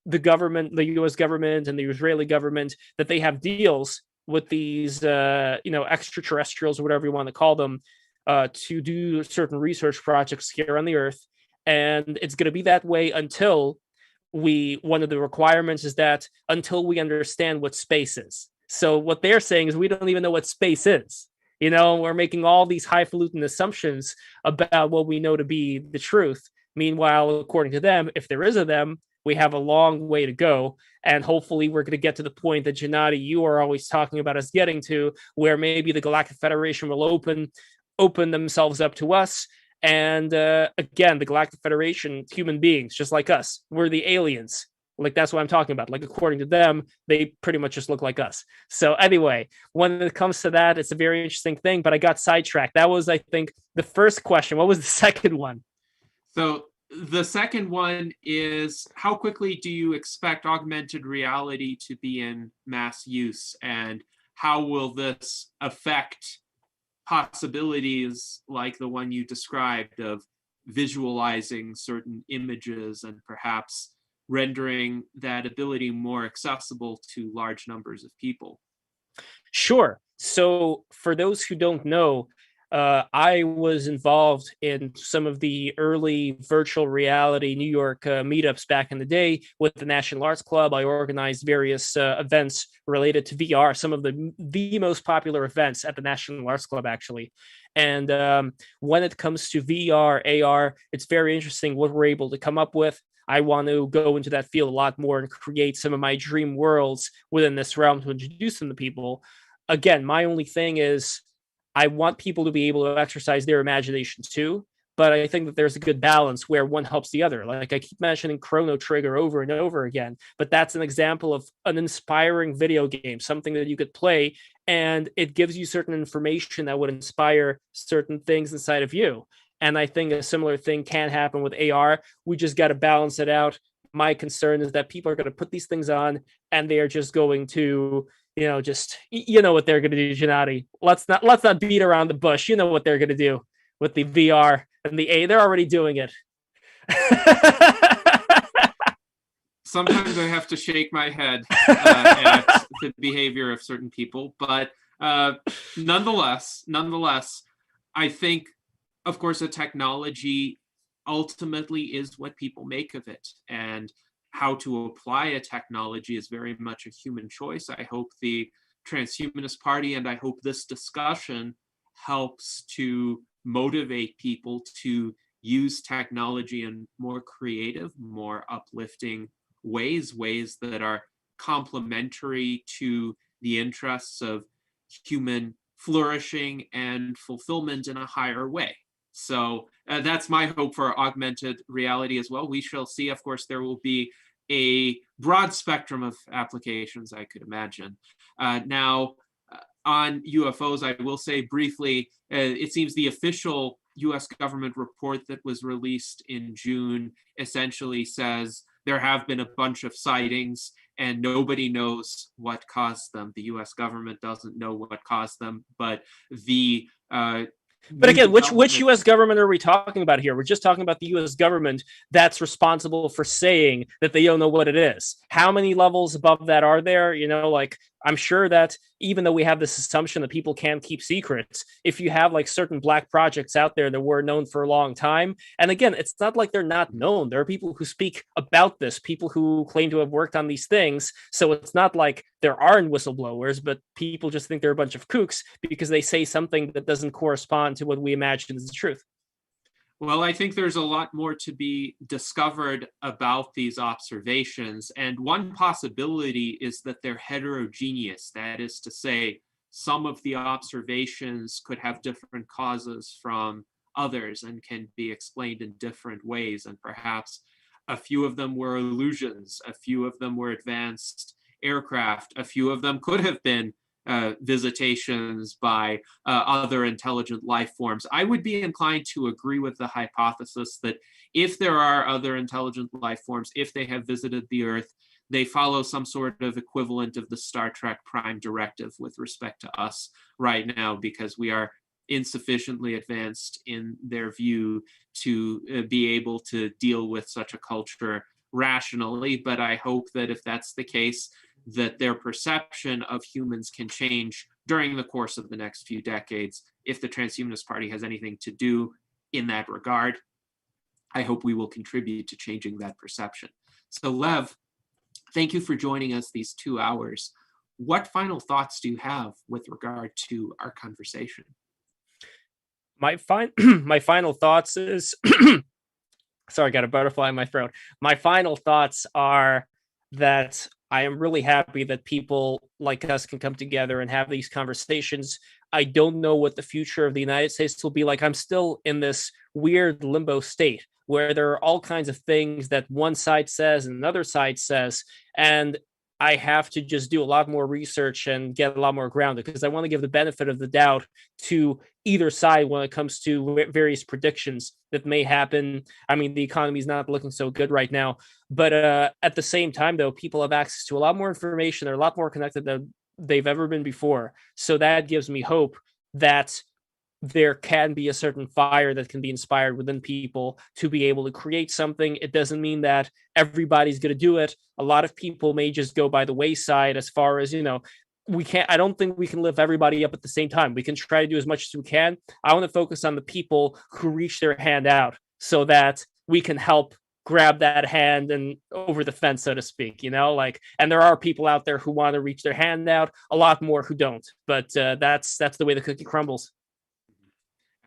the government, the US government and the Israeli government, that they have deals with these, extraterrestrials or whatever you want to call them, to do certain research projects here on the Earth. And it's going to be that way until one of the requirements is that until we understand what space is. So what they're saying is we don't even know what space is. We're making all these highfalutin assumptions about what we know to be the truth. Meanwhile, according to them, if there is a them, we have a long way to go. And hopefully we're going to get to the point that, Gennady, you are always talking about us getting to, where maybe the Galactic Federation will open themselves up to us. And again, the Galactic Federation, human beings, just like us, we're the aliens. Like, that's what I'm talking about. Like, according to them, they pretty much just look like us. So anyway, when it comes to that, it's a very interesting thing, but I got sidetracked. That was, I think, the first question. What was the second one? So the second one is, how quickly do you expect augmented reality to be in mass use? And how will this affect possibilities like the one you described of visualizing certain images and perhaps rendering that ability more accessible to large numbers of people? Sure. So for those who don't know, I was involved in some of the early virtual reality New York meetups back in the day with the National Arts Club. I organized various events related to VR, some of the most popular events at the National Arts Club, actually. And when it comes to VR, AR, it's very interesting what we're able to come up with. I want to go into that field a lot more and create some of my dream worlds within this realm to introduce them to people. Again, my only thing is I want people to be able to exercise their imagination too, but I think that there's a good balance where one helps the other. Like, I keep mentioning Chrono Trigger over and over again, but that's an example of an inspiring video game, something that you could play, and it gives you certain information that would inspire certain things inside of you. And I think a similar thing can happen with AR. We just got to balance it out. My concern is that people are going to put these things on and they are just going to, what they're going to do, Gennady. Let's not beat around the bush. You know what they're going to do with the VR and the A. They're already doing it. Sometimes I have to shake my head at the behavior of certain people, but nonetheless, I think, of course, a technology ultimately is what people make of it, and how to apply a technology is very much a human choice. I hope the Transhumanist Party and I hope this discussion helps to motivate people to use technology in more creative, more uplifting ways that are complementary to the interests of human flourishing and fulfillment in a higher way. So that's my hope for augmented reality as well. We shall see. Of course, there will be a broad spectrum of applications, I could imagine. Now, on UFOs, I will say briefly, it seems the official US government report that was released in June essentially says there have been a bunch of sightings and nobody knows what caused them. The US government doesn't know what caused them, but the But again, which U.S. government are we talking about here? We're just talking about the U.S. government that's responsible for saying that they don't know what it is. How many levels above that are there? I'm sure that even though we have this assumption that people can't keep secrets, if you have like certain black projects out there that were known for a long time, and again, it's not like they're not known. There are people who speak about this, people who claim to have worked on these things. So it's not like there aren't whistleblowers, but people just think they're a bunch of kooks because they say something that doesn't correspond to what we imagine is the truth. Well, I think there's a lot more to be discovered about these observations. And one possibility is that they're heterogeneous. That is to say, some of the observations could have different causes from others and can be explained in different ways. And perhaps a few of them were illusions, a few of them were advanced aircraft, a few of them could have been visitations by other intelligent life forms. I would be inclined to agree with the hypothesis that if there are other intelligent life forms, if they have visited the Earth, they follow some sort of equivalent of the Star Trek Prime Directive with respect to us right now, because we are insufficiently advanced in their view to be able to deal with such a culture rationally. But I hope that if that's the case, that their perception of humans can change during the course of the next few decades. If the Transhumanist Party has anything to do in that regard, I hope we will contribute to changing that perception. So Lev, thank you for joining us these 2 hours. What final thoughts do you have with regard to our conversation? My final thoughts is sorry, I got a butterfly in my throat. My final thoughts are that I am really happy that people like us can come together and have these conversations. I don't know what the future of the United States will be like. I'm still in this weird limbo state where there are all kinds of things that one side says and another side says, and I have to just do a lot more research and get a lot more grounded, because I want to give the benefit of the doubt to either side when it comes to various predictions that may happen. I mean, the economy is not looking so good right now, but at the same time, though, people have access to a lot more information. They're a lot more connected than they've ever been before. So that gives me hope that there can be a certain fire that can be inspired within people to be able to create something. It doesn't mean that everybody's going to do it. A lot of people may just go by the wayside as far as, I don't think we can lift everybody up at the same time. We can try to do as much as we can. I want to focus on the people who reach their hand out so that we can help grab that hand and over the fence, so to speak, and there are people out there who want to reach their hand out, a lot more who don't, but that's the way the cookie crumbles.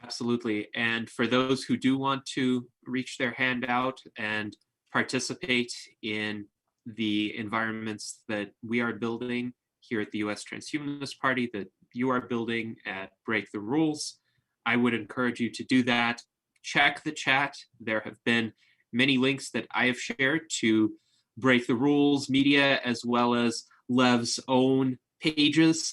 Absolutely. And for those who do want to reach their hand out and participate in the environments that we are building here at the U.S. Transhumanist Party, that you are building at Break the Rules, I would encourage you to do that. Check the chat. There have been many links that I have shared to Break the Rules media, as well as Lev's own pages.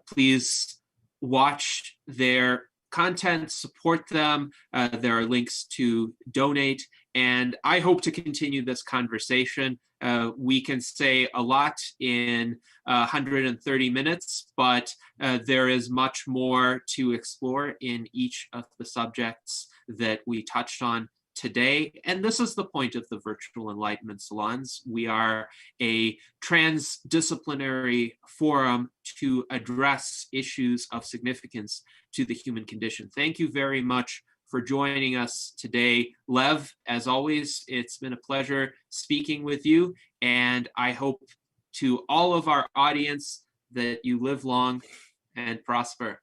Please watch their content, support them. There are links to donate, and I hope to continue this conversation. We can say a lot in 130 minutes, but there is much more to explore in each of the subjects that we touched on today. And this is the point of the virtual Enlightenment Salons. We are a transdisciplinary forum to address issues of significance to the human condition. Thank you very much for joining us today. Lev, as always, it's been a pleasure speaking with you, and I hope to all of our audience that you live long and prosper.